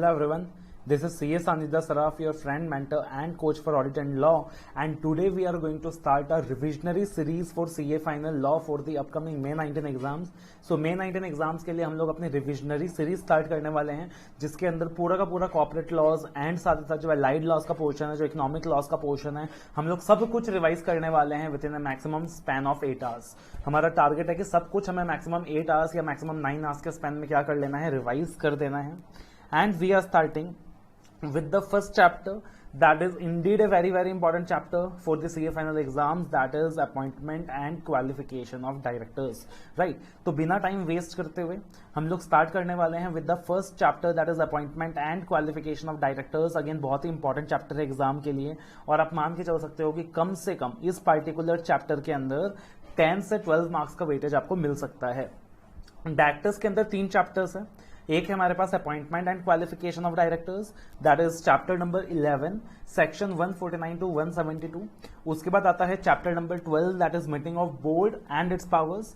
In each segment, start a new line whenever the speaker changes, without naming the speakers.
Hello everyone, this is CS Anida Saraf, your friend, mentor and coach for audit and law, and today we are going to start a revisionary series for CA final law for the upcoming May 19 exams. So May 19 exams के लिए हम लोग अपनी revisionary series start करने वाले हैं, जिसके अंदर पूरा का पूरा corporate laws and साथ ही साथ जो allied laws का पोर्शन है, जो economic laws का पोर्शन है, हम लोग सब कुछ रिवाइज करने वाले हैं within a maximum span of 8 hours. हमारा टारगेट है कि सब कुछ हमें maximum 8 hours या maximum 9 hours के स्पैन में क्या कर लेना है, रिवाइज कर देना है. And we are starting with the first chapter, that is indeed a very very important chapter for the CA final exams, that is appointment and qualification of directors, right? तो बिना टाइम वेस्ट करते हुए हम लोग start करने वाले हैं with the first chapter, that is appointment and qualification of directors. Again बहुत ही इंपॉर्टेंट चैप्टर है एग्जाम के लिए, और आप मान के चल सकते हो कि कम से कम इस पार्टिकुलर चैप्टर के अंदर 10 से 12 मार्क्स का वेटेज आपको मिल सकता है. डायरेक्टर्स के अंदर 3 चैप्टर्स है. एक है हमारे पास appointment and qualification of directors, that is chapter number 11 section 149 to 172. उसके बाद आता है chapter number 12, that is meeting of board and its powers,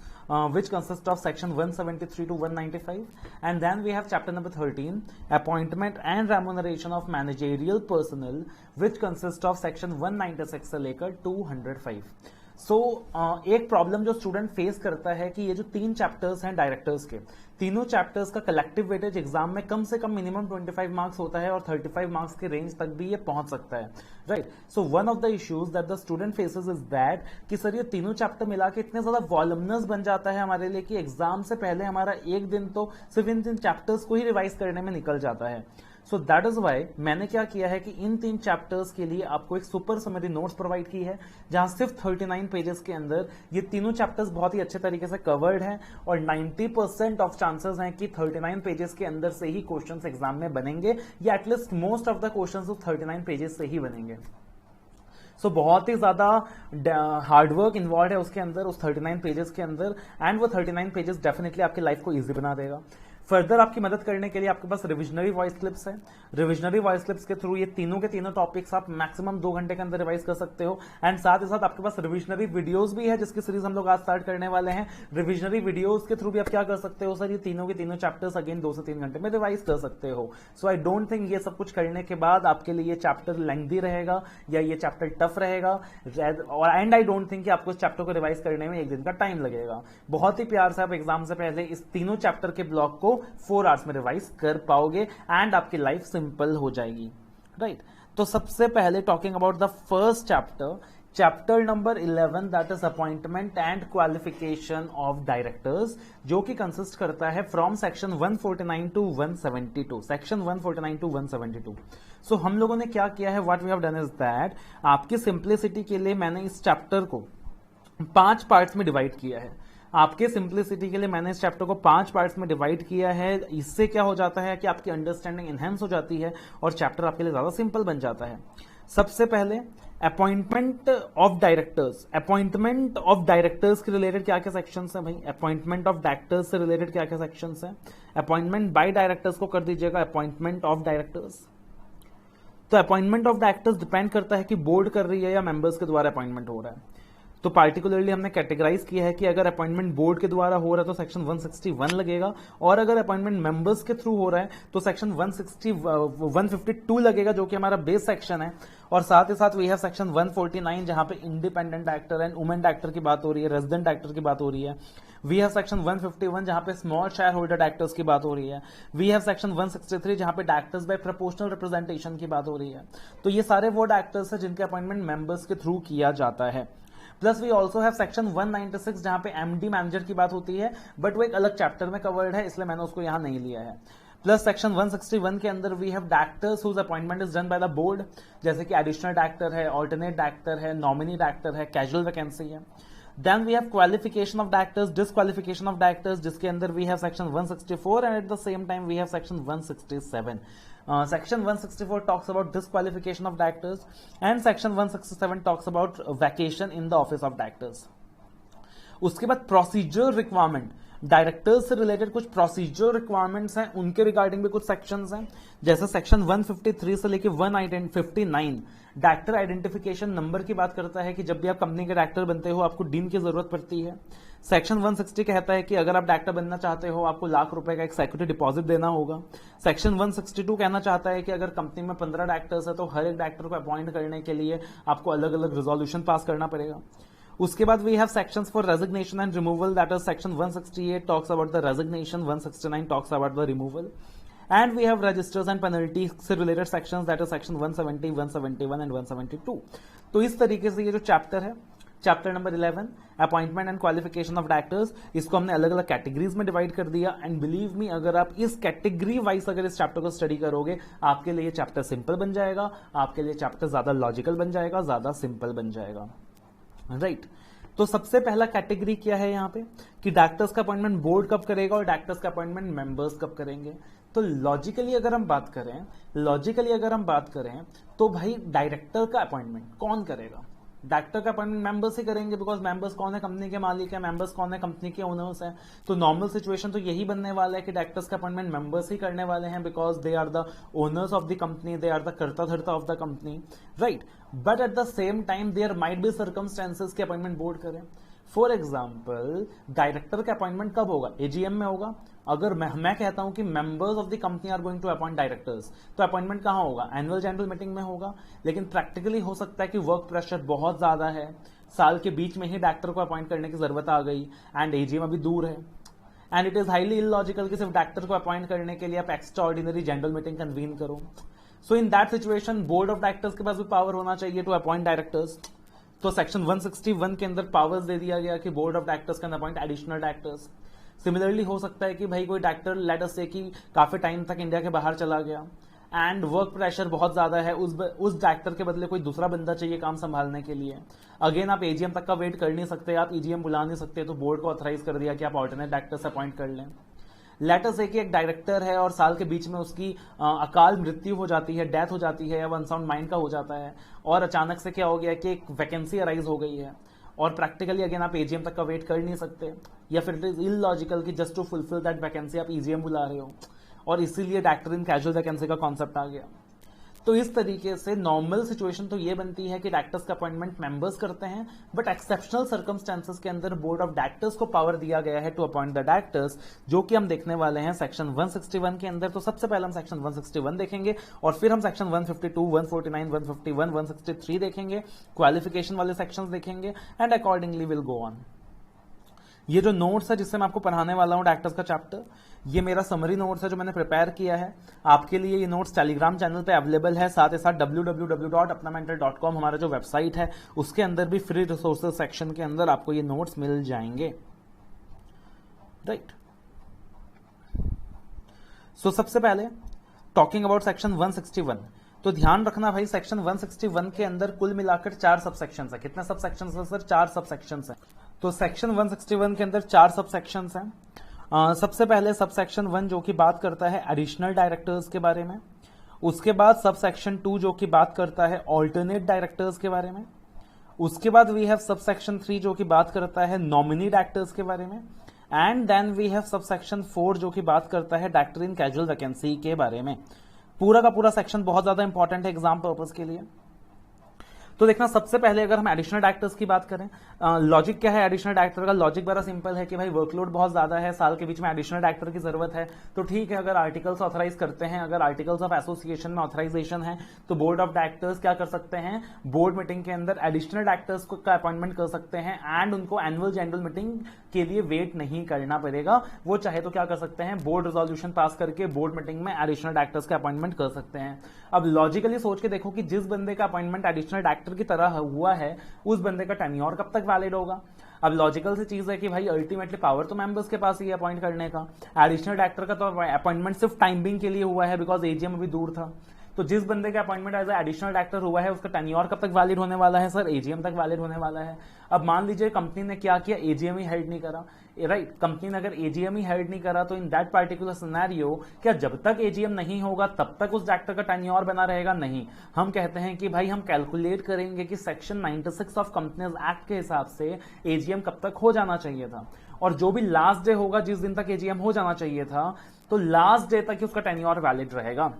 which consists of section 173 to 195, and then we have chapter number 13, appointment and remuneration of managerial personnel, which consists of section 196 से लेकर 205. एक problem जो student face करता है कि ये जो 3 chapters हैं डायरेक्टर्स के, तीनों चैप्टर्स का कलेक्टिव वेटेज एग्जाम में कम से कम मिनिमम 25 मार्क्स होता है, और 35 मार्क्स के रेंज तक भी ये पहुंच सकता है, right? So one of the issues that the student faces is that कि सर ये तीनों चैप्टर मिला के इतने ज्यादा वॉल्यूमिनस बन जाता है हमारे लिए कि एग्जाम से पहले हमारा एक दिन तो सिर्फ इन 3 चैप्टर्स को ही रिवाइज करने में निकल जाता है. सो दैट इज वाई मैंने क्या किया है कि इन 3 चैप्टर्स के लिए आपको एक सुपर समरी नोट्स प्रोवाइड की है, जहां सिर्फ 39 पेजेस के अंदर ये तीनों चैप्टर्स बहुत ही अच्छे तरीके से कवर्ड हैं, और 90% ऑफ चांसेस हैं कि 39 पेजेस के अंदर से ही क्वेश्चंस एग्जाम में बनेंगे, या at least most of the questions उस 39 पेजेस से ही बनेंगे. सो बहुत ही ज्यादा हार्डवर्क इन्वॉल्व है उसके अंदर, उस 39 पेजेस के अंदर, एंड वो 39 पेजेस डेफिनेटली आपकी लाइफ को इजी बना देगा. फर्दर आपकी मदद करने के लिए आपके पास रिविजनरी वॉइस क्लिप्स है. रिविजनरी वॉइस क्लिप्स के थ्रू ये तीनों के तीनों टॉपिक्स आप मैक्सिमम 2 घंटे के अंदर रिवाइज कर सकते हो, एंड साथ ही साथ आपके पास रिविजनरी वीडियोस भी है, जिसकी सीरीज हम लोग आज स्टार्ट करने वाले हैं. रिविजनरी वीडियोस के थ्रू भी आप क्या कर सकते हो सर, ये तीनों के तीनों चैप्टर्स अगेन 2 से 3 घंटे में रिवाइज कर सकते हो. सो आई डोंट थिंक ये सब कुछ करने के बाद आपके लिए ये चैप्टर लेंथी रहेगा या ये चैप्टर टफ रहेगा, और एंड आई डोंट थिंक कि आपको इस चैप्टर को रिवाइज करने में 1 दिन का टाइम लगेगा. बहुत ही प्यार से आप एग्जाम से पहले इस तीनों चैप्टर के ब्लॉक को 4 आवर्स में रिवाइज कर पाओगे, एंड आपकी लाइफ सिंपल हो जाएगी, राइट? तो सबसे पहले talking about the first chapter number 11, that is appointment and qualification of directors, जो कि कंसिस्ट करता है from section 149 to 172, section 149 to 172. So हम लोगों ने क्या किया है, what we have done is that, आपकी सिंप्लिसिटी के लिए मैंने इस चैप्टर को 5 पार्ट्स में डिवाइड किया है. आपके सिंप्लिसिटी के लिए मैंने इस चैप्टर को 5 पार्ट्स में डिवाइड किया है. इससे क्या हो जाता है कि आपकी अंडरस्टैंडिंग एनहेंस हो जाती है और चैप्टर आपके लिए ज्यादा सिंपल बन जाता है. सबसे पहले appointment of directors. Appointment of directors के रिलेटेड क्या क्या सेक्शंस हैं भाई? अपॉइंटमेंट ऑफ डायरेक्टर्स से रिलेटेड क्या क्या सेक्शंस हैं? अपॉइंटमेंट बाय डायरेक्टर्स को कर दीजिएगा अपॉइंटमेंट ऑफ डायरेक्टर्स. तो अपॉइंटमेंट ऑफ डायरेक्टर्स डिपेंड करता है कि बोर्ड कर रही है या मेंबर्स के द्वारा अपॉइंटमेंट हो रहा है. तो पार्टिकुलरली हमने कैटेगराइज किया है कि अगर अपॉइंटमेंट बोर्ड के द्वारा हो रहा है तो सेक्शन 161 लगेगा, और अगर अपॉइंटमेंट मेंबर्स के थ्रू हो रहा है तो सेक्शन 152 लगेगा, जो कि हमारा बेस सेक्शन है. और साथ ही साथ वी हैव सेक्शन 149, जहां पे independent actor and women actor की बात हो रही है, रेजिडेंट एक्टर की बात हो रही है. वी हैव सेक्शन 151, जहां पे स्मॉल शेयर होल्डर एक्टर्स की बात हो रही है. वी हैव सेक्शन 163, जहां पे एक्टर्स बाय प्रोपोर्शनल रिप्रेजेंटेशन की बात हो रही है. तो ये सारे वो एक्टर्स हैं जिनके अपॉइंटमेंट मेंबर्स के थ्रू किया जाता है. Plus we also have section 196, जहां पे एमडी मैनेजर की बात होती है, बट वो एक अलग चैप्टर में कवर्ड है, इसलिए मैंने उसको यहां नहीं लिया है. प्लस सेक्शन 161 के अंदर we have directors whose appointment is done by the board, जैसे कि एडिशनल डायरेक्टर है, ऑल्टरनेट डायरेक्टर है, नॉमिनी डायरेक्टर है, कैजुअल वैकेंसी है. Then we have qualification of directors, disqualification of directors, जिसके अंदर we have section 164 and at the same time we have section 167. Section 164 talks about disqualification of directors, and section 167 talks about vacation in the office of directors. उसके बाद procedure requirement, directors से related कुछ procedure requirements हैं, उनके regarding भी कुछ sections हैं, जैसे सेक्शन 153 से लेके 159 डायरेक्टर आइडेंटिफिकेशन नंबर की बात करता है कि जब भी आप कंपनी के डायरेक्टर बनते हो आपको डीन की जरूरत पड़ती है। सेक्शन 160 कहता है कि अगर आप डायरेक्टर बनना चाहते हो आपको ₹1,00,000 का एक सिक्योरिटी डिपॉजिट देना होगा। सेक्शन 162 कहना चाहता है कि अगर कंपनी में 15 डायरेक्टर्स है तो हर एक डायरेक्टर को अपॉइंट करने के लिए आपको अलग अलग रिजोल्यूशन पास करना पड़ेगा। उसके बाद we have sections for resignation and removal, that is section 168 talks about the resignation, 169 talks about the removal, and we have registers and penalties से related sections, that is section 170, 171 and 172। तो इस तरीके से ये जो चैप्टर है, chapter number 11 appointment and qualification of directors, इसको हमने अलग अलग कैटेगरीज में डिवाइड कर दिया। एंड बिलीव मी, अगर आप इस कैटेगरी वाइज अगर इस चैप्टर को स्टडी करोगे आपके लिए चैप्टर सिंपल बन जाएगा, आपके लिए चैप्टर ज्यादा लॉजिकल बन जाएगा, ज्यादा सिंपल बन जाएगा, राइट। तो सबसे पहला कैटेगरी क्या है यहाँ पे कि डायरेक्टर्स का अपॉइंटमेंट बोर्ड कब करेगा और डायरेक्टर्स का अपॉइंटमेंट मेंबर्स कब करेंगे। तो लॉजिकली अगर हम बात करें तो भाई डायरेक्टर का अपॉइंटमेंट कौन करेगा? डायरेक्टर का अपॉइंटमेंट मेंबर्स ही करेंगे, बिकॉज मेंबर्स कौन है? कंपनी के मालिक है। मेंबर्स कौन है? कंपनी के ओनर्स हैं। तो नॉर्मल सिचुएशन तो यही बनने वाला है कि डायरेक्टर्स का अपॉइंटमेंट मेंबर्स ही करने वाले हैं, because they are the owners of the company, they are the कर्ता धर्ता of the company, right. But at the same time there might be circumstances के अपॉइंटमेंट बोर्ड करें। फॉर एग्जाम्पल डायरेक्टर का appointment कब होगा? एजीएम में होगा। अगर मैं कहता हूं कि members of the company are going to appoint directors, तो अपॉइंटमेंट कहां होगा? एनुअल जनरल मीटिंग में होगा। लेकिन प्रैक्टिकली हो सकता है कि वर्क प्रेशर बहुत ज्यादा है, साल के बीच में ही डायरेक्टर को अपॉइंट करने की जरूरत आ गई एंड एजीएम अभी दूर है, and it is highly illogical कि सिर्फ डायरेक्टर को अपॉइंट करने के लिए आप extra ordinary general meeting convene करो। So in that situation board of directors के पास भी पावर होना चाहिए टू अपॉइंट डायरेक्टर्स। तो सेक्शन 161 के अंदर पावर्स दे दिया गया कि board of directors can appoint additional directors. Similarly हो सकता है कि भाई कोई डायरेक्टर लेट अस से कि काफी टाइम तक इंडिया के बाहर चला गया एंड वर्क प्रेशर बहुत ज्यादा है, उस डायरेक्टर के बदले कोई दूसरा बंदा चाहिए काम संभालने के लिए। अगेन आप एजीएम तक का वेट कर नहीं सकते, आप ईजीएम बुला नहीं सकते, तो बोर्ड को ऑथराइज कर दिया कि आप ऑल्टरनेट डायरेक्टर्स अपॉइंट कर लें। लेट अस से कि एक डायरेक्टर है और साल के बीच में उसकी अकाल मृत्यु हो जाती है, डेथ हो जाती है, या वो अनसाउंड माइंड का हो जाता है, और अचानक से क्या हो गया कि एक वैकेंसी अराइज हो गई है, और प्रैक्टिकली अगेन आप एजीएम तक का वेट कर नहीं सकते, या फिर इट इज इलॉजिकल कि just to fulfill that vacancy आप ईजीएम बुला रहे हो, और इसीलिए डायरेक्टर इन कैजुअल वैकेंसी का कॉन्सेप्ट आ गया। तो इस तरीके से नॉर्मल सिचुएशन तो ये बनती है कि डायरेक्टर्स का अपॉइंटमेंट मेंबर्स करते हैं, बट एक्सेप्शनल सर्कमस्टेंसेस के अंदर बोर्ड ऑफ डायरेक्टर्स को पावर दिया गया है टू अपॉइंट द डायरेक्टर्स, जो कि हम देखने वाले हैं सेक्शन 161 के अंदर। तो सबसे पहले हम सेक्शन 161 देखेंगे और फिर हम सेक्शन 152, 149, 151, 163 देखेंगे, क्वालिफिकेशन वाले सेक्शंस देखेंगे, and accordingly will go on. ये जो नोट्स है जिससे मैं आपको पढ़ाने वाला हूं डायरेक्टर्स का चैप्टर, ये मेरा समरी नोट्स है जो मैंने प्रिपेयर किया है आपके लिए। ये नोट्स टेलीग्राम चैनल पे अवेलेबल है, साथ ही साथ www.apnamental.com हमारा जो वेबसाइट है उसके अंदर भी फ्री रिसोर्सेज सेक्शन के अंदर आपको ये नोट्स मिल जाएंगे, राइट। सो सबसे पहले टॉकिंग अबाउट सेक्शन 161, तो ध्यान रखना भाई सेक्शन 161 के अंदर कुल मिलाकर 4 सब सेक्शंस है। कितने सब सेक्शंस है सर? 4 सब सेक्शंस है। तो सेक्शन 161 के अंदर 4 सब सेक्शंस हैं। सबसे पहले सब सेक्शन 1 जो कि बात करता है एडिशनल डायरेक्टर्स के बारे में, उसके बाद सब सेक्शन 2 जो कि बात करता है ऑल्टरनेट डायरेक्टर्स के बारे में, उसके बाद वी हैव सब सेक्शन 3 जो कि बात करता है नॉमिनी डायरेक्टर्स के बारे में, and then we have sub section 4 जो कि बात करता है डायरेक्टर इन कैजुअल वैकेंसी के बारे में। पूरा का पूरा सेक्शन बहुत ज्यादा इंपॉर्टेंट है एग्जाम पर्पस के लिए। तो देखना, सबसे पहले अगर हम एडिशनल डायरेक्टर्स की बात करें, लॉजिक क्या है एडिशनल डायरेक्टर का? लॉजिक बड़ा सिंपल है कि भाई वर्कलोड बहुत ज्यादा है, साल के बीच में एडिशनल डायरेक्टर की जरूरत है। तो ठीक है, अगर आर्टिकल्स ऑथराइज करते हैं, अगर आर्टिकल्स ऑफ एसोसिएशन में ऑथराइजेशन है, तो बोर्ड ऑफ डायरेक्टर्स क्या कर सकते हैं? बोर्ड मीटिंग के अंदर एडिशनल डायरेक्टर्स का अपॉइंटमेंट कर सकते हैं, एंड उनको एनुअल जनरल मीटिंग के लिए वेट नहीं करना पड़ेगा। वो चाहे तो क्या कर सकते हैं? बोर्ड रेजोल्यूशन पास करके बोर्ड मीटिंग में एडिशनल डायरेक्टर्स का अपॉइंटमेंट कर सकते हैं। अब लॉजिकली सोच के देखो कि जिस बंदे का अपॉइंटमेंट एडिशनल डायरेक्टर की तरह हुआ है, उस बंदे का टेन्योर कब तक वैलिड होगा? अब लॉजिकल सी चीज है कि भाई अल्टीमेटली पावर तो मेंबर्स के पास ही अपॉइंट करने का। एडिशनल डायरेक्टर का तो अपॉइंटमेंट सिर्फ टाइम बिंग के लिए हुआ है, बिकॉज एजीएम अभी दूर था। तो जिस बंदे का अपॉइंटमेंट एज एडिशनल डायरेक्टर हुआ है उसका टेन्योर कब तक वैलिड होने वाला है सर? एजीएम तक वैलिड होने वाला है। अब मान लीजिए कंपनी ने क्या किया, एजीएम ही हेल्ड नहीं करा, राइट, कंपनी ने अगर एजीएम ही हेल्ड नहीं करा तो इन दैट पार्टिकुलर सिनेरियो क्या जब तक एजीएम नहीं होगा तब तक उस डायरेक्टर का टेन्योर बना रहेगा? नहीं, हम कहते हैं कि भाई हम कैलकुलेट करेंगे कि सेक्शन 96 ऑफ कंपनीज एक्ट के हिसाब से एजीएम कब तक हो जाना चाहिए था, और जो भी लास्ट डे होगा जिस दिन तक एजीएम हो जाना चाहिए था, तो लास्ट डे तक ही उसका टेन्योर वैलिड रहेगा,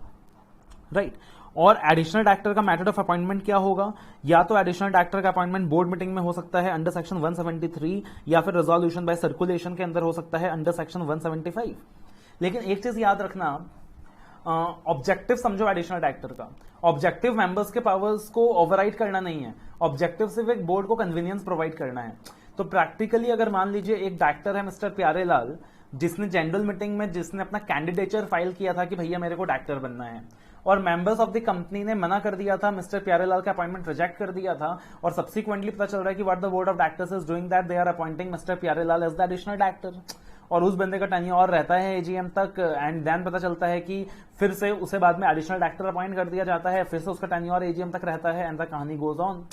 राइट। और एडिशनल डायरेक्टर का मेथड ऑफ अपॉइंटमेंट क्या होगा? या तो एडिशनल डायरेक्टर का अपॉइंटमेंट बोर्ड मीटिंग में हो सकता है अंडर सेक्शन 173, या फिर रेजोल्यूशन बाय सर्कुलेशन के अंदर हो सकता है अंडर सेक्शन 175। लेकिन एक चीज याद रखना, ऑब्जेक्टिव समझो एडिशनल डायरेक्टर का, ऑब्जेक्टिव मेंबर्स के पावर्स को ओवरराइड करना नहीं है, ऑब्जेक्टिव सिर्फ एक बोर्ड को कन्वीनियंस प्रोवाइड करना है। तो प्रैक्टिकली अगर मान लीजिए एक डायरेक्टर है मिस्टर प्यारेलाल, जिसने जनरल मीटिंग में जिसने अपना कैंडिडेचर फाइल किया था कि भैया मेरे को डायरेक्टर बनना है, और मेंबर्स ऑफ द कंपनी ने मना कर दिया था, मिस्टर प्यारेलाल का अपॉइंटमेंट रिजेक्ट कर दिया था, और सब्सिक्वेंटली पता चल रहा है कि what the board of directors is doing that they are appointing mister Pyarelal as the additional director, और उस बंदे का टेन्योर रहता है एजीएम तक, एंड देन पता चलता है कि फिर से उसे बाद में एडिशनल डायरेक्टर अपॉइंट कर दिया जाता है, फिर से उसका टेन्योर एजीएम तक रहता है, एंड द कहानी goes on.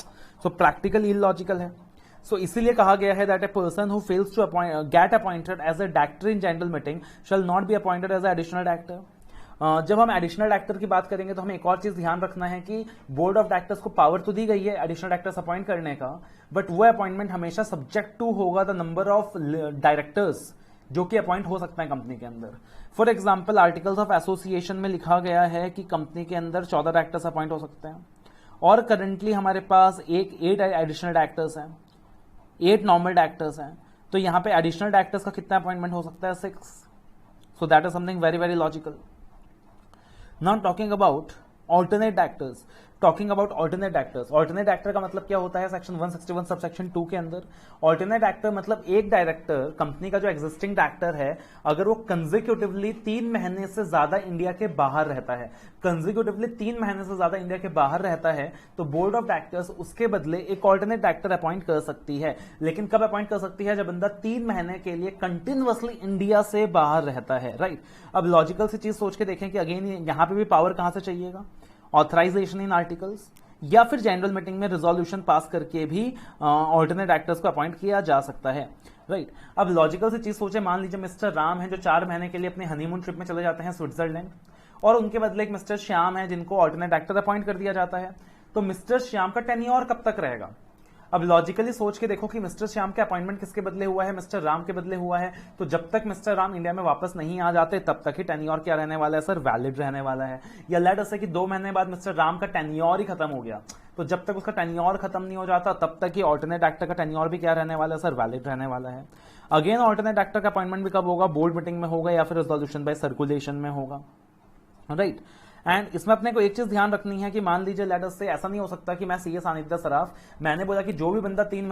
So practically illogical है। सो इसीलिए कहा गया है that a person who fails to get appointed as a director in general meeting shall not be appointed as an additional director. जब हम एडिशनल डायरेक्टर की बात करेंगे तो हमें एक और चीज ध्यान रखना है कि बोर्ड ऑफ डायरेक्टर्स को पावर तो दी गई है एडिशनल डायरेक्टर्स अपॉइंट करने का, बट वो अपॉइंटमेंट हमेशा सब्जेक्ट टू होगा द नंबर ऑफ डायरेक्टर्स जो कि अपॉइंट हो सकते हैं कंपनी के अंदर। For example articles of association में लिखा गया है कि कंपनी के अंदर 14 डायरेक्टर्स अपॉइंट हो सकते हैं, और करंटली हमारे पास 8 एडिशनल डायरेक्टर्स हैं, 8 नॉर्मल डायरेक्टर्स हैं, तो यहां पे एडिशनल डायरेक्टर्स का कितना अपॉइंटमेंट हो सकता है? 6। So that is something very very logical. Now talking about alternate directors, talking about alternate directors. Alternate director का मतलब क्या होता है सेक्शन 161 सब सेक्शन 2 के अंदर? ऑल्टरनेट डायरेक्टर मतलब एक डायरेक्टर, कंपनी का जो एग्जिस्टिंग डायरेक्टर है, अगर वो कंसेक्यूटिवली 3 महीने से ज्यादा इंडिया के बाहर रहता है, कंसेक्यूटिवली 3 महीने से ज्यादा इंडिया के बाहर रहता है, तो बोर्ड ऑफ डायरेक्टर्स उसके बदले एक ऑल्टरनेट डायरेक्टर अपॉइंट कर सकती है। लेकिन कब अपॉइंट कर सकती है? जब बंदा 3 महीने के लिए कंटिन्यूअसली इंडिया से बाहर रहता है, राइट। अब लॉजिकल सी चीज सोच के देखें कि अगेन यहां पे भी पावर कहां से चाहिएगा? ऑथराइजेशन इन आर्टिकल्स या फिर जनरल मीटिंग में रिजोल्यूशन पास करके भी ऑल्टरनेट डायरेक्टर्स को अपॉइंट किया जा सकता है, राइट। अब लॉजिकल सी चीज सोचे, मान लीजिए मिस्टर राम है जो 4 महीने के लिए अपने हनीमून ट्रिप में चले जाते हैं स्विट्जरलैंड, और उनके बदले एक मिस्टर श्याम है जिनको ऑल्टरनेट डायरेक्टर अपॉइंट कर दिया जाता है। तो मिस्टर श्याम का टेन्योर कब तक रहेगा? अब लॉजिकली सोच के देखो कि मिस्टर श्याम का अपॉइंटमेंट किसके बदले हुआ है? मिस्टर राम के बदले हुआ है। तो जब तक मिस्टर राम इंडिया में वापस नहीं आ जाते तब तक ही टेन्योर क्या रहने वाला है सर? वैलिड रहने वाला है। या लेट अस से कि 2 महीने बाद मिस्टर राम का टेन्योर ही खत्म हो गया, तो जब तक उसका टेन्योर खत्म नहीं हो जाता तब तक ही ऑल्टरनेट डायरेक्टर का टेन्योर भी क्या रहने वाला है सर? वैलिड रहने वाला है। अगेन ऑल्टरनेट डायरेक्टर का अपॉइंटमेंट भी कब होगा? बोर्ड मीटिंग में होगा या फिर रेजोल्यूशन बाय सर्कुलेशन में होगा, राइट। एंड इसमें अपने को एक चीज ध्यान रखनी है कि मान लीजिए लेट अस से ऐसा नहीं हो सकता कि मैं सीए सानिध्य सराफ, मैंने बोला कि जो भी बंदा 3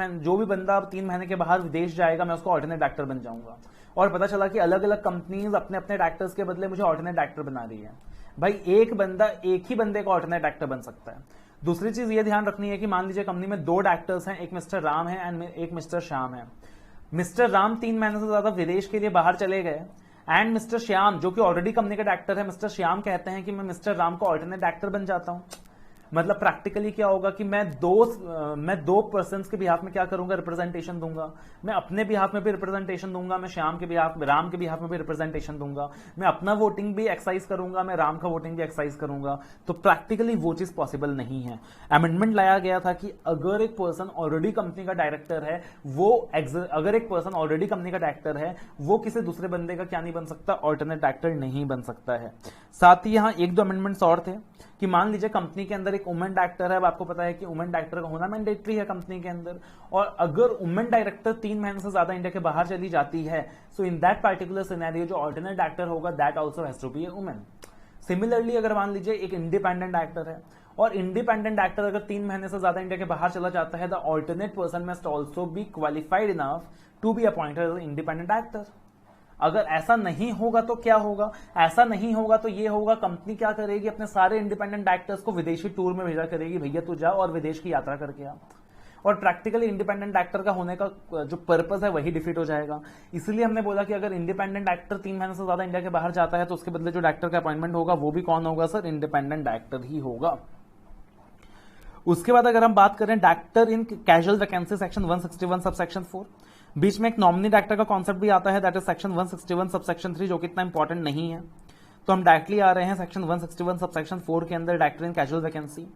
महीने के बाहर विदेश जाएगा मैं उसको ऑल्टरनेट डायरेक्टर बन जाऊंगा, और पता चला कि अलग अलग कंपनीज अपने अपने डायरेक्टर्स के बदले मुझे ऑल्टरनेट डायरेक्टर बना रही है। भाई एक ही बंदे को ऑल्टरनेट डायरेक्टर बन सकता है। दूसरी चीज ये ध्यान रखनी है कि मान लीजिए कंपनी में 2 डायरेक्टर्स हैं, एक मिस्टर राम है एंड एक मिस्टर श्याम है। मिस्टर राम 3 महीने से ज्यादा विदेश के लिए बाहर चले गए, एंड मिस्टर श्याम जो कि ऑलरेडी कंपनी का डायरेक्टर है, मिस्टर श्याम कहते हैं कि मैं मिस्टर राम को ऑल्टरनेट डायरेक्टर बन जाता हूं। मतलब प्रैक्टिकली क्या होगा कि मैं दो पर्सन्स के बिहाफ में क्या करूंगा? रिप्रेजेंटेशन दूंगा। मैं अपने बिहाफ में भी रिप्रेजेंटेशन दूंगा, मैं राम के बिहाफ में भी रिप्रेजेंटेशन दूंगा, मैं अपना वोटिंग भी एक्सरसाइज करूंगा, मैं राम का वोटिंग भी एक्सरसाइज करूंगा। तो प्रैक्टिकली वो चीज पॉसिबल नहीं है। अमेंडमेंट लाया गया था कि अगर एक पर्सन ऑलरेडी कंपनी का डायरेक्टर है वो किसी दूसरे बंदे का क्या नहीं बन सकता? ऑल्टरनेट डायरेक्टर नहीं बन सकता है। साथ ही यहां 1-2 अमेंडमेंट्स और थे कि मान लीजिए कंपनी के अंदर एक वुमेन डायरेक्टर है। अब आपको पता है कि वुमेन डायरेक्टर का होना मैंडेटरी है कंपनी के अंदर, और अगर वुमेन डायरेक्टर 3 महीने से ज्यादा इंडिया के बाहर चली जाती है, so in that particular scenario जो ऑल्टरनेट डायरेक्टर होगा that also has to be a women. Similarly अगर मान लीजिए एक इंडिपेंडेंट डायरेक्टर है, और इंडिपेंडेंट डायरेक्टर अगर 3 महीने से ज्यादा इंडिया के बाहर चला जाता है, the alternate person must also be qualified enough to be appointed as independent director. अगर ऐसा नहीं होगा तो क्या होगा? ऐसा नहीं होगा तो ये होगा, कंपनी क्या करेगी? अपने सारे इंडिपेंडेंट डायरेक्टर्स को विदेशी टूर में भेजा करेगी, भैया तू जा और विदेश की यात्रा करके आ। और प्रैक्टिकली इंडिपेंडेंट एक्टर का होने का जो पर्पस है वही डिफीट हो जाएगा। इसलिए हमने बोला कि अगर इंडिपेंडेंट एक्टर 3 महीने से ज्यादा इंडिया के बाहर जाता है तो उसके बदले जो डायरेक्टर का अपॉइंटमेंट होगा वो भी कौन होगा सर, इंडिपेंडेंट एक्टर ही होगा। उसके बाद अगर हम बात करें director in casual vacancy section 161 subsection 4, बीच में एक नॉमिनी डायरेक्टर का कॉन्सेप्ट भी आता है, दैट इज सेक्शन 161 सबसेक्शन 3, जो कि इतना इंपॉर्टेंट नहीं है। तो हम डायरेक्टली आ रहे हैं सेक्शन 161 सबसेक्शन 4 के अंदर, डायरेक्टर इन कैजुअल वैकेंसी।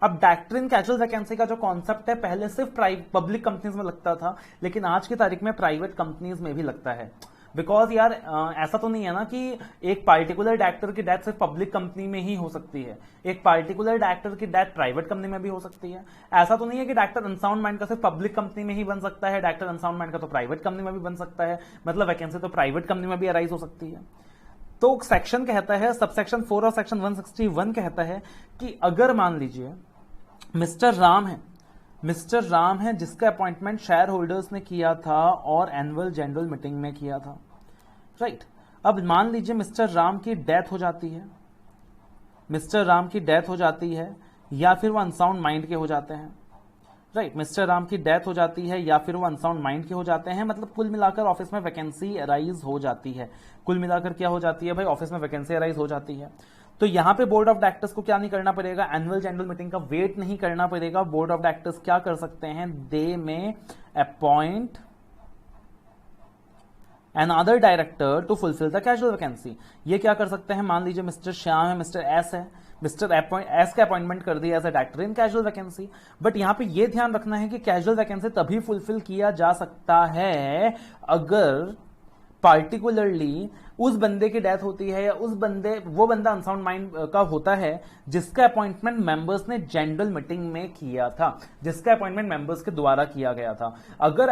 अब डायरेक्टर इन कैजुअल वैकेंसी का जो कॉन्सेप्ट है पहले सिर्फ पब्लिक कंपनीज में लगता था, लेकिन आज की तारीख में प्राइवेट कंपनीज में भी लगता है। बिकॉज यार ऐसा तो नहीं है ना कि एक पार्टिकुलर डायरेक्टर की डेथ सिर्फ पब्लिक कंपनी में ही हो सकती है, एक पार्टिकुलर डायरेक्टर की डेथ प्राइवेट कंपनी में भी हो सकती है। ऐसा तो नहीं है कि डायरेक्टर अनसाउंड माइंड का सिर्फ पब्लिक कंपनी में ही बन सकता है, डायरेक्टर अनसाउंड माइंड का तो प्राइवेट कंपनी में भी बन सकता है, मतलब वैकेंसी तो प्राइवेट कंपनी में भी अराइज हो सकती है। तो सेक्शन कहता है, सबसेक्शन 4 और सेक्शन 161 कहता है कि अगर मान लीजिए मिस्टर राम है जिसका अपॉइंटमेंट शेयर होल्डर्स ने किया था और एनुअल जनरल मीटिंग में किया था, राइट। अब मान लीजिए मिस्टर राम की डेथ हो जाती है, या फिर वो अनसाउंड माइंड के हो जाते हैं, राइट। मिस्टर राम की डेथ हो जाती है या फिर वो अनसाउंड माइंड के हो जाते हैं, मतलब कुल मिलाकर ऑफिस में वैकेंसी अराइज हो जाती है। कुल मिलाकर क्या हो जाती है भाई, ऑफिस में वैकेंसी अराइज हो जाती है। तो यहां पे बोर्ड ऑफ डायरेक्टर्स को क्या नहीं करना पड़ेगा, एनुअल जनरल मीटिंग का वेट नहीं करना पड़ेगा। बोर्ड ऑफ डायरेक्टर्स क्या कर सकते हैं, they may appoint another director to fulfil the casual vacancy. ये क्या कर सकते हैं, मान लीजिए मिस्टर श्याम है, मिस्टर एस है, मिस्टर एस का अपॉइंटमेंट कर दिया as a director in casual vacancy. But यहां पे ये ध्यान रखना है कि कैजुअल वैकेंसी तभी फुलफिल किया जा सकता है अगर पार्टिकुलरली उस बंदे की डेथ होती है या वो बंदा अनसाउंड माइंड का होता है जिसका अपॉइंटमेंट मेंबर्स ने जनरल मीटिंग में किया था, जिसका अपॉइंटमेंट मेंबर्स के द्वारा किया गया था। अगर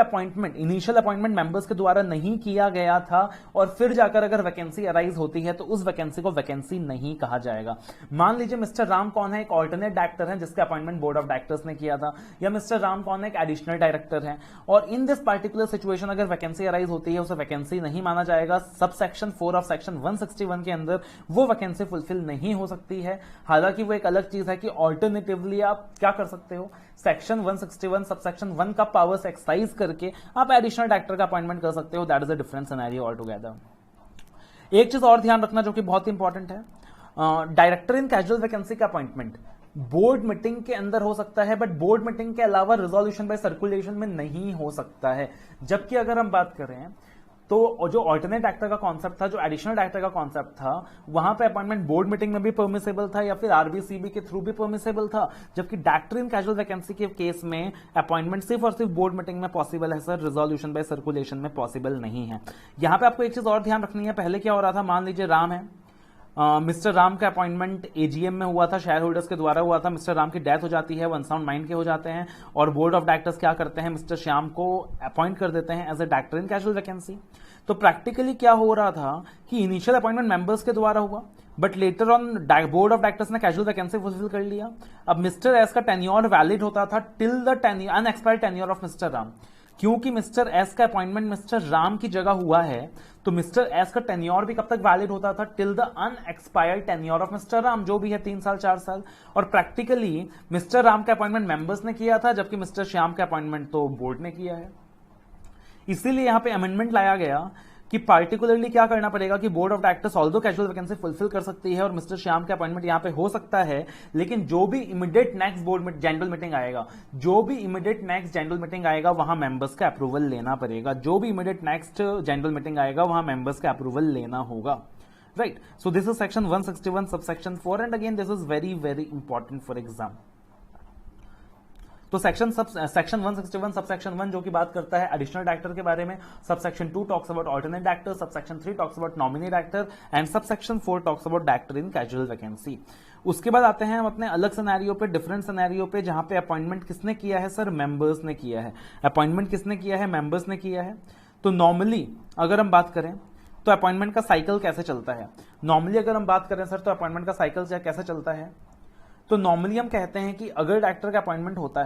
इनिशियल अपॉइंटमेंट मेंबर्स के द्वारा नहीं किया गया था और फिर जाकर अगर वैकेंसी अराइज होती है तो उस वैकेंसी को वैकेंसी नहीं कहा जाएगा। मान लीजिए मिस्टर राम कौन है, एक ऑल्टरनेट डायरेक्टर है जिसका अपॉइंटमेंट बोर्ड ऑफ डायरेक्टर्स ने किया था, या मिस्टर राम कौन है, एक एडिशनल डायरेक्टर है, और इन दिस पार्टिकुलर सिचुएशन अगर वैकेंसी अराइज होती है उसे वैकेंसी नहीं माना जाएगा। सब सेक्शन 4 ऑफ सेक्शन 161 के अंदर वो वैकेंसी फुलफिल नहीं हो सकती है। हालांकि वो एक अलग चीज है कि ऑल्टरनेटिवली आप क्या कर सकते हो, सेक्शन 161 सबसेक्शन 1 का पावर्स एक्सरसाइज करके आप एडिशनल डायरेक्टर का अपॉइंटमेंट कर सकते हो। That is a different scenario all together. एक चीज और ध्यान रखना जो कि बहुत इंपॉर्टेंट है, डायरेक्टर इन कैजुअल वैकेंसी का अपॉइंटमेंट बोर्ड मीटिंग के अंदर हो सकता है, बट बोर्ड मीटिंग के अलावा रिजोल्यूशन बाय सर्कुलेशन में नहीं हो सकता है। जबकि अगर हम बात करें तो जो ऑल्टरनेट डायरेक्टर का कॉन्सेप्ट था, जो एडिशनल डायरेक्टर का कॉन्सेप्ट था, वहां पे अपॉइंटमेंट बोर्ड मीटिंग में भी परमिसेबल था या फिर आरबीसीबी के थ्रू भी परमिसेबल था। जबकि डायरेक्टर इन कैजुअल वैकेंसी के केस में अपॉइंटमेंट सिर्फ और सिर्फ बोर्ड मीटिंग में पॉसिबल है सर, रिजोल्यूशन बाय सर्कुलेशन में पॉसिबल नहीं है। यहां पे आपको एक चीज और ध्यान रखनी है, पहले क्या हो रहा था, मान लीजिए राम है, मिस्टर राम का अपॉइंटमेंट एजीएम में हुआ था, शेयर होल्डर्स के द्वारा हुआ था, मिस्टर राम की डेथ हो जाती है, वो अनसाउंड माइंड के हो जाते हैं, और बोर्ड ऑफ डायरेक्टर्स क्या करते हैं, मिस्टर श्याम को अपॉइंट कर देते हैं as a director in casual vacancy. तो प्रैक्टिकली क्या हो रहा था कि इनिशियल अपॉइंटमेंट मेंबर्स के द्वारा हुआ, but later on board of directors ने कैजुअल वैकेंसी फुलफिल कर लिया। अब मिस्टर एस का टेन्योर वैलिड होता था till the unexpired tenure of mister Ram. क्योंकि मिस्टर एस का अपॉइंटमेंट मिस्टर राम की जगह हुआ है, तो मिस्टर एस का टेन्योर भी कब तक वैलिड होता था, till the unexpired tenure of mister Ram, जो भी है 3 साल 4 साल। और प्रैक्टिकली मिस्टर राम का अपॉइंटमेंट मेंबर्स ने किया था, जबकि मिस्टर श्याम का अपॉइंटमेंट तो बोर्ड ने किया है। इसीलिए यहां पे अमेंडमेंट लाया गया कि पार्टिकुलरली क्या करना पड़ेगा कि board of directors although casual vacancy fulfil कर सकती है और मिस्टर श्याम का अपॉइंटमेंट यहां पे हो सकता है, लेकिन जो भी immediate next board general meeting आएगा वहां मेंबर्स का अप्रूवल लेना पड़ेगा। जो भी इमीडिएट नेक्स्ट जनरल मीटिंग आएगा वहां मेंबर्स का अप्रूवल लेना होगा, right. So this is section 161 subsection 4 and again this is very very important for exam. तो सेक्शन 161 सबसेक्शन 1 जो की बात करता है एडिशनल डायरेक्टर के बारे में, subsection 2 talks about alternate director, subsection 3 talks about nominee director and subsection 4 talks about director in casual vacancy. उसके बाद आते हैं हम अपने अलग सिनेरियो पे, डिफरेंट सिनेरियो पे, जहां पे अपॉइंटमेंट किसने किया है सर, मेंबर्स ने किया है। अपॉइंटमेंट किसने किया है, मेंबर्स ने किया है। तो नॉर्मली अगर हम बात करें तो अपॉइंटमेंट का साइकिल कैसे चलता है, नॉर्मली अगर हम बात करें सर तो अपॉइंटमेंट का साइकिल कैसे चलता है, तो नॉर्मली हम कहते हैं कि अगर डायरेक्टर का अपॉइंटमेंट होता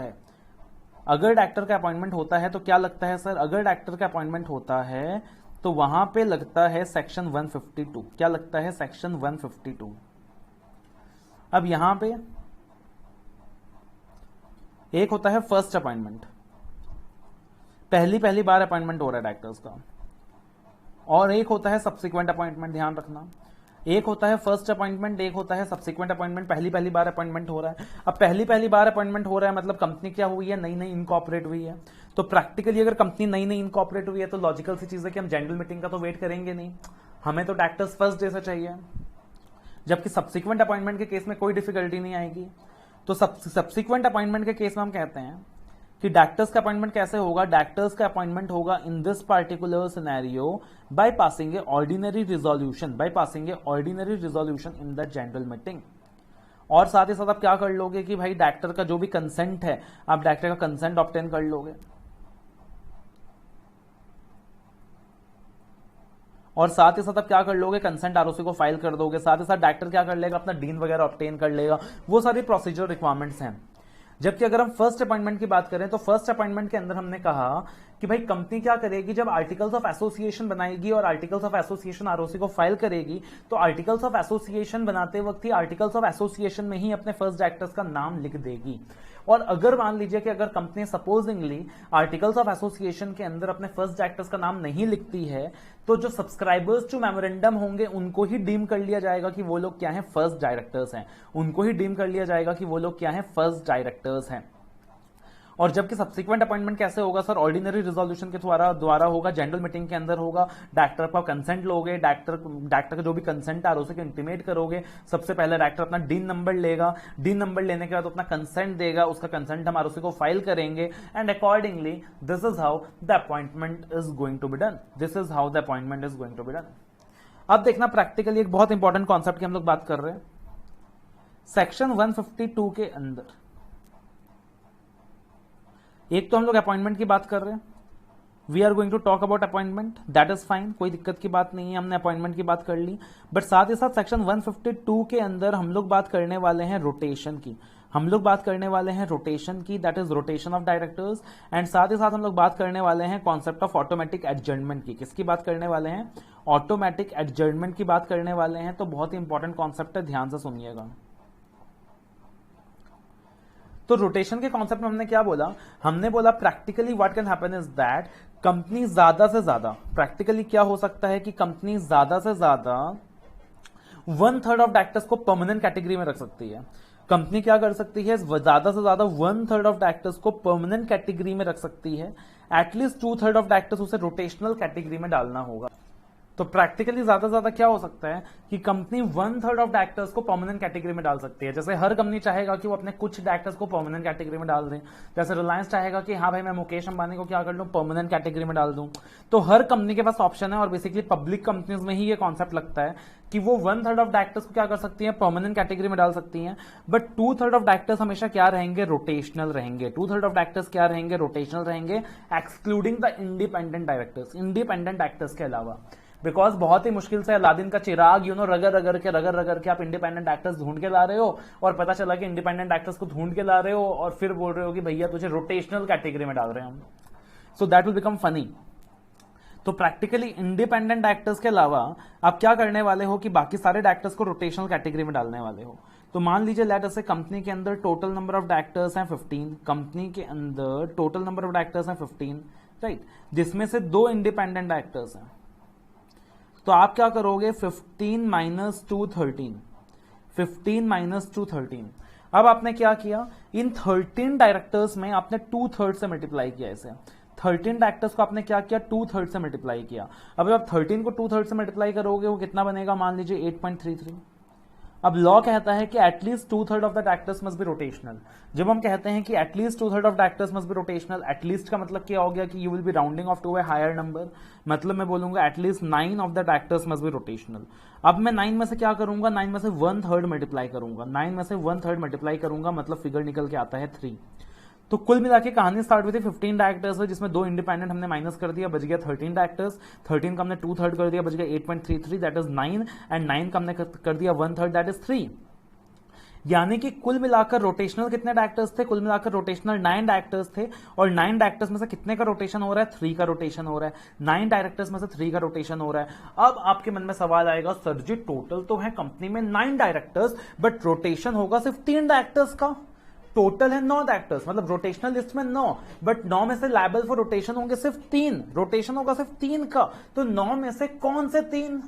है तो क्या लगता है सर, अगर डायरेक्टर का अपॉइंटमेंट होता है तो वहां पे लगता है सेक्शन 152। क्या लगता है, सेक्शन 152। अब यहां पे एक होता है फर्स्ट अपॉइंटमेंट, पहली बार अपॉइंटमेंट हो रहा है डायरेक्टर्स का, और एक होता है सब्सिक्वेंट अपॉइंटमेंट। ध्यान रखना, एक होता है फर्स्ट अपॉइंटमेंट, एक होता है सब्सिक्वेंट अपॉइंटमेंट। पहली बार अपॉइंटमेंट हो रहा है। अब पहली बार अपॉइंटमेंट हो रहा है मतलब कंपनी क्या हुई है, नई इनकॉर्पोरेट हुई है। तो प्रैक्टिकली अगर कंपनी नई इनकॉर्पोरेट हुई है तो लॉजिकल सी चीज है कि हम जनरल मीटिंग का तो वेट करेंगे नहीं, हमें तो डायरेक्टर्स फर्स्ट डे से चाहिए। जबकि सब्सिक्वेंट अपॉइंटमेंट के केस में कोई डिफिकल्टी नहीं आएगी। तो सब्सिक्वेंट अपॉइंटमेंट के केस में हम कहते हैं कि डायरेक्टर्स का अपॉइंटमेंट कैसे होगा, डायरेक्टर्स का अपॉइंटमेंट होगा in this particular scenario by passing A ordinary resolution in the general meeting. और साथ ही साथ आप क्या कर लोगे कि भाई डायरेक्टर का जो भी कंसेंट है, आप डायरेक्टर का कंसेंट ऑब्टेन कर लोगे। और साथ ही साथ आप क्या कर लोगे, कंसेंट आरओसी को फाइल कर दोगे। साथ ही साथ डायरेक्टर क्या कर लेगा, अपना डीन वगैरह ऑब्टेन कर लेगा। वो सारी प्रोसीजर रिक्वायरमेंट्स हैं। जबकि अगर हम फर्स्ट अपॉइंटमेंट की बात करें तो फर्स्ट अपॉइंटमेंट के अंदर हमने कहा कि भाई कंपनी क्या करेगी, जब आर्टिकल्स ऑफ एसोसिएशन बनाएगी और आर्टिकल्स ऑफ एसोसिएशन आरओसी को फाइल करेगी, तो आर्टिकल्स ऑफ एसोसिएशन बनाते वक्त ही आर्टिकल्स ऑफ एसोसिएशन में ही अपने फर्स्ट डायरेक्टर्स का नाम लिख देगी। और अगर मान लीजिए कि अगर company supposedly articles of association के अंदर अपने फर्स्ट डायरेक्टर्स का नाम नहीं लिखती है, तो जो सब्सक्राइबर्स टू मेमोरेंडम होंगे उनको ही डीम कर लिया जाएगा कि वो लोग क्या है, फर्स्ट डायरेक्टर्स हैं। उनको ही डीम कर लिया जाएगा कि वो लोग क्या है, फर्स्ट डायरेक्टर्स हैं। और जबकि सब्सिक्वेंट अपॉइंटमेंट कैसे होगा सर, ऑर्डिनरी रिजोल्यूशन के द्वारा होगा, जनरल मीटिंग के अंदर होगा। डायरेक्टर का कंसेंट लोगे, डायरेक्टर का जो भी कंसेंट है उसे इंटीमेट करोगे। सबसे पहले डायरेक्टर अपना डीन नंबर लेगा, डीन नंबर लेने के बाद अपना कंसेंट देगा, उसका कंसेंट हम आरओसी को फाइल करेंगे and accordingly this is how the appointment is going to be done. अब देखना प्रैक्टिकली एक बहुत इंपॉर्टेंट कॉन्सेप्ट की हम लोग बात कर रहे हैं। सेक्शन 152 के अंदर एक तो हम लोग अपॉइंटमेंट की बात कर रहे हैं, we are going to talk about appointment, that is fine, कोई दिक्कत की बात नहीं है, हमने अपॉइंटमेंट की बात कर ली। बट साथ ही साथ सेक्शन 152 के अंदर हम लोग बात करने वाले हैं रोटेशन की, that is rotation of directors. And साथ ही साथ हम लोग बात करने वाले हैं कॉन्सेप्ट ऑफ ऑटोमेटिक एडजर्नमेंट की। किसकी बात करने वाले हैं, ऑटोमेटिक एडजर्नमेंट की बात करने वाले हैं। तो बहुत ही इंपॉर्टेंट कॉन्सेप्ट है, ध्यान से सुनिएगा। तो रोटेशन के कॉन्सेप्ट में हमने क्या बोला, हमने बोला practically what can happen is that company ज्यादा से ज्यादा, प्रैक्टिकली क्या हो सकता है कि कंपनी ज्यादा से ज्यादा 1/3 ऑफ डायरेक्टर्स को परमानेंट कैटेगरी में रख सकती है। कंपनी क्या कर सकती है, ज्यादा से ज्यादा 1/3 ऑफ डायरेक्टर्स को परमानेंट कैटेगरी में रख सकती है। एटलीस्ट 2/3 ऑफ डायरेक्टर्स उसे रोटेशनल कैटेगरी में डालना होगा। तो प्रैक्टिकली ज्यादा से ज्यादा क्या हो सकता है कि कंपनी 1/3 ऑफ डायरेक्टर्स को परमानेंट कैटेगरी में डाल सकती है। जैसे हर कंपनी चाहेगा कि वो अपने कुछ डायरेक्टर्स को परमानेंट कैटेगरी में डाल दें। जैसे रिलायंस चाहेगा कि हाँ भाई मैं मुकेश अंबानी को क्या कर लूं, परमानेंट कैटेगरी में डाल दूं। तो हर कंपनी के पास ऑप्शन है और बेसिकली पब्लिक कंपनीज में ही ये कॉन्सेप्ट लगता है कि वो 1/3 ऑफ डायरेक्टर्स को क्या कर सकती है, परमानेंट कैटेगरी में डाल सकती हैं। बट 2/3 ऑफ डायरेक्टर्स हमेशा क्या रहेंगे, रोटेशनल रहेंगे। 2/3 ऑफ डायरेक्टर्स क्या रहेंगे, रोटेशनल रहेंगे, एक्सक्लूडिंग द इंडिपेंडेंट डायरेक्टर्स के अलावा। बिकॉज बहुत ही मुश्किल से अलादीन का चिराग रगड़ के आप इंडिपेंडेंट एक्टर्स ढूंढ के ला रहे हो और पता चला कि इंडिपेंडेंट एक्टर्स को ढूंढ के ला रहे हो और फिर बोल रहे हो कि भैया तुझे रोटेशनल कैटेगरी में डाल रहे हैं हम। So that will become funny. तो प्रैक्टिकली इंडिपेंडेंट एक्टर्स के अलावा आप क्या करने वाले हो कि बाकी सारे डायरेक्टर्स को रोटेशनल कैटेगरी में डालने वाले हो। तो मान लीजिए लेट अस से कंपनी के अंदर टोटल नंबर ऑफ डायरेक्टर्स हैं 15, कंपनी के अंदर टोटल नंबर ऑफ डायरेक्टर्स हैं 15, राइट, जिसमें से 2 इंडिपेंडेंट डायरेक्टर्स हैं। तो आप क्या करोगे, 15 - 2 13। अब आपने क्या किया, इन 13 डायरेक्टर्स में आपने 2/3 से मल्टीप्लाई किया इसे। 13 डायरेक्टर्स को आपने क्या किया, 2/3 से मल्टीप्लाई किया। अब आप 13 को 2/3 से मल्टीप्लाई करोगे वो कितना बनेगा, मान लीजिए 8.33। अब लॉ कहता है कि at least 2/3 of the directors must be rotational. जब हम कहते हैं कि at least 2/3 of directors must be rotational, at least का मतलब क्या हो गया कि you will be rounding off to a higher number. मतलब मैं बोलूंगा at least 9 of the directors must be rotational. अब मैं 9 में से क्या करूंगा, 9 में से 1/3 मल्टीप्लाई करूंगा। 9 में से 1/3 मल्टीप्लाई करूंगा मतलब फिगर निकल के आता है 3। तो कुल मिला के कहानी स्टार्ट हुई थी 15 डायरेक्टर्स है, जिसमें 2 इंडिपेंडेंट हमने माइनस कर दिया, बच गया 13 डायरेक्टर्स। 13 का हमने 2/3 कर दिया, बच गया 8.33, दैट इज 9। एंड 9 का हमने कर दिया 1/3, दैट इज 3। यानी कि कुल मिलाकर रोटेशनल कितने डायरेक्टर्स थे, कुल मिलाकर रोटेशनल 9 डायरेक्टर्स थे। और 9 डायरेक्टर्स में से कितने का रोटेशन हो रहा है, 3 का रोटेशन हो रहा है। 9 डायरेक्टर्स में से 3 का रोटेशन हो रहा है। अब आपके मन में सवाल आएगा, सर जी टोटल तो है कंपनी में 9 डायरेक्टर्स बट रोटेशन होगा सिर्फ 3 डायरेक्टर्स का। टोटल है 9 डायरेक्टर्स, मतलब रोटेशनल लिस्ट में 9, बट 9 में से लायबल फॉर रोटेशन होंगे सिर्फ 3, रोटेशन होगा सिर्फ 3 का। तो 9 में से कौन से 3,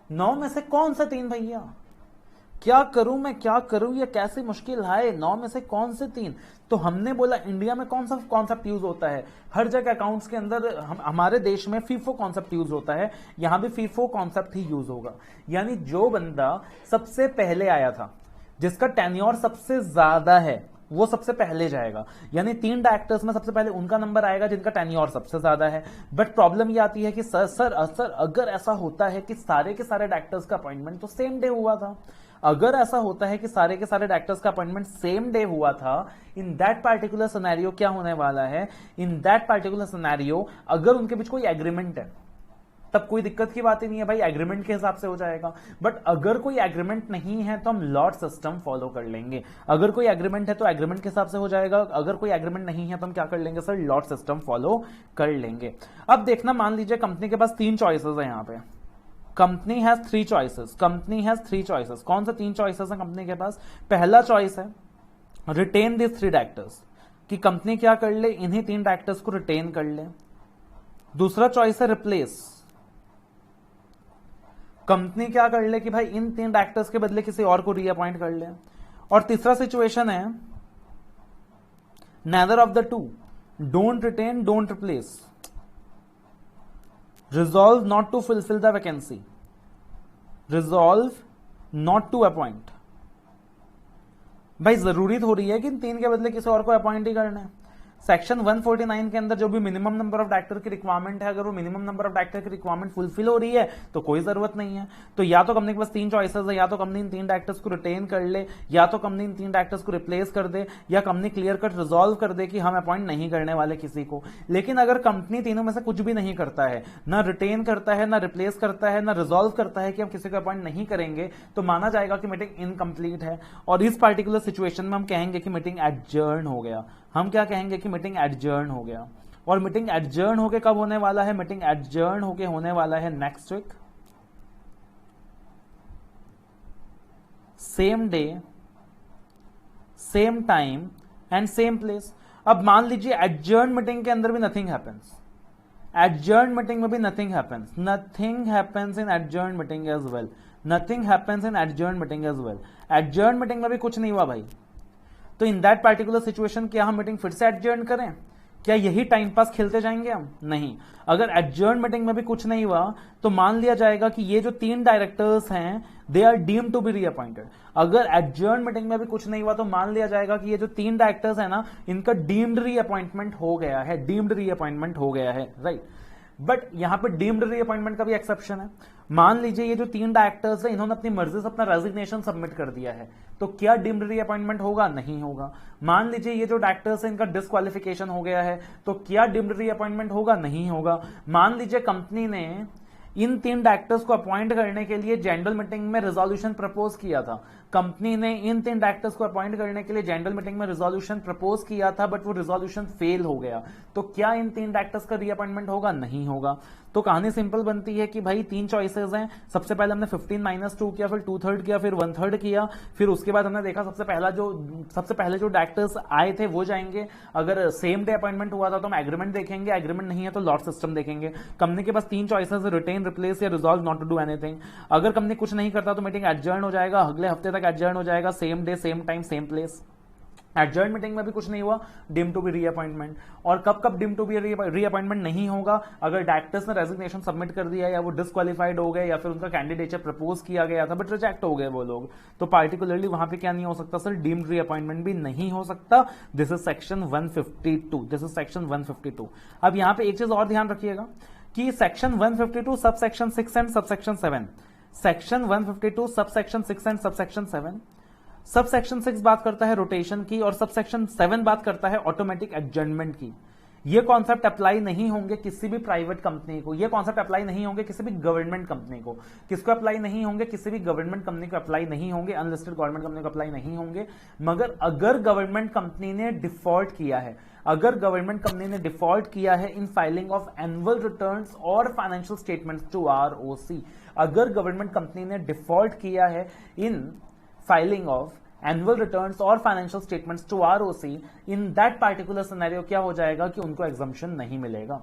9 में से कौन से 3 भैया? क्या करूं मैं, क्या करूं, ये कैसी मुश्किल है, 9 में से कौन से 3? तो हमने बोला इंडिया में कौन सा कॉन्सेप्ट यूज होता है, हर जगह अकाउंट्स के अंदर हमारे देश में फीफो कॉन्सेप्ट यूज होता है, यहां भी फीफो कॉन्सेप्ट ही यूज होगा। यानी जो बंदा सबसे पहले आया था, जिसका टेन्योर सबसे ज्यादा है, वो सबसे पहले जाएगा। यानी 3 डायरेक्टर्स में सबसे पहले उनका नंबर आएगा जिनका टेन्योर सबसे ज्यादा है। बट प्रॉब्लम ये आती है कि सर अगर ऐसा होता है कि सारे के सारे डायरेक्टर्स का अपॉइंटमेंट तो सेम डे हुआ था, अगर ऐसा होता है कि सारे के सारे डायरेक्टर्स का अपॉइंटमेंट सेम डे हुआ था, इन दैट पार्टिकुलर सिनेरियो क्या होने वाला है, इन दैट पार्टिकुलर सिनेरियो अगर उनके बीच कोई एग्रीमेंट है तब कोई दिक्कत की बात ही नहीं है भाई, एग्रीमेंट के हिसाब से हो जाएगा। बट अगर कोई एग्रीमेंट नहीं है तो हम लॉट सिस्टम फॉलो कर लेंगे। अगर कोई एग्रीमेंट है तो एग्रीमेंट के हिसाब से हो जाएगा, अगर कोई एग्रीमेंट नहीं है तो हम क्या कर लेंगे सर, लॉट सिस्टम फॉलो कर लेंगे। अब देखना, मान लीजिए कंपनी के पास 3 चॉइसेस है यहां पे, company has 3 choices, company has 3 choices. कौन सा 3 चॉइसेस है कंपनी के पास? पहला चॉइस है रिटेन दिस 3 डायरेक्टर्स, कि कंपनी क्या कर ले, इन्हीं 3 डायरेक्टर्स को रिटेन कर ले। दूसरा चॉइस है रिप्लेस, कंपनी क्या कर ले कि भाई इन 3 डायरेक्टर्स के बदले किसी और को रीअपॉइंट कर ले। और तीसरा सिचुएशन है neither of the two, don't retain don't replace, resolve not to fulfil the vacancy, resolve not to appoint. भाई जरूरी थोड़ी है कि इन 3 के बदले किसी और को अपॉइंट ही करना है। सेक्शन 149 के अंदर जो भी मिनिमम नंबर ऑफ डायरेक्टर की रिक्वायरमेंट है, अगर वो मिनिमम नंबर ऑफ डायरेक्टर की रिक्वायरमेंट फुलफिल हो रही है तो कोई जरूरत नहीं है। तो या तो कंपनी के पास 3 चॉइसेस है, या तो कंपनी इन 3 डायरेक्टर्स को रिटेन कर ले, या तो कंपनी इन 3 डायरेक्टर्स को रिप्लेस कर दे, या कंपनी क्लियर कट रिजॉल्व कर दे कि हम अपॉइंट नहीं करने वाले किसी को। लेकिन अगर कंपनी तीनों में से कुछ भी नहीं करता है, ना रिटेन करता है, ना रिप्लेस करता है, ना रिजॉल्व करता है कि हम किसी को अपॉइंट नहीं करेंगे, तो माना जाएगा कि मीटिंग इनकम्प्लीट है। और इस पार्टिकुलर सिचुएशन में हम कहेंगे कि मीटिंग एडजर्न हो गया। हम क्या कहेंगे कि मीटिंग एडजर्न हो गया। और मीटिंग एडजर्न होके कब होने वाला है? मीटिंग एडजर्न होके होने वाला है next week, same day, same time and same place. अब मान लीजिए एडजर्न मीटिंग के अंदर भी नथिंग हैपेंस, एडजर्न मीटिंग में भी nothing happens, nothing happens in adjourn meeting as well, nothing happens in adjourn meeting as well. Adjourn meeting में भी कुछ नहीं हुआ भाई, तो इन दैट पार्टिकुलर सिचुएशन क्या हम मीटिंग फिर से एडजर्न करें? क्या यही टाइम पास खेलते जाएंगे हम? नहीं। अगर एडजर्न मीटिंग में भी कुछ नहीं हुआ तो मान लिया जाएगा कि ये जो 3 डायरेक्टर्स हैं they are deemed to be reappointed. अगर एडजर्न मीटिंग में भी कुछ नहीं हुआ तो मान लिया जाएगा कि ये जो 3 डायरेक्टर्स है ना, इनका डीम्ड रीअपॉइंटमेंट हो गया है, डीम्ड रीअपॉइंटमेंट हो गया है, राइट। बट यहां पे डीम्ड रीअपॉइंटमेंट का भी एक्सेप्शन है। मान लीजिए ये जो 3 डायरेक्टर्स है इन्होंने अपनी मर्जी से अपना रेजिग्नेशन सबमिट कर दिया है, तो क्या डीम्ड रीअपॉइंटमेंट होगा? नहीं होगा। मान लीजिए ये जो डायरेक्टर्स है इनका डिस्क्वालिफिकेशन हो गया है, तो क्या डीम्ड रीअपॉइंटमेंट होगा? नहीं होगा। मान लीजिए कंपनी ने इन 3 डायरेक्टर्स को अपॉइंट करने के लिए जनरल मीटिंग में रेजोल्यूशन प्रपोज किया था, कंपनी ने इन 3 डायरेक्टर्स को अपॉइंट करने के लिए जनरल मीटिंग में रेजोल्यूशन प्रपोज किया था, बट वो रेजोल्यूशन फेल हो गया, तो क्या इन 3 डायरेक्टर्स का रीअपॉइंटमेंट होगा? नहीं होगा। तो कहानी सिंपल बनती है कि भाई 3 चॉइसेस हैं। सबसे पहले हमने 15-2 किया, फिर 2/3 किया, फिर 1/3 किया, फिर उसके बाद हमने देखा सबसे पहले जो डायरेक्टर्स आए थे वो जाएंगे। अगर सेम डे अपॉइंटमेंट हुआ था तो हम एग्रीमेंट देखेंगे, एग्रीमेंट नहीं है तो लॉट सिस्टम देखेंगे। कंपनी के पास 3 चॉइसेस, रिटेन, रिप्लेस या resolve not to do anything. अगर कंपनी कुछ नहीं करता तो मीटिंग एडजर्न हो जाएगा, अगले हफ्ते तक एडजर्न हो जाएगा, same day, same time, same place. Adjourn meeting में भी कुछ नहीं हुआ, डीम टू बी रीअपॉइंटमेंट। और कब डीम टू बी रीअपॉइंटमेंट नहीं होगा? अगर डायरेक्टर्स ने रेजिग्नेशन सबमिट कर दिया, या वो डिस्क्वालीफाइड हो गए, या फिर उनका कैंडिडेचर प्रपोज किया गया था बट रिजेक्ट हो गए वो लोग, तो पार्टिकुलरली वहां पे क्या नहीं हो सकता सर? डीम्ड रीअपॉइंटमेंट भी नहीं हो सकता। This is section 152, this is section 152। अब यहां पे एक चीज और ध्यान रखिएगा कि section 152 sub section 6 and sub section 7, section 152 sub section 6 and sub section 7, sub section 6 बात करता है रोटेशन की और सब सेक्शन 7 बात करता है ऑटोमेटिक एडजर्नमेंट की। ये कॉन्सेप्ट अप्लाई नहीं होंगे किसी भी प्राइवेट कंपनी को, ये कॉन्सेप्ट अप्लाई नहीं होंगे किसी भी गवर्नमेंट कंपनी को। किसको अप्लाई नहीं होंगे? किसी भी गवर्नमेंट कंपनी को अप्लाई नहीं होंगे, अनलिस्टेड गवर्नमेंट कंपनी को अप्लाई नहीं होंगे। मगर अगर गवर्नमेंट कंपनी ने डिफॉल्ट किया है, अगर गवर्नमेंट कंपनी ने डिफॉल्ट किया है in filing of annual returns और फाइनेंशियल स्टेटमेंट्स टू ROC, अगर गवर्नमेंट कंपनी ने डिफॉल्ट किया है in filing of annual returns और financial statements to ROC, in that particular scenario क्या हो जाएगा कि उनको एग्जम्पशन नहीं मिलेगा।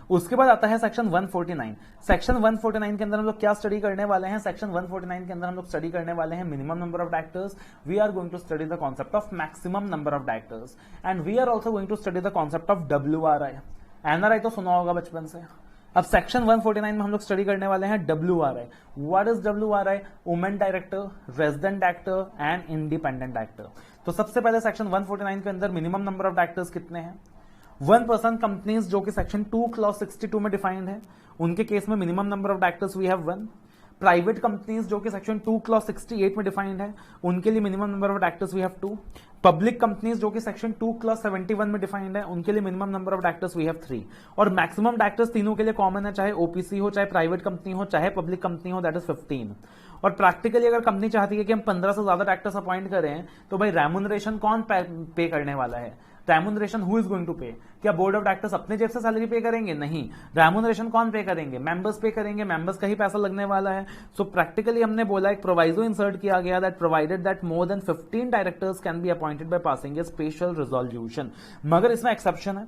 उसके बाद आता है सेक्शन 149। सेक्शन 149 के अंदर हम लोग क्या स्टडी करने वाले हैं? सेक्शन 149 के अंदर हम लोग स्टडी करने वाले हैं minimum number of directors. We are going to study the concept of maximum number of directors and we are also going to study the concept of WRI। NRI तो सुना होगा बचपन से। अब सेक्शन 149 में हम लोग स्टडी करने वाले हैं WRI। What is WRI? Women director, resident director and independent director. तो सबसे पहले सेक्शन 149 के अंदर मिनिमम नंबर ऑफ डायरेक्टर्स कितने हैं? 1% कंपनीज जो कि सेक्शन 2 क्लॉज 62 में डिफाइंड है, उनके केस में minimum number of directors we have 1। Private companies जो कि सेक्शन 2 क्लॉज 68 में डिफाइंड है, उनके लिए minimum number of directors we have 2। Public companies जो कि सेक्शन 2 क्लॉज 71 में डिफाइंड है, उनके लिए minimum number of directors we have 3। और मैक्सिमम डायरेक्टर्स तीनों के लिए कॉमन है, चाहे ओपीसी हो, चाहे प्राइवेट कंपनी हो, चाहे पब्लिक कंपनी हो, दैट इज 15। और प्रैक्टिकली अगर कंपनी चाहती है कि हम 15 से ज्यादा डायरेक्टर्स अपॉइंट करें, तो भाई रेम्यूनरेशन कौन पे करने वाला है? Remuneration who is going to pay? क्या बोर्ड ऑफ डायरेक्टर्स अपने जेब से सैलरी पे करेंगे? नहीं। रेम्यूनरेशन कौन पे करेंगे? मेंबर्स पे करेंगे, मेंबर्स का ही पैसा लगने वाला है। सो प्रैक्टिकली हमने बोला, एक प्रोवाइजो इंसर्ट किया गया that provided that more than 15 directors can be appointed by passing A special resolution. मगर इसमें एक्सेप्शन है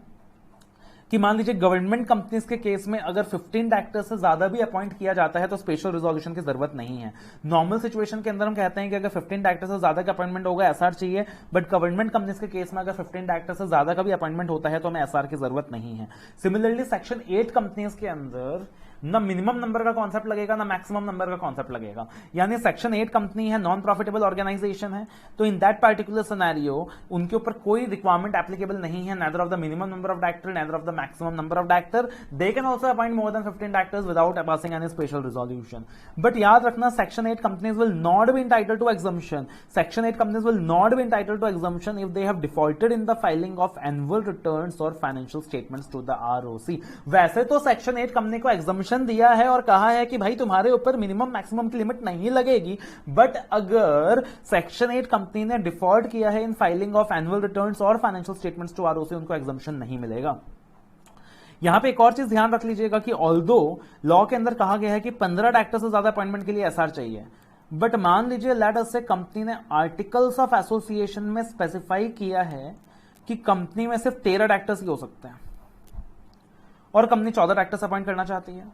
कि मान लीजिए गवर्नमेंट कंपनीज के केस में अगर 15 डायरेक्टर्स से ज्यादा भी अपॉइंट किया जाता है तो स्पेशल रिजोल्यूशन की जरूरत नहीं है। नॉर्मल सिचुएशन के अंदर हम कहते हैं कि अगर 15 डायरेक्टर से ज्यादा का अपॉइंटमेंट होगा एसआर चाहिए, बट गवर्नमेंट कंपनीज के केस में अगर 15 डायरेक्टर से ज्यादा का भी अपॉइंटमेंट होता है तो हमें एसआर की जरूरत नहीं है। सिमिलरली सेक्शन 8 कंपनीज के अंदर ना मिनिमम नंबर का कॉन्सेप्ट लगेगा, ना मैक्सिमम नंबर का कॉन्सेप्ट लगेगा। यानी सेक्शन 8 कंपनी है, नॉन प्रॉफिटेबल ऑर्गेनाइजेशन है, तो इन दैट पार्टिकुलर सिनेरियो उनके ऊपर कोई रिक्वायरमेंट एप्लीकेबल नहीं है, neither of the minimum number of director, neither of the maximum number of director. They can also appoint more than 15 directors without passing any special resolution. But याद रखना, section 8 companies will not be entitled to exemption. Section 8 companies will not be entitled to exemption if they have defaulted in the filing of annual returns और financial statements to the ROC. वैसे तो section 8 company को exemption दिया है और कहा है कि भाई तुम्हारे ऊपर मिनिमम मैक्सिमम की लिमिट नहीं लगेगी, बट अगर सेक्शन 8 कंपनी ने डिफॉल्ट किया है in filing of annual returns और फाइनेंशियल स्टेटमेंट्स टू आरओसी, उनको एग्जम्पशन नहीं मिलेगा। यहां पे एक और चीज ध्यान रख लीजिएगा कि ऑल्दो लॉ के अंदर कहा गया है कि 15 डायरेक्टर से ज्यादा अपॉइंटमेंट के लिए एसआर चाहिए, बट मान लीजिए लेट अस से कंपनी ने आर्टिकल्स ऑफ एसोसिएशन में स्पेसिफाई किया है कि कंपनी में सिर्फ 13 डायरेक्टर्स ही हो सकते हैं और कंपनी 14 डायरेक्टर्स अपॉइंट करना चाहती है,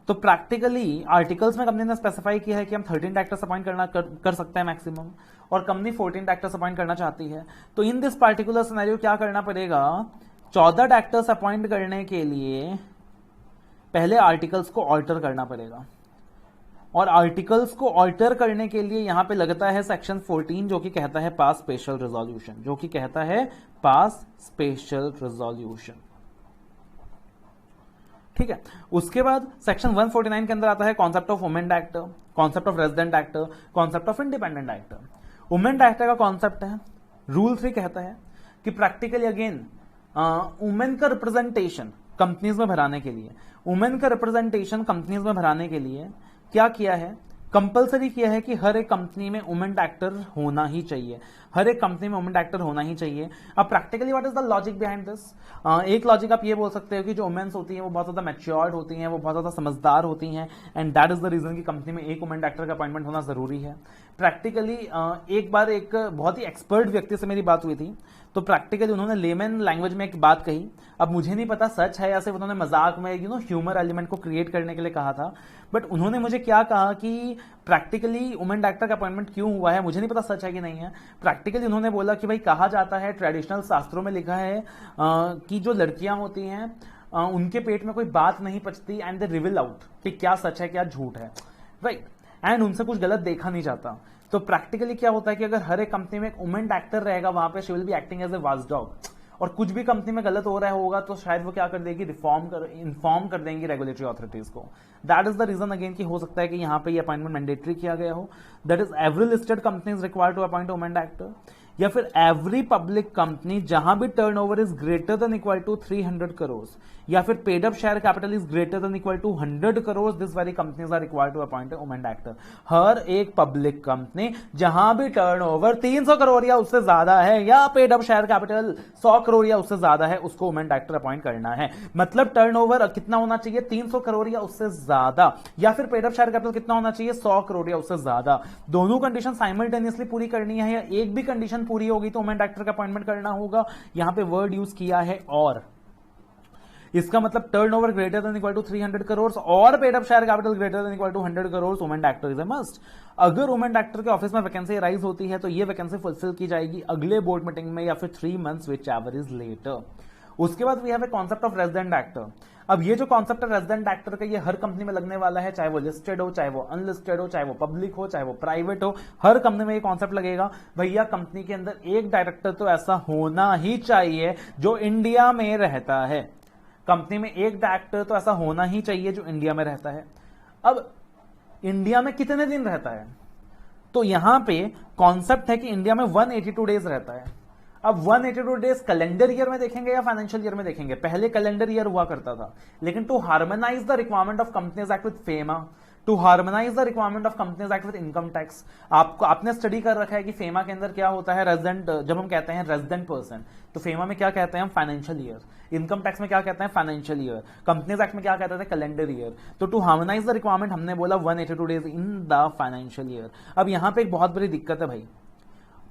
तो प्रैक्टिकली आर्टिकल्स में कंपनी ने स्पेसिफाई किया है कि हम 13 डायरेक्टर्स अपॉइंट कर सकते हैं मैक्सिमम, और कंपनी 14 डायरेक्टर्स अपॉइंट करना चाहती है। तो इन दिस पार्टिकुलर सिनेरियो क्या करना पड़ेगा? 14 डायरेक्टर्स अपॉइंट करने के लिए पहले आर्टिकल्स को ऑल्टर करना पड़ेगा, और आर्टिकल्स को ऑल्टर करने के लिए यहां पे लगता है सेक्शन 14 जो कि कहता है पास स्पेशल रिजोल्यूशन, जो कि कहता है पास स्पेशल रिजोल्यूशन। ठीक है। उसके बाद सेक्शन 149 के अंदर आता है concept of women director, concept of resident director, concept of independent director. Women director का कॉन्सेप्ट है, रूल 3 कहता है कि प्रैक्टिकली अगेन वुमेन का रिप्रेजेंटेशन कंपनीज में भराने के लिए, वुमेन का रिप्रेजेंटेशन कंपनीज में भराने के लिए क्या किया है? कंपलसरी किया है कि हर एक कंपनी में वुमेन डायरेक्टर होना ही चाहिए, हर एक कंपनी में वुमेन डायरेक्टर होना ही चाहिए। अब practically what is the logic behind this? एक लॉजिक आप ये बोल सकते हो कि जो वुमेन्स होती हैं वो बहुत ज्यादा मैच्योर्ड होती हैं, वो बहुत ज्यादा समझदार होती हैं, and that is the reason कि कंपनी में एक वुमेन डायरेक्टर का अपॉइंटमेंट होना जरूरी है। प्रैक्टिकली एक बार एक बहुत ही एक्सपर्ट व्यक्ति से मेरी बात हुई थी, तो प्रैक्टिकली उन्होंने लेमन लैंग्वेज में एक बात कही। अब मुझे नहीं पता सच है या सिर्फ उन्होंने मजाक में ह्यूमर एलिमेंट को क्रिएट करने के लिए कहा था, बट उन्होंने मुझे क्या कहा कि प्रैक्टिकली वुमेन डायरेक्टर का अपॉइंटमेंट क्यों हुआ है, मुझे नहीं पता सच है कि नहीं है। प्रैक्टिकली उन्होंने बोला कि भाई कहा जाता है, ट्रेडिशनल शास्त्रों में लिखा है कि जो लड़कियां होती हैं उनके पेट में कोई बात नहीं पचती एंड दे रिवील आउट कि क्या सच है क्या झूठ है, राइट, एंड उनसे कुछ गलत देखा नहीं जाता। तो प्रैक्टिकली क्या होता है कि अगर हर एक कंपनी में एक वुमेन डायरेक्टर रहेगा, वहां पे she will be acting as a watchdog, और कुछ भी कंपनी में गलत हो रहा होगा तो शायद वो क्या कर देगी, इन्फॉर्म कर देंगी रेगुलेटरी अथॉरिटीज को। That is the reason again कि हो सकता है कि यहाँ पे ये अपॉइंटमेंट मैंडेटरी किया गया हो। That is every listed companies required to appoint women director. या फिर एवरी पब्लिक कंपनी जहां भी turnover is greater than equal to 300 crore, या फिर paid up share capital is greater than equal to 100 crore, this very companies are required to appoint a women director. हर एक public company जहां भी टर्नओवर 300 करोड़ या उससे ज्यादा है, या paid up share capital 100 crore या उससे ज्यादा है, उसको वुमेन डायरेक्टर अपॉइंट करना है। मतलब टर्नओवर कितना होना चाहिए, 300 करोड़ या उससे ज्यादा, या फिर पेड अप शेयर कैपिटल कितना होना चाहिए, 100 करोड़ या उससे ज्यादा। दोनों कंडीशन साइमल्टेनियसली पूरी करनी है, या एक भी कंडीशन पूरी होगी तो वुमेन डायरेक्टर का अपॉइंटमेंट करना होगा। यहां पे वर्ड यूज किया है और, इसका मतलब turnover greater than equal to 300 crore और paid up share capital greater than equal to 100 crore, women director is a must. अगर वुमेन डायरेक्टर के ऑफिस में वैकेंसी राइज होती है तो ये वैकेंसी फुलफिल की जाएगी अगले बोर्ड मीटिंग में या फिर 3 months whichever is later. उसके बाद we have a concept of resident director. अब ये जो कॉन्सेप्ट है रेजिडेंट डायरेक्टर का, ये हर कंपनी में लगने वाला है, चाहे वो लिस्टेड हो, चाहे वो अनलिस्टेड हो, चाहे वो पब्लिक हो, चाहे वो प्राइवेट हो, हर कंपनी में ये कॉन्सेप्ट लगेगा। भैया कंपनी के अंदर एक डायरेक्टर तो ऐसा होना ही चाहिए जो इंडिया में रहता है, कंपनी में एक डायरेक्टर तो ऐसा होना ही चाहिए जो इंडिया में रहता है। अब इंडिया में कितने दिन रहता है, तो यहां पे कॉन्सेप्ट है कि इंडिया में 182 डेज रहता है। अब 182 डेज कैलेंडर ईयर में देखेंगे या फाइनेंशियल ईयर में देखेंगे, पहले कैलेंडर ईयर हुआ करता था, लेकिन to harmonise the requirement of companies act with FEMA, to harmonise the requirement of companies act with income tax, आपने स्टडी कर रखा है कि फेमा के अंदर क्या होता है, रेजिडेंट, जब हम कहते हैं रेजिडेंट पर्सन तो फेमा में क्या कहते हैं हम, फाइनेंशियल ईयर, इनकम टैक्स में क्या कहते हैं, फाइनेंशियल ईयर, कंपनीज एक्ट में क्या कहते थे, कैलेंडर ईयर। तो टू हार्मोनाइज द रिक्वायरमेंट हमने बोला 182 days in the financial year. अब यहां पे एक बहुत बड़ी दिक्कत है भाई,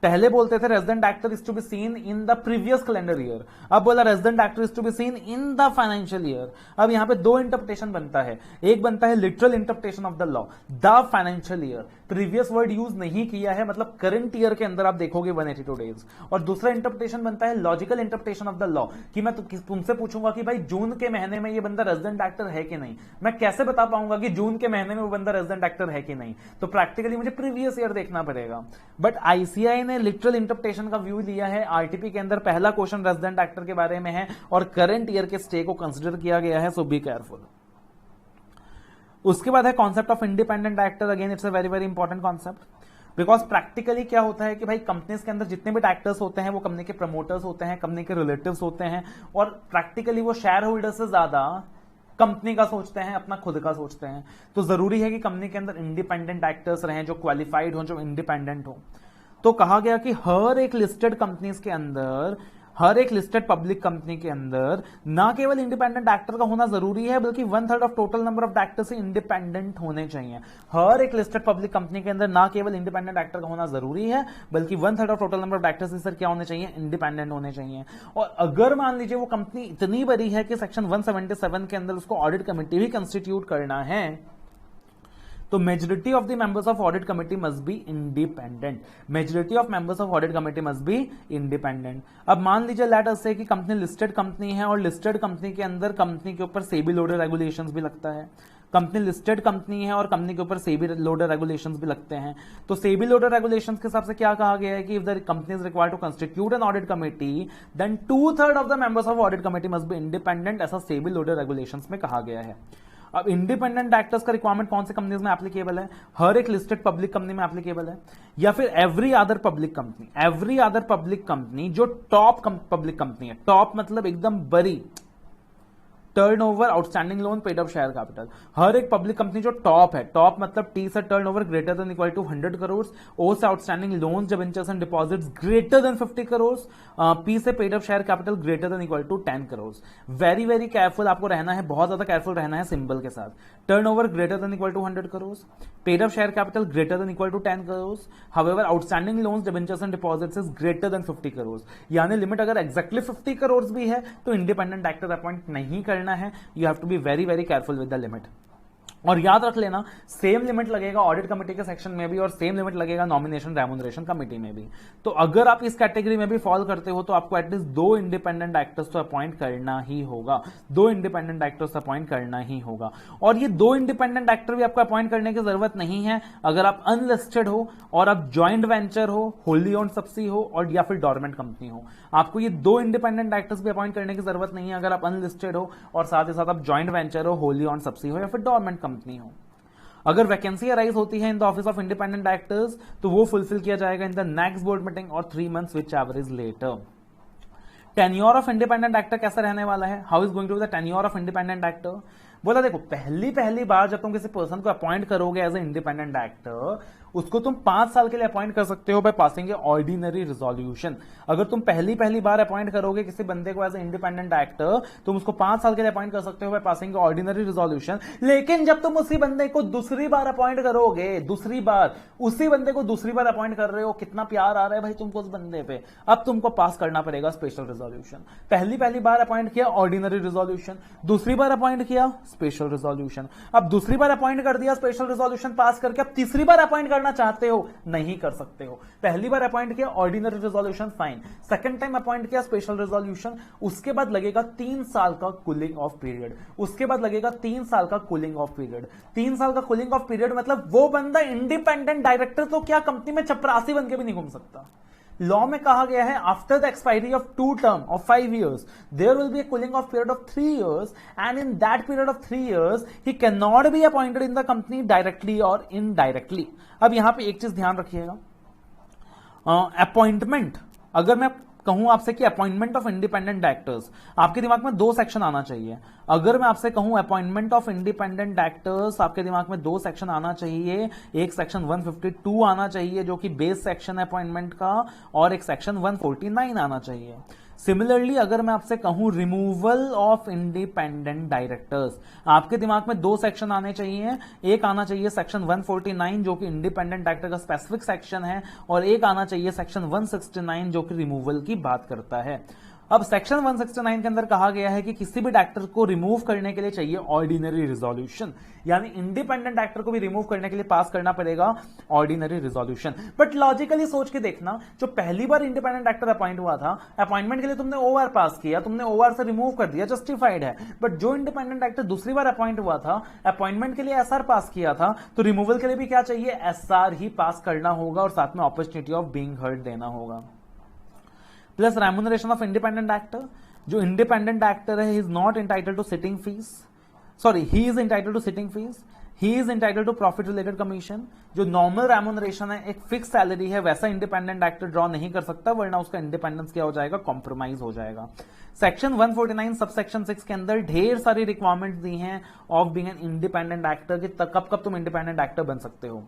पहले बोलते थे resident actor is to be seen in the previous calendar year, अब बोला resident actor is to be seen in the financial year. अब यहां पे दो इंटरप्रिटेशन बनता है, एक बनता है literal interpretation of the law, the financial year, previous word use नहीं किया है, मतलब करंट ईयर के अंदर आप देखोगे 182 डेज। और दूसरा इंटरप्रिटेशन बनता है logical interpretation of the law, कि मैं तुमसे पूछूंगा कि भाई जून के महीने में ये बंदा रेजिडेंट एक्टर है कि नहीं, मैं कैसे बता पाऊंगा कि जून के महीने में वो बंदा रेजिडेंट एक्टर है कि नहीं, तो प्रैक्टिकली मुझे प्रीवियस ईयर देखना पड़ेगा। बट आईसीआई ने लिटरल इंटरप्रिटेशन का व्यू लिया है, आरटीपी के अंदर पहला क्वेश्चन रेजिडेंट एक्टर के बारे में है और करंट ईयर के स्टे को कंसिडर किया गया है, सो बी केयरफुल। उसके बाद है concept of independent director, again it's a very very important concept, because practically क्या होता है कि भाई कंपनीज के अंदर जितने भी डायरेक्टर्स होते हैं वो कंपनी के प्रमोटर्स होते हैं, कंपनी के रिलेटिव्स होते हैं, और प्रैक्टिकली वो शेयर होल्डर से ज्यादा कंपनी का सोचते हैं, अपना खुद का सोचते हैं। तो जरूरी है कि कंपनी के अंदर इंडिपेंडेंट डायरेक्टर्स रहें जो क्वालिफाइड हो, जो इंडिपेंडेंट हो। तो कहा गया कि हर एक लिस्टेड कंपनीज के अंदर, हर एक लिस्टेड पब्लिक कंपनी के अंदर ना केवल इंडिपेंडेंट डायरेक्टर का होना जरूरी है, बल्कि 1/3 of total number of director से इंडिपेंडेंट होने चाहिए। हर एक लिस्टेड पब्लिक कंपनी के अंदर ना केवल इंडिपेंडेंट डायरेक्टर का होना जरूरी है, बल्कि 1/3 of total number of director से सर क्या होने चाहिए, इंडिपेंडेंट होने चाहिए। और अगर मान लीजिए वो कंपनी इतनी बड़ी है कि सेक्शन 177 के अंदर उसको ऑडिट कमेटी भी कंस्टिट्यूट करना है, तो majority of the members of audit committee must be independent, majority of members of audit committee must be independent. अब मान लीजिए लेट अस से कि कंपनी लिस्टेड कंपनी है और लिस्टेड कंपनी के अंदर कंपनी के ऊपर सेबी लोडर रेगुलेशंस भी लगता है, कंपनी लिस्टेड कंपनी है और कंपनी के ऊपर सेबी लोडर रेगुलेशंस भी लगते हैं। तो सेबी लोडर रेगुलेशंस के हिसाब से क्या कहा गया है कि if the company is required to constitute an audit committee then 2/3 of the members of audit committee must be independent, ऐसा सेबी लोडर रेगुलेशंस में कहा गया है। अब इंडिपेंडेंट डायरेक्टर्स का रिक्वायरमेंट कौन से कंपनीज में एप्लीकेबल है, हर एक लिस्टेड पब्लिक कंपनी में एप्लीकेबल है, या फिर every other public company, every other public company जो टॉप पब्लिक कंपनी है, टॉप मतलब एकदम बड़ी, turnover, outstanding loan, paid up share capital, हर एक पब्लिक कंपनी जो टॉप है, टॉप मतलब टी से turnover greater than equal to 100 crore, O से outstanding loans, debentures and deposits greater than 50 crore, P से paid up share capital greater than equal to 10 crore. Very very careful आपको रहना है, बहुत ज्यादा केयरफुल रहना है सिंबल के साथ। Turnover greater than equal to 100 crore, paid up share capital greater than equal to 10 crore, however outstanding loans, debentures and deposits is greater than 50 crore. यानी लिमिट अगर एक्जैक्टली 50 करोड़ भी है तो इंडिपेंडेंट डायरेक्टर अपॉइंट नहीं करना है, you have to be very very careful with the limit. और याद रख लेना सेम लिमिट लगेगा ऑडिट कमेटी के सेक्शन में भी और सेम लिमिट लगेगा नॉमिनेशन रेम्यूनरेशन कमेटी में भी। तो अगर आप इस कैटेगरी में भी फॉल करते हो तो आपको एटलीस्ट 2 इंडिपेंडेंट डायरेक्टर्स तो अपॉइंट करना ही होगा, 2 इंडिपेंडेंट डायरेक्टर्स अपॉइंट करना ही होगा। और ये 2 इंडिपेंडेंट डायरेक्टर भी आपको अपॉइंट करने की जरूरत नहीं है अगर आप अनलिस्टेड हो और आप ज्वाइंट वेंचर हो, होली ओन्ड सब्सिडी हो और या फिर डोरमेंट कंपनी हो। आपको ये 2 इंडिपेंडेंट डायरेक्टर्स भी अपॉइंट करने की जरूरत नहीं है अगर आप अनलिस्टेड हो और साथ ही साथ आप ज्वाइंट वेंचर हो, होली ओन्ड सब्सिडी हो या फिर डोरमेंट कंपनी हो। अगर वैकेंसी अराइज होती है in the office of independent directors तो वो फुलफिल किया जाएगा in the next board meeting और 3 months whichever is later. Tenure of independent director कैसा रहने वाला है, how is going to be the tenure of independent director. बोला देखो पहली बार जब तुम किसी पर्सन को अपॉइंट करोगे एज ए इंडिपेंडेंट डायरेक्टर, उसको तुम 5 साल के लिए अपॉइंट कर सकते हो by passing A ordinary resolution. अगर तुम पहली बार अपॉइंट करोगे किसी बंदे को एज ए इंडिपेंडेंट डायरेक्टर, तुम उसको 5 साल के लिए अपॉइंट कर सकते हो by passing A ordinary resolution. लेकिन जब तुम उसी बंदे को दूसरी बार अपॉइंट करोगे, उसी बंदे को दूसरी बार अपॉइंट कर रहे हो, कितना प्यार आ रहा है भाई तुमको उस बंदे पे, अब तुमको पास करना पड़ेगा स्पेशल रिजोल्यूशन। पहली बार अपॉइंट किया ऑर्डिनरी रिजोल्यूशन, दूसरी बार अपॉइंट किया स्पेशल रिजोल्यूशन। अब दूसरी बार अपॉइंट कर दिया स्पेशल रिजोल्यूशन पास करके, अब तीसरी बार अपॉइंट करना चाहते हो, नहीं कर सकते हो। पहली बार अपॉइंट किया ordinary resolution, fine. Second time appoint किया स्पेशल रिजोल्यूशन, उसके बाद लगेगा 3 साल का कूलिंग ऑफ पीरियड। 3 साल का कूलिंग ऑफ पीरियड मतलब वो बंदा इंडिपेंडेंट डायरेक्टर तो क्या कंपनी में चपरासी बन के भी नहीं घूम सकता। लॉ में कहा गया है after the expiry of 2 term of 5 years there will be a cooling off period of 3 years and in that period of 3 years he cannot be appointed in the company directly or indirectly। अब यहां पे एक चीज ध्यान रखिएगा, appointment, अगर मैं कहूं आपसे कि अपॉइंटमेंट ऑफ इंडिपेंडेंट डायरेक्टर्स, आपके दिमाग में 2 सेक्शन आना चाहिए। अगर मैं आपसे कहूं अपॉइंटमेंट ऑफ इंडिपेंडेंट डायरेक्टर्स, आपके दिमाग में 2 सेक्शन आना चाहिए। एक सेक्शन 152 आना चाहिए जो कि बेस सेक्शन है अपॉइंटमेंट का, और एक सेक्शन 149 आना चाहिए। सिमिलरली अगर मैं आपसे कहूं रिमूवल ऑफ इंडिपेंडेंट डायरेक्टर्स, आपके दिमाग में 2 सेक्शन आने चाहिए। एक आना चाहिए सेक्शन 149 जो कि इंडिपेंडेंट डायरेक्टर का स्पेसिफिक सेक्शन है, और एक आना चाहिए सेक्शन 169 जो कि रिमूवल की बात करता है। अब सेक्शन 169 के अंदर कहा गया है कि किसी भी डायरेक्टर को रिमूव करने के लिए चाहिए ऑर्डिनरी रिजोल्यूशन, यानी इंडिपेंडेंट डायरेक्टर को भी रिमूव करने के लिए पास करना पड़ेगा ऑर्डिनरी रिजोल्यूशन। बट लॉजिकली सोच के देखना, जो पहली बार इंडिपेंडेंट डायरेक्टर अपॉइंट हुआ था, अपॉइंटमेंट के लिए तुमने ओआर पास किया, तुमने ओआर से रिमूव कर दिया, जस्टिफाइड है। बट जो इंडिपेंडेंट डायरेक्टर दूसरी बार अपॉइंट हुआ था, अपॉइंटमेंट के लिए एसआर पास किया था, तो रिमूवल के लिए भी क्या चाहिए, एसआर ही पास करना होगा और साथ में अपॉर्चुनिटी ऑफ बीइंग हर्ड देना होगा। Plus remuneration of independent director, जो इंडिपेंडेंट डायरेक्टर है he is not entitled to sitting fees, he is entitled to sitting fees, he is entitled to profit related commission. जो normal remuneration है, एक fix salary है, वैसा independent director draw नहीं कर सकता, वरना उसका इंडिपेंडेंस क्या हो जाएगा, कॉम्प्रोमाइज हो जाएगा। सेक्शन 149 सबसेक्शन 6 के अंदर ढेर सारी रिक्वायरमेंट्स दी हैं of being an independent director कि कब तुम इंडिपेंडेंट डायरेक्टर बन सकते हो।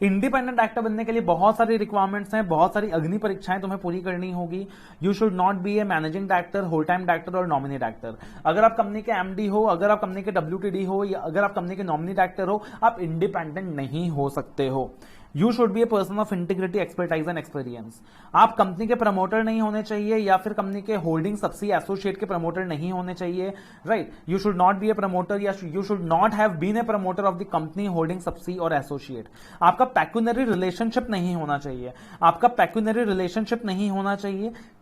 इंडिपेंडेंट डायरेक्टर बनने के लिए बहुत सारी रिक्वायरमेंट्स हैं, बहुत सारी अग्नि परीक्षाएं तुम्हें पूरी करनी होगी। You should not be a managing director, whole time director और नॉमिनी डायरेक्टर। अगर आप कंपनी के एमडी हो, अगर आप कंपनी के WTD हो, या अगर आप कंपनी के नॉमिनी डायरेक्टर हो, आप इंडिपेंडेंट नहीं हो सकते हो। You should be a person of integrity, expertise and experience. आप कंपनी के प्रमोटर नहीं होने चाहिए, या फिर कंपनी के होल्डिंग सबसी एसोसिएट के प्रमोटर नहीं होने चाहिए, right. You should not be a promoter, या you should not have been a promoter of the company holding सबसी और एसोसिएट। आपका पैक्यूनरी रिलेशनशिप नहीं होना चाहिए,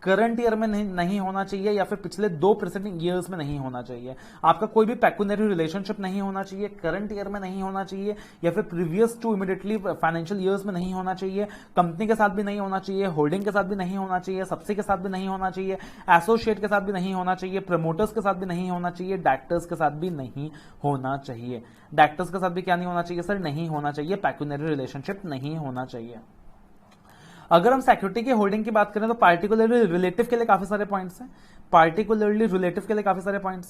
करंट ईयर में नहीं होना चाहिए, या फिर पिछले 2 प्रीसीडिंग ईयर्स में नहीं होना चाहिए। आपका कोई भी पैक्यूनरी रिलेशनशिप नहीं होना चाहिए, करंट ईयर में नहीं होना चाहिए, या फिर previous to immediately financial years में नहीं होना चाहिए। कंपनी के साथ भी नहीं होना चाहिए, होल्डिंग के साथ भी नहीं होना चाहिए, सबसी के साथ भी नहीं होना चाहिए, एसोसिएट के साथ भी नहीं होना चाहिए, प्रमोटर्स के साथ भी नहीं होना चाहिए, डायरेक्टर्स के साथ भी नहीं होना चाहिए। डायरेक्टर्स के साथ भी क्या नहीं होना चाहिए सर, नहीं होना चाहिए, पैक्यूनरी रिलेशनशिप नहीं होना चाहिए। अगर हम सिक्योरिटी की होल्डिंग की बात करें तो पार्टिकुलरली रिलेटिव के लिए काफी सारे पॉइंट्स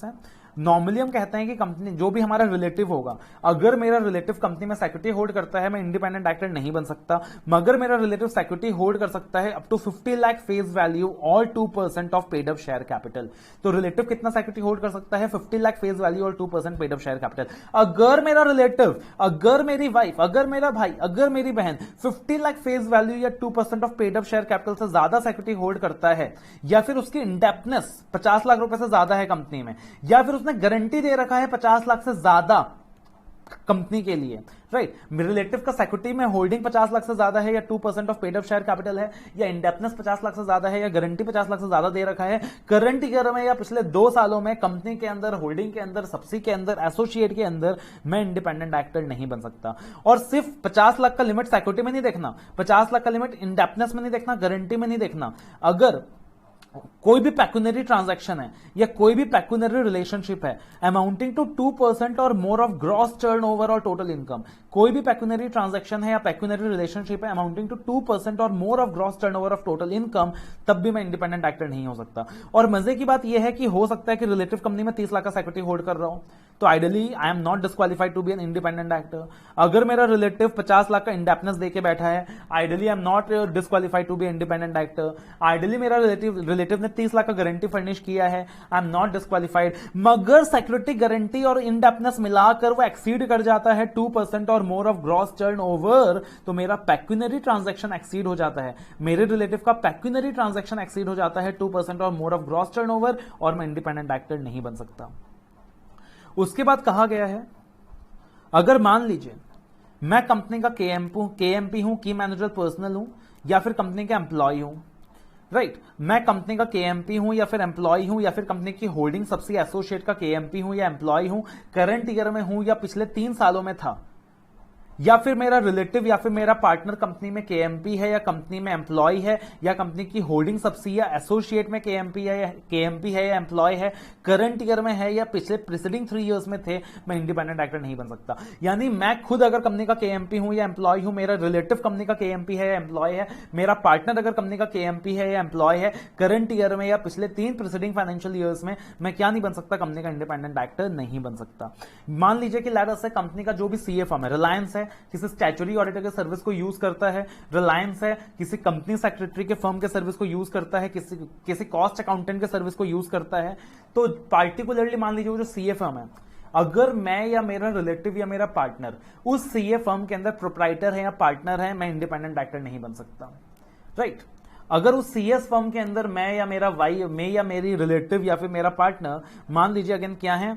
हैं। नॉर्मली हम कहते हैं कि कंपनी जो भी हमारा रिलेटिव होगा, अगर मेरा रिलेटिव कंपनी में सिक्योरिटी होल्ड करता है, मैं इंडिपेंडेंट डायरेक्टर नहीं बन सकता। मगर मेरा रिलेटिव सिक्योरिटी होल्ड कर सकता है up to 50 lakh face value और 2% of paid up share capital. तो रिलेटिव कितना सिक्योरिटी होल्ड कर सकता है, 50 लाख फेस वैल्यू और 2% पेड अप शेयर कैपिटल। अगर मेरा रिलेटिव, अगर मेरी वाइफ, अगर मेरा भाई, अगर मेरी बहन 50 लाख फेस वैल्यू या 2% of paid up share capital से ज्यादा सिक्योरिटी होल्ड करता है, या फिर उसकी इंडेप्टनेस 50 लाख रुपए से ज्यादा है कंपनी में, या फिर उसने गारंटी दे रखा है 50 लाख से ज्यादा कंपनी के लिए, राइट। रिलेटिव का सिक्योरिटी में होल्डिंग 50 लाख से ज्यादा है, या 2% of paid up share capital है, या इंडेप्टनेस 50 लाख से ज्यादा है, या गारंटी 50 लाख से ज्यादा दे रखा है, करंट ईयर में या पिछले 2 सालों में कंपनी के अंदर, होल्डिंग के अंदर, सबसी के अंदर, एसोसिएट के अंदर, मैं इंडिपेंडेंट डायरेक्टर नहीं बन सकता। और सिर्फ 50 लाख का लिमिट सिक्योरिटी में नहीं देखना, 50 लाख का लिमिट इंडेप्टनेस में नहीं देखना, गारंटी में नहीं देखना। अगर कोई भी पैक्यूनरी ट्रांजैक्शन है या कोई भी पैक्यूनरी रिलेशनशिप है अमाउंटिंग टू 2% और मोर ऑफ ग्रॉस टर्नओवर और टोटल इनकम, कोई भी पैक्यूनरी ट्रांजैक्शन है या पैक्यूनरी रिलेशनशिप है अमाउंटिंग टू 2% और more of gross turnover of total income, तब भी मैं इंडिपेंडेंट एक्टर नहीं हो सकता। और मजे की बात यह है कि हो सकता है कि रिलेटिव कंपनी में 30 लाख का सिक्योरिटी होल्ड कर रहा हूं, तो ideally I am not disqualified to be an independent actor. अगर मेरा रिलेटिव 50 लाख का इंडेपनेस देके बैठा है, ideally I am not disqualified to be independent actor. Ideally मेरा रिलेटिव ने 30 लाख का गारंटी फर्निश किया है, आई एम नॉट डिस्क्वालिफाइड। मगर सिक्योरिटी गारंटी और इंडेपनेस मिलाकर वो एक्सीड कर जाता है 2% और मोर ऑफ ग्रॉस टर्नओवर, तो मेरा पैक्यूनरी ट्रांजैक्शन एक्सीड हो जाता है, मेरे रिलेटिव का पैक्यूनरी ट्रांजैक्शन एक्सीड हो जाता है 2% और मोर ऑफ ग्रॉस टर्नओवर, और मैं इंडिपेंडेंट एक्टर नहीं बन सकता। उसके बाद कहा गया है अगर मान लीजिए मैं कंपनी का केएमपी हूं, की मैनेजर पर्सनल हूं, या फिर कंपनी का एम्प्लॉय हूं, राइट, मैं कंपनी का केएमपी हूं या फिर एम्प्लॉय हूं या फिर कंपनी की होल्डिंग सबसे एसोसिएट का केएमपी हूं या एम्प्लॉय हूं, करंट ईयर में हूं या पिछले 3 सालों में था, या फिर मेरा रिलेटिव या फिर मेरा पार्टनर कंपनी में केएमपी है या कंपनी में एम्प्लॉय है या कंपनी की होल्डिंग सबसी या एसोसिएट में केएमपी है या एम्प्लॉय है, करंट ईयर में है या पिछले प्रीसीडिंग 3 इयर्स में थे, मैं इंडिपेंडेंट एक्टर नहीं बन सकता। यानी मैं खुद अगर कंपनी का केएमपी हूं या एम्प्लॉय हूं, मेरा रिलेटिव कंपनी का केएमपी है या एम्प्लॉय है, मेरा पार्टनर अगर कंपनी का केएमपी है या एम्प्लॉय है, करंट ईयर में या पिछले 3 प्रीसीडिंग फाइनेंशियल ईयर्स में, मैं क्या नहीं बन सकता, कंपनी का इंडिपेंडेंट एक्टर नहीं बन सकता। मान लीजिए कि लेट्स से कंपनी का जो भी सीए फर्म है, रिलायंस है, किसी स्टैट्यूटरी ऑडिटर के सर्विस को यूज करता है, रिलायंस है किसी कंपनी सेक्रेटरी के फर्म के सर्विस को यूज करता है, किसी कॉस्ट अकाउंटेंट के सर्विस को यूज करता है, तो पार्टिकुलरली मान लीजिए वो जो सीए फर्म है, अगर मैं या मेरा रिलेटिव या मेरा पार्टनर उस सीए फर्म के अंदर प्रोप्राइटर है या पार्टनर है, मैं इंडिपेंडेंट एक्टर नहीं बन सकता, राइट। अगर उस सीएस फर्म के अंदर मैं या मेरी रिलेटिव या फिर मेरा पार्टनर, मान लीजिए अगेन क्या है,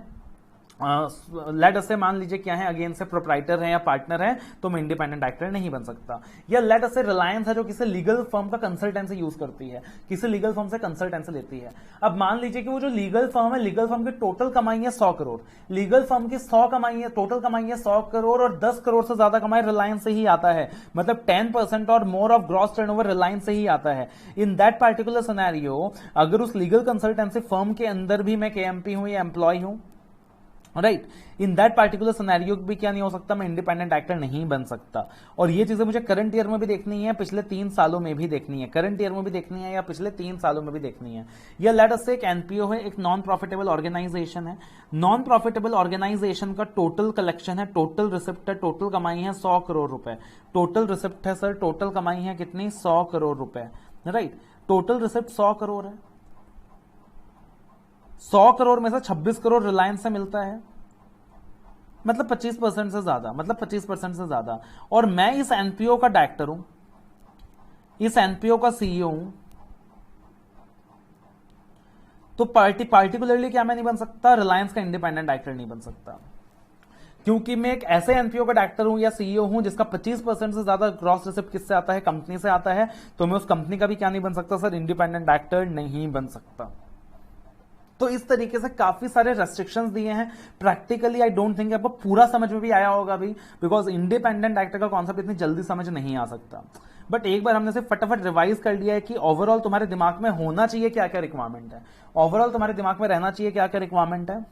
लेट अस से मान लीजिए क्या है, अगेन से प्रोप्राइटर है या पार्टनर है, तो मैं इंडिपेंडेंट एक्टर नहीं बन सकता। या लेट अस से रिलायंस है जो किसी लीगल फर्म का कंसल्टेंसी यूज करती है, किसी लीगल फर्म से कंसल्टेंसी लेती है। अब मान लीजिए कि वो जो लीगल फर्म है, लीगल फर्म की टोटल कमाई है 100 करोड़, लीगल फर्म की टोटल कमाई है 100 करोड़ और 10 करोड़ से ज्यादा कमाई रिलायंस से ही आता है, मतलब 10% और more of gross turnover Reliance से ही आता है। इन दैट पार्टिकुलर सिनेरियो, अगर उस लीगल कंसल्टेंसी फर्म के अंदर भी मैं केएमपी हूं या एम्प्लॉय हूं, right, in that particular scenario भी क्या नहीं हो सकता, मैं इंडिपेंडेंट एक्टर नहीं बन सकता। और ये चीजें मुझे करंट ईयर में भी देखनी है, पिछले 3 सालों में भी देखनी है, करंट ईयर में भी देखनी है या पिछले 3 सालों में भी देखनी है। या लेट अस से एक एनपीओ है, एक नॉन प्रॉफिटेबल ऑर्गेनाइजेशन है, नॉन प्रॉफिटेबल ऑर्गेनाइजेशन का टोटल कलेक्शन है, टोटल रिसिप्ट है, टोटल कमाई है 100 करोड़ रुपए, टोटल रिसिप्ट है सर, टोटल कमाई है कितनी, 100 करोड़ रुपए, राइट, टोटल रिसिप्ट 100 करोड़ है, 100 करोड़ में से 26 करोड़ रिलायंस से मिलता है, मतलब 25% से ज्यादा, मतलब 25% से ज्यादा। और मैं इस एनपीओ का डायरेक्टर हूं, इस एनपीओ का सीईओ हूं, तो पार्टिकुलरली क्या मैं नहीं बन सकता, रिलायंस का इंडिपेंडेंट डायरेक्टर नहीं बन सकता, क्योंकि मैं एक ऐसे एनपीओ का डायरेक्टर हूं या सीईओ हूं जिसका 25% से ज्यादा ग्रॉस रिसिप्ट किससे आता है, कंपनी से आता है, तो मैं उस कंपनी का भी क्या नहीं बन सकता सर, इंडिपेंडेंट डायरेक्टर नहीं बन सकता। तो इस तरीके से काफी सारे रेस्ट्रिक्शंस दिए हैं। प्रैक्टिकली आई डोंट थिंक आपको पूरा समझ में भी आया होगा भी, बिकॉज इंडिपेंडेंट एक्टर का कॉन्सेप्ट इतनी जल्दी समझ नहीं आ सकता। बट एक बार हमने सिर्फ फटाफट रिवाइज कर लिया है कि ओवरऑल तुम्हारे दिमाग में होना चाहिए क्या क्या रिक्वायरमेंट है, ओवरऑल तुम्हारे दिमाग में रहना चाहिए क्या क्या रिक्वायरमेंट है,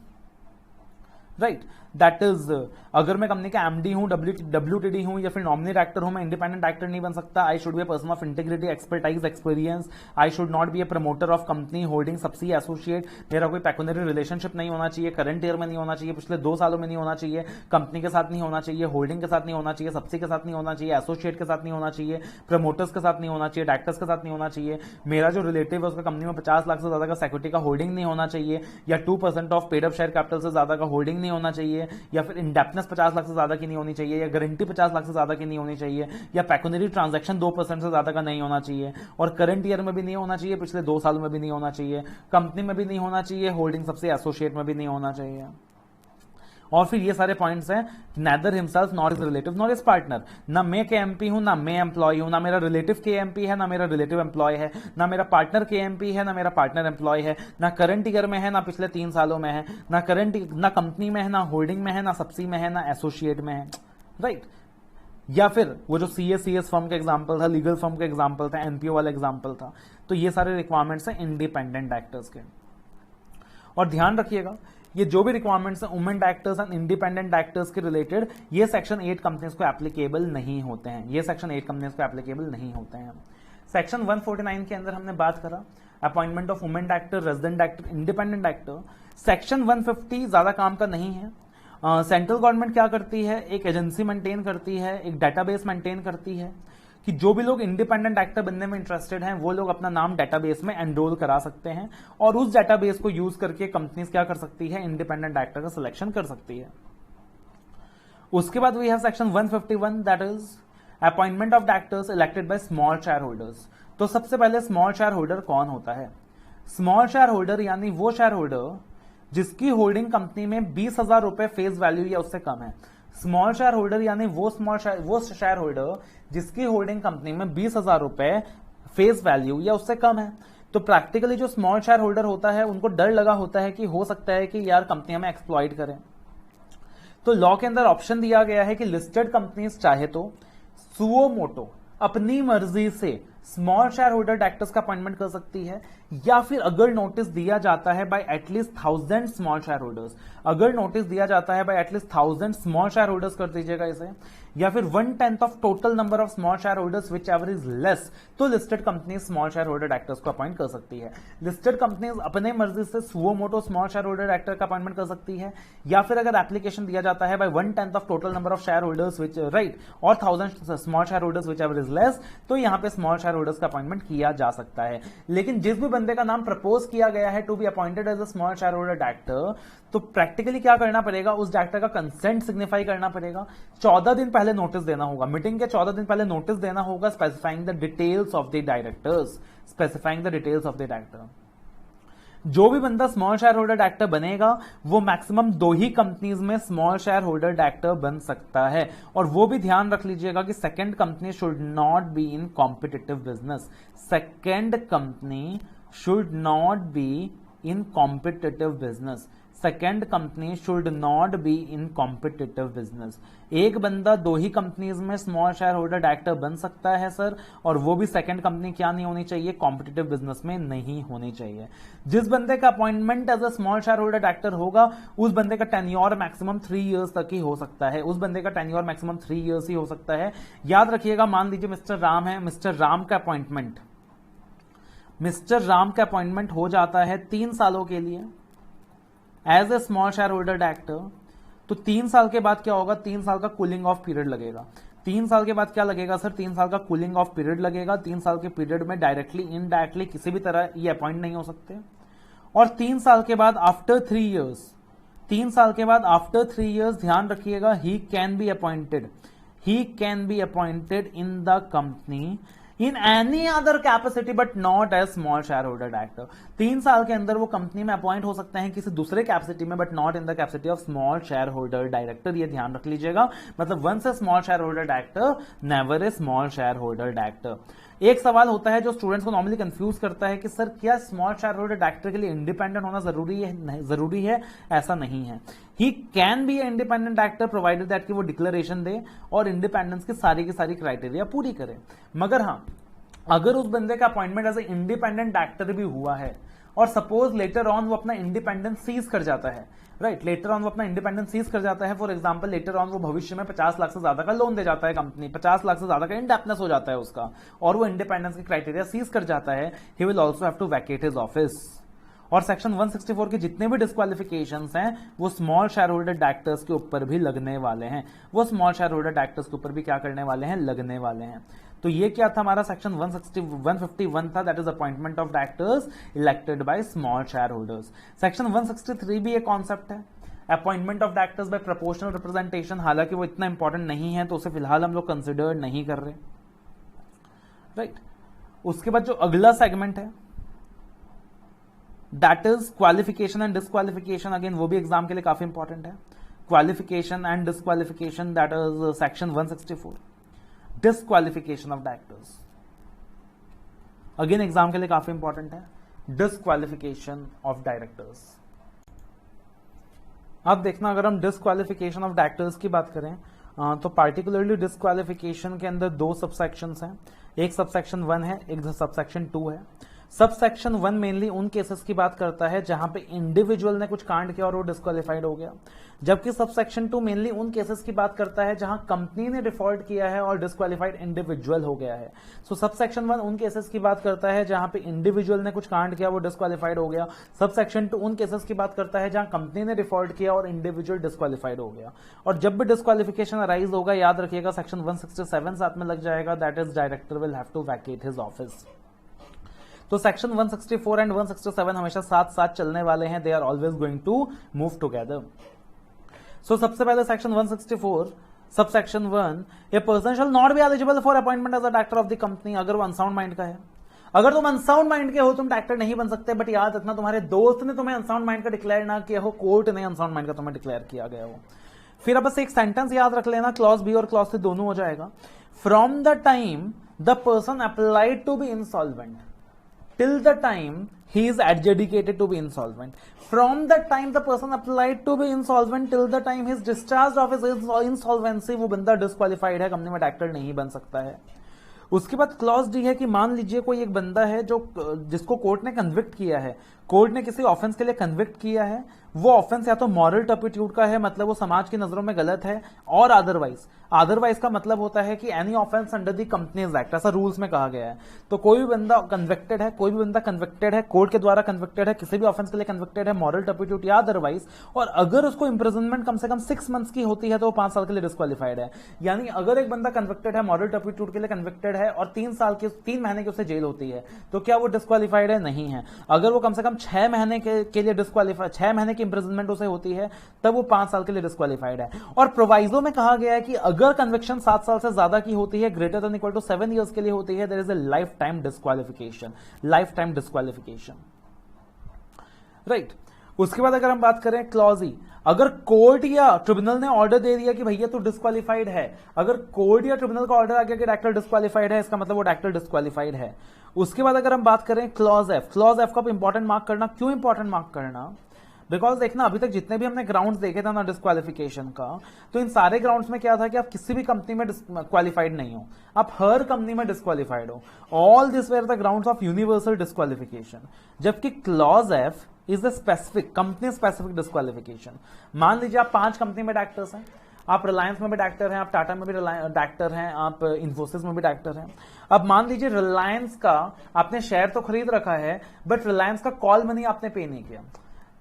राइट। दैट इज अगर मैं कंपनी का एमडी हूं, डब्ल्यूटीडी हूं या फिर नॉमिनी डायरेक्टर हूं, मैं इंडिपेंडेंट डायरेक्टर नहीं बन सकता। I should be a person of integrity, expertise, experience. I should not be a promoter of company holding सबसी एसोसिएट। मेरा कोई पैक्यूनरी रिलेशनशिप नहीं होना चाहिए, करंट ईयर में नहीं होना चाहिए, पिछले 2 सालों में नहीं होना चाहिए, कंपनी के साथ नहीं होना चाहिए, होल्डिंग के साथ नहीं होना चाहिए, सबसी के साथ नहीं होना चाहिए, एसोसिएट के साथ नहीं होना चाहिए, प्रमोटर्स के साथ नहीं होना चाहिए, डायरेक्टर्स के साथ नहीं होना चाहिए। मेरा जो रिलेटिव है उसका कंपनी में 50 लाख से ज्यादा का सिक्योरिटी का होल्डिंग नहीं होना चाहिए, या 2% of paid up share capital से ज्यादा का होल्डिंग नहीं होना चाहिए, या फिर इंडेपनेस 50 लाख से ज्यादा की नहीं होनी चाहिए, या गारंटी 50 लाख से ज्यादा की नहीं होनी चाहिए, या पैक्यूनरी ट्रांजैक्शन 2% से ज्यादा का नहीं होना चाहिए, और करंट ईयर में भी नहीं होना चाहिए, पिछले 2 सालों में भी नहीं होना चाहिए, कंपनी में भी नहीं होना चाहिए, होल्डिंग सबसे एसोसिएट में भी नहीं होना चाहिए। और फिर ये सारे पॉइंट्स हैं, neither himself not is relative not is partner. ना मैं के एमपी हूं, ना मैं एम्प्लॉय हूं, ना मेरा रिलेटिव के एमपी है, ना मेरा रिलेटिव एम्प्लॉय है, ना मेरा पार्टनर के एमपी है, ना मेरा पार्टनर एम्प्लॉय है, ना करंट ईयर में है, ना पिछले 3 सालों में है, ना कंपनी में है, ना होल्डिंग में है, ना सबसी में है, ना एसोसिएट में है, राइट। या फिर वो जो सीएस फर्म का एग्जांपल था, लीगल फर्म का एग्जांपल था, एनपीओ वाला एग्जांपल था, तो ये सारे रिक्वायरमेंट्स हैं इंडिपेंडेंट एक्टर्स के। और ध्यान रखिएगा, ये जो भी रिक्वायरमेंट्स हैं women actors and independent actors के रिलेटेड, ये सेक्शन 8 कंपनीज को एप्लीकेबल नहीं होते हैं, ये सेक्शन 8 कंपनीज को एप्लीकेबल नहीं होते हैं। सेक्शन 149 के अंदर हमने बात करा appointment of women actor, resident actor, independent actor. Section 150 ज्यादा काम का नहीं है। सेंट्रल गवर्नमेंट क्या करती है, एक एजेंसी मेंटेन करती है, एक डेटाबेस मेंटेन करती है कि जो भी लोग इंडिपेंडेंट एक्टर बनने में इंटरेस्टेड हैं वो लोग अपना नाम डेटाबेस में एनरोल करा सकते हैं और उस डेटाबेस को यूज करके कंपनीज क्या कर सकती है, इंडिपेंडेंट एक्टर का सिलेक्शन कर सकती है। उसके बाद we have section 151 that is appointment of directors elected by small share holders. तो सबसे पहले स्मॉल शेयर होल्डर कौन होता है? स्मॉल शेयर होल्डर यानी वो शेयर होल्डर जिसकी होल्डिंग कंपनी में 20,000 रुपए फेस वैल्यू या उससे कम है। स्मॉल शेयर होल्डर यानी वो शेयर होल्डर जिसकी होल्डिंग कंपनी में 20,000 रुपए फेस वैल्यू या उससे कम है। तो प्रैक्टिकली जो स्मॉल शेयर होल्डर होता है उनको डर लगा होता है कि हो सकता है कि यार कंपनी हमें एक्सप्लॉइट करें। तो लॉ के अंदर ऑप्शन दिया गया है कि लिस्टेड कंपनीज चाहे तो सुओ मोटो अपनी मर्जी से स्मॉल शेयर होल्डर डायरेक्टर्स का अपॉइंटमेंट कर सकती है, या फिर अगर नोटिस दिया जाता है by at least 1000 small share holders, अगर नोटिस दिया जाता है by at least 1000 small share holders कर दीजिएगा इसे, या फिर 1/10 of total number of small share holders whichever is less, तो listed company small share holder directors को अपॉइंट कर सकती है। लिस्टेड कंपनीज अपने मर्जी से सुओ मोटो स्मॉल शेयर होल्डर डायरेक्टर का अपॉइंटमेंट कर सकती है, या फिर अगर एप्लीकेशन दिया जाता है by 1/10 of total number of share holders which right और 1000 small share holders whichever is less, तो यहां पे स्मॉल शेयर होल्डर्स का अपॉइंटमेंट किया जा सकता है। लेकिन जिस भी बंदे का नाम प्रपोज किया गया है to be appointed as a small share holder director, तो प्रैक्टिकली क्या करना पड़ेगा, उस डायरेक्टर का कंसेंट सिग्निफाई करना पड़ेगा। 14 दिन पहले नोटिस देना होगा, मीटिंग के 14 दिन पहले नोटिस देना होगा, specifying the details of the directors, specifying the details of the director. जो भी बंदा स्मॉल शेयर होल्डर डायरेक्टर बनेगा वो मैक्सिमम 2 ही कंपनीज में स्मॉल शेयर होल्डर डायरेक्टर बन सकता है। और वो भी ध्यान रख लीजिएगा कि second company should not be in competitive business, second company should not be in competitive business, second company should not be in competitive business. एक बंदा 2 ही कंपनीज में स्मॉल शेयर होल्डर डायरेक्टर बन सकता है सर, और वो भी सेकेंड कंपनी क्या नहीं होनी चाहिए, कॉम्पिटिटिव बिजनेस में नहीं होनी चाहिए। जिस बंदे का appointment as a small share holder director होगा उस बंदे का टेन्योर मैक्सिमम 3 इयर्स तक ही हो सकता है, उस बंदे का टेन्योर मैक्सिमम 3 इयर्स ही हो सकता है। याद रखिएगा, मान लीजिए मिस्टर राम है, मिस्टर राम का अपॉइंटमेंट हो जाता है 3 सालों के लिए as a small share holder director. तो 3 साल के बाद क्या होगा, 3 साल का कूलिंग ऑफ पीरियड लगेगा। 3 साल के बाद क्या लगेगा सर, 3 साल का कूलिंग ऑफ पीरियड लगेगा। 3 साल के पीरियड में डायरेक्टली इनडायरेक्टली किसी भी तरह ये अपॉइंट नहीं हो सकते। और 3 साल के बाद आफ्टर 3 इयर्स, 3 साल के बाद आफ्टर 3 इयर्स ध्यान रखिएगा, he can be appointed in the company in any other capacity but not as small shareholder director। 3 साल के अंदर वो कंपनी में अपॉइंट हो सकते हैं किसी दूसरे कैपेसिटी में, but not in the capacity of small share holder director. ये ध्यान रख लीजिएगा, मतलब once a small share holder director never a small share holder director. एक सवाल होता है जो स्टूडेंट्स को नॉर्मली कंफ्यूज करता है कि सर क्या स्मॉल शेयर होल्डर डायरेक्टर के लिए इंडिपेंडेंट होना जरूरी है? नहीं, जरूरी है, ऐसा नहीं है। He can be independent director provided that कि वो डिक्लेरेशन दे और इंडिपेंडेंस की सारी क्राइटेरिया पूरी करे। मगर हाँ, अगर उस बंदे का appointment as a independent director भी हुआ है और सपोज लेटर ऑन वो अपना इंडिपेंडेंस सीज कर जाता है, राइट, लेटर ऑन वो अपना इंडिपेंडेंस सीज कर जाता है, फॉर एग्जांपल लेटर ऑन वो भविष्य में 50 लाख से ज्यादा का लोन दे जाता है कंपनी, 50 लाख से ज्यादा का इंडेप्टनेस हो जाता है उसका, और वो इंडिपेंडेंस की क्राइटेरिया सीज कर जाता है, he will also have to vacate his office. और सेक्शन 164 के जितने भी डिस्क्वालिफिकेशंस हैं वो स्मॉल शेयर होल्डर डायरेक्टर्स के ऊपर भी लगने वाले हैं, वो स्मॉल शेयर होल्डर डायरेक्टर्स के ऊपर भी क्या करने वाले हैं, लगने वाले हैं। तो ये क्या था हमारा सेक्शन 151 था, that is appointment of directors elected by small share holders. Section 163 भी एक कॉन्सेप्ट है, appointment of directors bye proportional representation. हालांकि वो इतना इंपॉर्टेंट नहीं है तो उसे फिलहाल हम लोग कंसिडर नहीं कर रहे, राइट। उसके बाद जो अगला सेगमेंट है that is qualification and disqualification. Again वो भी एग्जाम के लिए काफी इंपॉर्टेंट है, qualification and disqualification, that is section 164। Disqualification of directors again exam के लिए काफी इंपॉर्टेंट है, डिस्क्वालिफिकेशन ऑफ डायरेक्टर्स। अब देखना, अगर हम डिस्क्वालिफिकेशन ऑफ डायरेक्टर्स की बात करें तो पार्टिकुलरली डिस्क्वालिफिकेशन के अंदर दो सबसेक्शंस हैं, एक सबसेक्शन 1 है, एक सबसेक्शन 2 है। सबसेक्शन 1 मेनली उन केसेस की बात करता है जहां पे इंडिविजुअल ने कुछ कांड किया और वो डिस्क्वालिफाइड हो गया, जबकि सबसेक्शन 2 मेनली उन केसेस की बात करता है जहां कंपनी ने डिफॉल्ट किया है और डिस्क्वालिफाइड इंडिविजुअल हो गया है। सो सबसेक्शन 1 उन केसेस की बात करता है जहां पे इंडिविजुअल ने कुछ कांड किया, वो डिस्क्वालिफाइड हो गया। सबसेक्शन 2 उन केसेस की बात करता है जहां कंपनी ने डिफॉल्ट किया और इंडिविजुअल डिस्क्वालिफाइड हो गया। और जब भी डिस्क्वालिफिकेशन अराइज होगा, याद रखिएगा सेक्शन 167 साथ में लग जाएगा, that is director will have to vacate his office. तो सेक्शन 164 एंड 167 हमेशा साथ साथ चलने वाले हैं, they are always going to move together. So सबसे पहले section 164 subsection 1, a person shall not be eligible for appointment as a director of the company, अगर वो अनसाउंड माइंड का है। अगर तुम अनसाउंड माइंड के हो तुम डायरेक्टर नहीं बन सकते, बट याद रखना तुम्हारे दोस्त ने तुम्हें अनसाउंड माइंड का डिक्लेयर ना किया हो, कोर्ट ने अनसाउंड माइंड का तुम्हें डिक्लेयर किया गया हो। फिर अब बस एक सेंटेंस याद रख लेना, क्लॉज बी और क्लॉज सी दोनों हो जाएगा। From the time the person applied to be insolvent till the time he is adjudicated to be insolvent, from the time the person applied to be insolvent till the time he is discharged of his insolvency, वो बंदा disqualified है, company में director नहीं बन सकता है। उसके बाद क्लॉज डी है कि मान लीजिए कोई एक बंदा है जो जिसको कोर्ट ने कन्विक्ट किया है, कोर्ट ने किसी ऑफेंस के लिए कन्विक्ट किया है, वो ऑफेंस या तो मॉरल टर्पिट्यूड का है, मतलब वो समाज की नजरों में गलत है, और अदरवाइज का मतलब होता है कि any offence under the companies act, ऐसा रूल्स में कहा गया है। तो कोई भी बंदा कन्विक्टेड है, कोर्ट के द्वारा कन्विक्टेड है, किसी भी ऑफेंस के लिए कन्विक्टेड है, मॉरल टर्पिट्यूड या अदरवाइज, और अगर उसको इंप्रिजनमेंट कम से कम 6 मंथ्स की होती है तो वो 5 साल के लिए डिस्क्वालिफाइड है। यानी अगर एक बंदा कन्विक्टेड है, मॉरल टर्पिट्यूड के लिए कन्विक्टेड है और 3 महीने की उसे जेल होती है, तो क्या वो डिस्क्वालिफाइड है? नहीं है। अगर वो कम से कम 6 महीने के लिए डिस्क्वालिफाइड, 6 महीने की इंप्रिजनमेंट उसे होती है, तब वो 5 साल के लिए डिस्क्वालिफाइड है। और प्रोवाइजो में कहा गया है कि अगर कन्विक्शन 7 साल से ज्यादा की होती है, greater than equal to 7 years के लिए होती है, there is a life time disqualification, right. उसके बाद अगर हम बात करें क्लॉज ई, अगर कोर्ट या ट्रिब्यूनल ने ऑर्डर दे दिया कि भैया तू डिस्क्वालिफाइड है, अगर कोर्ट या ट्रिब्यूनल का ऑर्डर आ गया कि डायरेक्टर डिस्क्वालिफाइड है, इसका मतलब वो डायरेक्टर डिस्क्वालिफाइड है। उसके बाद अगर हम बात करें क्लॉज एफ का इंपॉर्टेंट मार्क करना, क्यों इंपॉर्टेंट मार्क करना? बिकॉज देखना, अभी तक जितने भी हमने ग्राउंड्स देखे थे ना डिस्क्वालिफिकेशन का, तो इन सारे ग्राउंड्स में क्या था कि आप किसी भी कंपनी में क्वालिफाइड नहीं हो, आप हर कंपनी में डिस्क्वालिफाइड हो। All this were the grounds of universal disqualification. जबकि clause F is the specific, company specific disqualification. मान लीजिए आप 5 कंपनी में डायरेक्टर्स हैं, आप रिलायंस में भी डायरेक्टर हैं, आप टाटा में भी डायरेक्टर हैं, आप इन्फोसिस में भी डायरेक्टर हैं। अब मान लीजिए रिलायंस का आपने शेयर तो खरीद रखा है, बट रिलायंस का कॉल मनी आपने पे नहीं किया,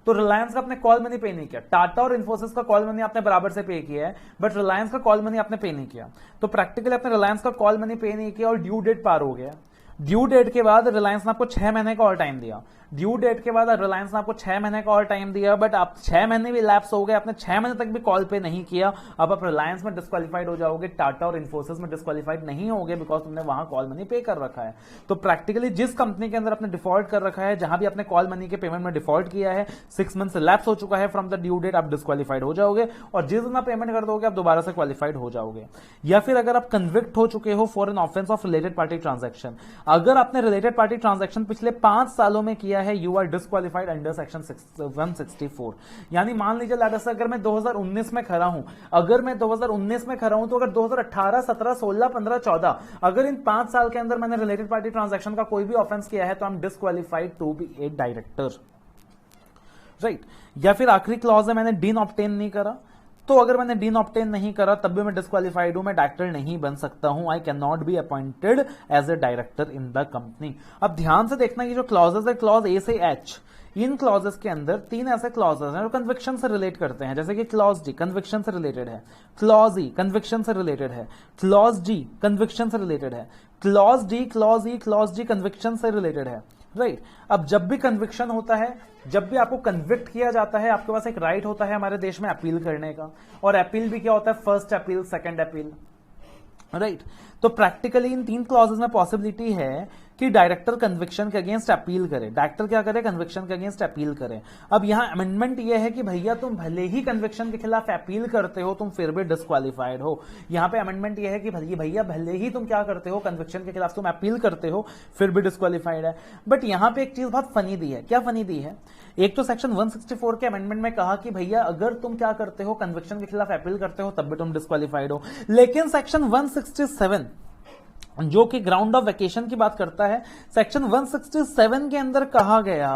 तो रिलायंस का आपने कॉल मनी पे नहीं किया। टाटा और इन्फोसिस का कॉल मनी आपने बराबर से पे किया है, बट रिलायंस का कॉल मनी आपने पे नहीं किया। तो प्रैक्टिकली आपने रिलायंस का कॉल मनी पे नहीं किया और ड्यू डेट पार हो गया। ड्यू डेट के बाद रिलायंस ने आपको 6 महीने का और टाइम दिया, ड्यू डेट के बाद रिलायंस ने आपको 6 महीने का और टाइम दिया, बट आप 6 महीने भी लैप्स हो गए, आपने 6 महीने तक भी कॉल पे नहीं किया, अब आप रिलायंस में डिस्क्वालिफाइड हो जाओगे, टाटा और इन्फोसिस में डिस्क्वालिफाइड नहीं होगे, बिकॉज तुमने वहां कॉल मनी पे कर रखा है। तो प्रैक्टिकली जिस कंपनी के अंदर आपने डिफॉल्ट कर रखा है, जहां भी आपने कॉल मनी के पेमेंट में डिफॉल्ट किया है, 6 मंथ से लैप्स हो चुका है फ्रॉम द ड्यू डेट, आप डिस्क्वालिफाइड हो जाओगे, और जिस दिन आप पेमेंट कर दोगे आप दोबारा से क्वालिफाइड हो जाओगे। या फिर अगर आप कन्विक्ट हो चुके हो for an offence of related party transaction, अगर आपने रिलेटेड पार्टी ट्रांजैक्शन पिछले 5 सालों में किया है, you are disqualified under section 164। यानी मान लीजिए लेट्स से अगर मैं 2019 में खड़ा हूं, तो अगर 2018, 17, 16, 15, 14, अगर इन 5 साल के अंदर मैंने रिलेटेड पार्टी ट्रांजैक्शन का कोई भी ऑफेंस किया है, तो I am disqualified to be a director, right. या फिर आखिरी क्लॉज है, मैंने डीन ऑब्टेन नहीं करा, तो अगर मैंने डीन ऑब्टेन नहीं करा तब भी मैं डिस्क्वालिफाइड हूं, मैं डायरेक्टर नहीं बन सकता हूं, I can not be appointed as a director in the company. अब ध्यान से देखना, ये जो क्लॉजेस है, क्लॉज ए से एच, इन क्लॉजेस के अंदर 3 ऐसे क्लॉजेस हैं जो कन्विक्शन से रिलेट करते हैं, जैसे कि क्लॉज डी कन्विक्शन से रिलेटेड है, क्लॉज ई कन्विक्शन से रिलेटेड है, क्लॉज जी कन्विक्शन से रिलेटेड है, क्लॉज डी, क्लॉज ई, क्लॉज जी कन्विक्शन से रिलेटेड है, राइट। अब जब भी कन्विक्शन होता है, जब भी आपको कन्विक्ट किया जाता है, आपके पास एक राइट होता है हमारे देश में अपील करने का, और अपील भी क्या होता है, first appeal, second appeal, right. तो प्रैक्टिकली इन 3 क्लॉजेस में पॉसिबिलिटी है कि डायरेक्टर कन्विक्शन के अगेंस्ट अपील करे। डायरेक्टर क्या करे? कन्विक्शन के अगेंस्ट अपील करे। अब यहां अमेंडमेंट यह है कि भैया तुम भले ही कन्विक्शन के खिलाफ अपील करते हो, तुम फिर भी डिस्क्वालिफाइड हो। यहां पे अमेंडमेंट यह है कि भैया भले ही तुम क्या करते हो, कन्विक्शन के खिलाफ तुम अपील करते हो, फिर भी डिस्क्वालिफाइड है। बट यहां पे एक चीज बहुत फनी दी है। क्या फनी दी है? एक तो सेक्शन 164 के अमेंडमेंट में कहा कि भैया अगर तुम क्या करते हो, कन्विक्शन के खिलाफ अपील करते हो, तब भी तुम डिस्क्वालिफाइड हो। लेकिन सेक्शन 167 जो कि ग्राउंड ऑफ वेकेशन की बात करता है, सेक्शन 167 के अंदर कहा गया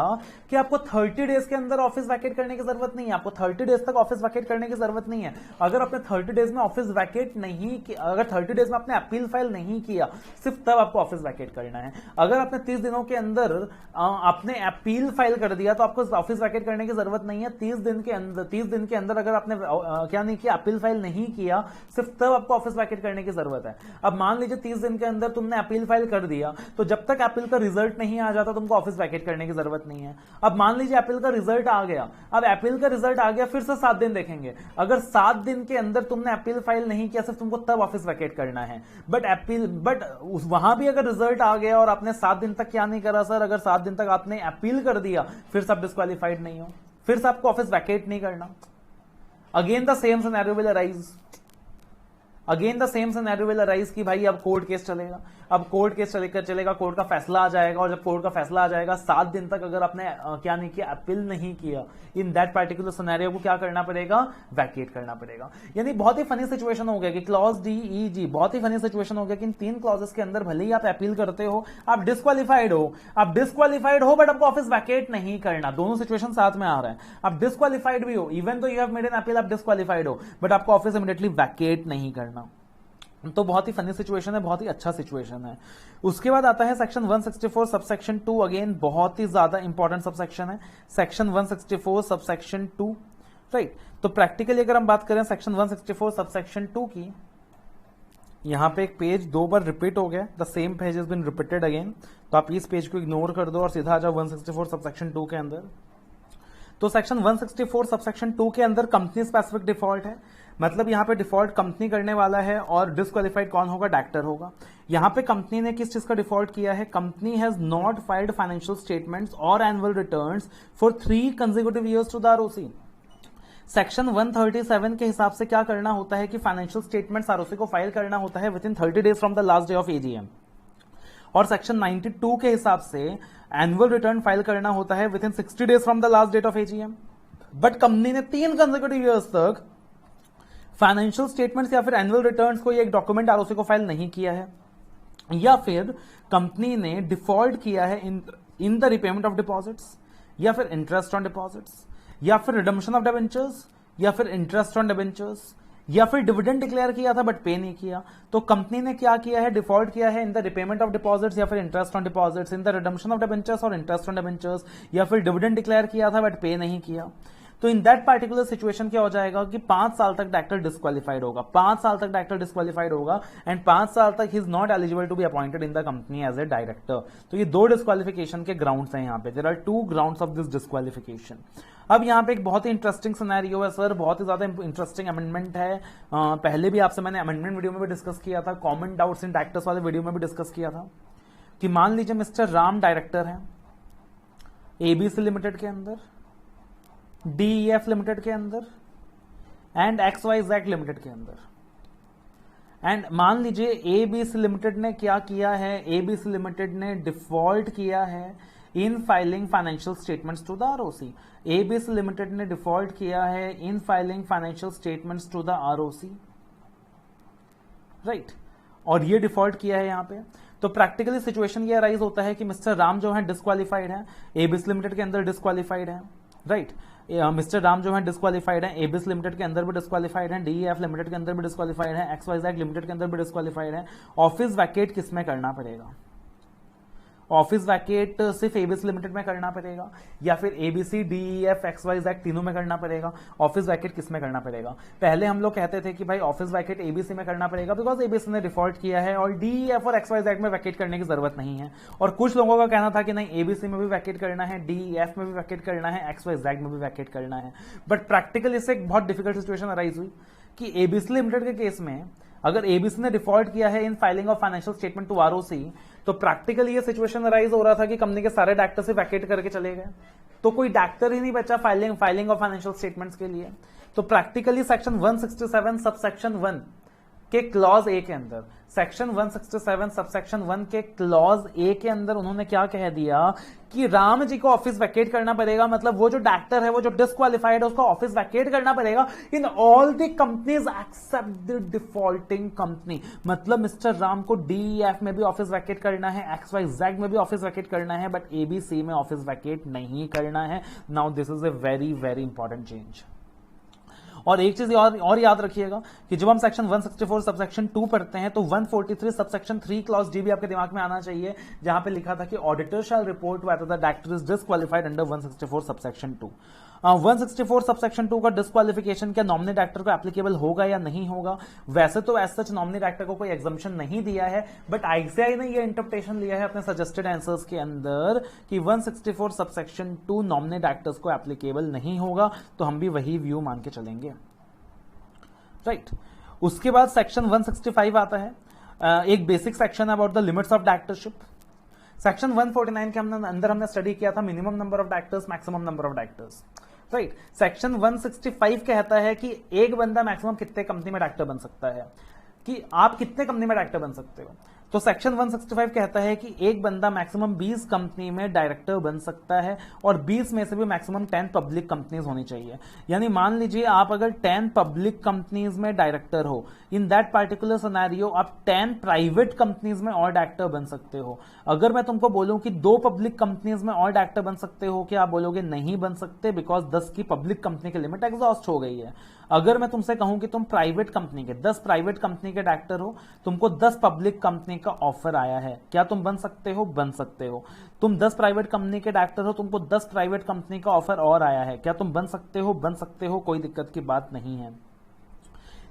कि आपको 30 डेज के अंदर ऑफिस वैकेट करने की जरूरत नहीं है। आपको 30 डेज तक ऑफिस वैकेट करने की जरूरत नहीं है। अगर आपने 30 डेज में ऑफिस वैकेट नहीं किया, अगर 30 डेज में आपने अपील फाइल नहीं किया, सिर्फ तब आपको ऑफिस वैकेट करना है। अगर आपने 30 दिनों के अंदर आपने अपील फाइल कर दिया तो आपको ऑफिस वैकेट करने की जरूरत नहीं है। 30 दिन के अंदर अगर आपने क्या नहीं किया, अपील फाइल नहीं किया, सिर्फ तब आपको ऑफिस वैकेट करने की जरूरत है। अब मान लीजिए 30 दिन के अंदर तुमने अपील फाइल कर दिया, तो जब तक अपील का रिजल्ट नहीं आ जाता तुमको ऑफिस वैकेट करने की जरूरत नहीं है। अब मान लीजिए अपील का रिजल्ट आ गया, अब अपील का रिजल्ट आ गया, फिर से 7 दिन देखेंगे। अगर 7 दिन के अंदर तुमने अपील फाइल नहीं किया, सिर्फ तुमको तब ऑफिस वैकेट करना है। बट वहां भी अगर रिजल्ट आ गया और आपने 7 दिन तक क्या नहीं करा सर, अगर 7 दिन तक आपने अपील कर दिया, फिर से आप डिस्क्वालिफाइड नहीं हो, फिर से आपको ऑफिस वैकेट नहीं करना। Again the same scenario will arise. कि भाई अब कोर्ट केस चलेगा। अब कोर्ट केस चलेगा, कोर्ट का फैसला आ जाएगा, और जब कोर्ट का फैसला आ जाएगा, 7 दिन तक अगर आपने क्या नहीं किया, अपील नहीं किया, इन दैट पार्टिकुलर सिनेरियो को क्या करना पड़ेगा? वैकेट करना पड़ेगा। यानी बहुत ही फनी सिचुएशन हो गया कि क्लॉज डी ई जी, बहुत ही फनी सिचुएशन हो गया कि इन 3 क्लॉजेस के अंदर भले ही आप अपील करते हो, आप डिस्क्वालिफाइड हो, बट आपको ऑफिस वैकेट नहीं करना। दोनों सिचुएशन साथ में आ रहे हैं। आप डिस्क्वालिफाइड भी हो, इवन तो you have made an appeal, आप डिस्क्वालिफाइड हो, बट आपको ऑफिस इमीडिएटली वैकेट नहीं करना। तो बहुत ही फनी सिचुएशन है, बहुत ही अच्छा सिचुएशन है। उसके बाद आता है सेक्शन 164 सबसेक्शन 2। अगेन बहुत ही ज्यादा इंपॉर्टेंट सबसेक्शन है, सेक्शन 164 सबसेक्शन 2, राइट। तो प्रैक्टिकली अगर हम बात करें सेक्शन 164 सबसेक्शन 2 की, यहां पे एक पेज 2 बार रिपीट हो गया, the same page is been repeated again. तो आप इस पेज को इग्नोर कर दो और सीधा आ जाओ 164 सबसेक्शन 2 के अंदर। तो सेक्शन 164 सबसेक्शन 2 के अंदर कंपनी स्पेसिफिक डिफॉल्ट है, मतलब यहां पे डिफॉल्ट कंपनी करने वाला है, और डिस्क्वालिफाइड कौन होगा? डायरेक्टर होगा। यहां पे कंपनी ने किस चीज का डिफॉल्ट किया है? Company has not filed financial statements और annual returns for 3 consecutive years to the ROC. Section 137 के हिसाब से क्या करना होता है कि फाइनेंशियल स्टेटमेंट्स आरओसी को फाइल करना होता है within 30 days from the last day of AGM, और सेक्शन 92 के हिसाब से एनुअल रिटर्न फाइल करना होता है within 60 days from the last date of AGM. But company ने 3 कंसेक्यूटिव ईयर्स तक फाइनेंशियल स्टेटमेंट्स या फिर एनुअल रिटर्न्स को, ये एक डॉक्यूमेंट आरओसी को फाइल नहीं किया है, या फिर कंपनी ने डिफॉल्ट किया है in the repayment of deposits, या फिर इंटरेस्ट ऑन डिपॉजिट्स, या फिर रिडम्पशन ऑफ डिबेंचर्स, या फिर इंटरेस्ट ऑन डिबेंचर्स, या फिर डिविडेंड डिक्लेयर किया था बट पे नहीं किया। तो कंपनी ने क्या किया है? डिफॉल्ट किया है in the repayment of deposits, या फिर interest on deposits, in the redemption of debentures और इंटरेस्ट ऑन डिबेंचर्स, या फिर डिविडेंड डिक्लेयर किया था बट पे नहीं किया। तो इन दैट पार्टिकुलर सिचुएशन क्या हो जाएगा कि 5 साल तक डायरेक्टर डिस्क्वालिफाइड होगा, 5 साल तक डायरेक्टर डिस्क्वालिफाइड होगा, एंड 5 साल तक ही is not eligible to be appointed in the company as a director. तो ये 2 डिस्क्वालिफिकेशन के ग्राउंड्स हैं यहाँ पे। There are 2 grounds of this disqualification. अब यहाँ पे एक बहुत ही इंटरेस्टिंग सिनेरियो है सर, बहुत ही ज्यादा इंटरेस्टिंग अमेंडमेंट है। पहले भी आपसे मैंने अमेंडमेंट वीडियो में भी डिस्कस किया था, कॉमन डाउट्स इन डायरेक्टर्स वाले वीडियो में भी डिस्कस किया था कि मान लीजिए मिस्टर राम डायरेक्टर है एबीसी लिमिटेड के अंदर, डीईएफ लिमिटेड के अंदर, एंड XYZ लिमिटेड के अंदर, एंड मान लीजिए एबीसी लिमिटेड ने क्या किया है? एबीसी लिमिटेड ने डिफॉल्ट किया है in filing financial statements to the ROC. ABC limited ने डिफॉल्ट किया है in filing financial statements to the ROC, right, और ये डिफॉल्ट किया है यहां पे। तो प्रैक्टिकली सिचुएशन ये अराइज होता है कि मिस्टर राम जो है डिस्क्वालिफाइड है, एबीसी लिमिटेड के अंदर डिस्क्वालिफाइड है, राइट। मिस्टर राम जो है डिस्क्वालिफाइड है, एबीसी लिमिटेड के अंदर भी डिस्क्वालिफाइड है, डीईएफ लिमिटेड के अंदर भी डिस्क्वालिफाइड है, XYZ लिमिटेड के अंदर भी डिस्क्वालिफाइड है। ऑफिस वैकेट किसमें करना पड़ेगा? ऑफिस वैकेट सिर्फ एबीसी लिमिटेड में करना पड़ेगा, या फिर एबीसी, डीईएफ, XYZ तीनों में करना पड़ेगा? ऑफिस वैकेट किस में करना पड़ेगा? पहले हम लोग कहते थे कि भाई ऑफिस वैकेट एबीसी में करना पड़ेगा बिकॉज एबीसी ने डिफॉल्ट किया है, और डीईएफ और XYZ में वैकेट करने की जरूरत नहीं है। और कुछ लोगों का कहना था कि नहीं, एबीसी में भी वैकेट करना है, डीईएफ में भी वैकेट करना है, XYZ में भी वैकेट करना है। बट प्रैक्टिकल इससे एक बहुत डिफिकल्ट सिचुएशन अराइज हुई कि एबीसी लिमिटेड के केस में अगर एबीसी ने डिफॉल्ट किया है in filing of financial statement to ROC, तो प्रैक्टिकली ये सिचुएशन अराइज हो रहा था कि कंपनी के सारे डायरेक्टर से वैकेट करके चले गए, तो कोई डायरेक्टर ही नहीं बचा फाइलिंग ऑफ फाइनेंशियल स्टेटमेंट्स के लिए। तो प्रैक्टिकली सेक्शन 167 सबसेक्शन 1 के क्लॉज ए के अंदर, सेक्शन 167 सबसेक्शन 1 के क्लॉज ए के अंदर उन्होंने क्या कह दिया कि राम जी को ऑफिस वैकेट करना पड़ेगा, मतलब वो जो डायरेक्टर है, वो जो डिस्क्वालिफाइड है, उसको ऑफिस वैकेट करना पड़ेगा in all the companies except the defaulting company. मतलब मिस्टर राम को DEF में भी ऑफिस वैकेट करना है, XYZ में भी ऑफिस वैकेट करना है, बट ABC में ऑफिस वैकेट नहीं करना है। Now this is a very very important change. और एक चीज और याद रखिएगा कि जब हम सेक्शन 164 सबसेक्शन 2 पढ़ते हैं तो 143 सबसेक्शन 3 क्लॉज डी भी आपके दिमाग में आना चाहिए, जहां पे लिखा था कि auditor shall report whether the director is disqualified under 164 subsection 2। 164 subsection 2 का डिस्क्वालिफिकेशन क्या नॉमिनी डायरेक्टर को एप्लीकेबल होगा या नहीं होगा? वैसे तो एज सच नॉमिनी डायरेक्टर को कोई एग्जम्पशन नहीं दिया है, बट ICAI ने ये इंटरप्रिटेशन लिया है अपने सजेस्टेड आंसर्स के अंदर कि 164 सबसेक्शन 2 नॉमिनी डायरेक्टर्स को एप्लीकेबल नहीं होगा, तो हम भी वही व्यू मान के चलेंगे, राइट। उसके बाद सेक्शन 165 आता है, एक basic section about the limits of directorship. Section 149 के अंदर हमने स्टडी किया था minimum number of directors, maximum number of directors, right. Section 165 कहता है कि एक बंदा मैक्सिमम कितने कंपनी में डायरेक्टर बन सकता है, कि आप कितने कंपनी में डायरेक्टर बन सकते हो। तो सेक्शन 165 कहता है कि एक बंदा मैक्सिमम 20 कंपनी में डायरेक्टर बन सकता है, और 20 में से भी मैक्सिमम 10 पब्लिक कंपनीज होनी चाहिए। यानी मान लीजिए आप अगर 10 पब्लिक कंपनीज में डायरेक्टर हो, इन दैट पार्टिकुलर सिनेरियो आप 10 प्राइवेट कंपनीज में और डायरेक्टर बन सकते हो। अगर मैं तुमको बोलूं कि 2 पब्लिक कंपनीज में और डायरेक्टर बन सकते हो, क्या आप बोलोगे नहीं बन सकते, बिकॉज 10 की पब्लिक कंपनी की लिमिट एग्जॉस्ट हो गई है। अगर मैं तुमसे कहूं कि तुम प्राइवेट कंपनी के 10 प्राइवेट कंपनी के डायरेक्टर हो, तुमको 10 पब्लिक कंपनी का ऑफर आया है, क्या तुम बन सकते हो? बन सकते हो। तुम 10 प्राइवेट कंपनी के डायरेक्टर हो, तुमको 10 प्राइवेट कंपनी का ऑफर और आया है, क्या तुम बन सकते हो? बन सकते हो, कोई दिक्कत की बात नहीं है।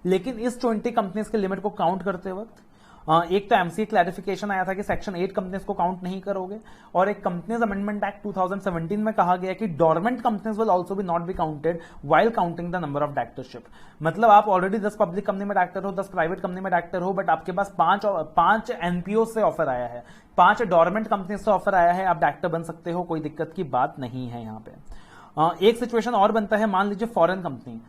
लेकिन इस 20 कंपनीज के लिमिट को काउंट करते वक्त एक तो MCA क्लैरिफिकेशन आया था कि सेक्शन 8 कंपनीज को काउंट नहीं करोगे, और एक कंपनीज अमेंडमेंट एक्ट 2017 में कहा गया कि dormant companies will also be not be counted while counting the number of directorship. मतलब आप ऑलरेडी 10 पब्लिक कंपनी में डायरेक्टर हो, 10 प्राइवेट कंपनी में डायरेक्टर हो, बट आपके पास 5 NPO से ऑफर आया है, 5 डोरमेंट कंपनी से ऑफर आया है, आप डायरेक्टर बन सकते हो, कोई दिक्कत की बात नहीं है। यहाँ पे एक सिचुएशन और बनता है, मान लीजिए फॉरेन कंपनी,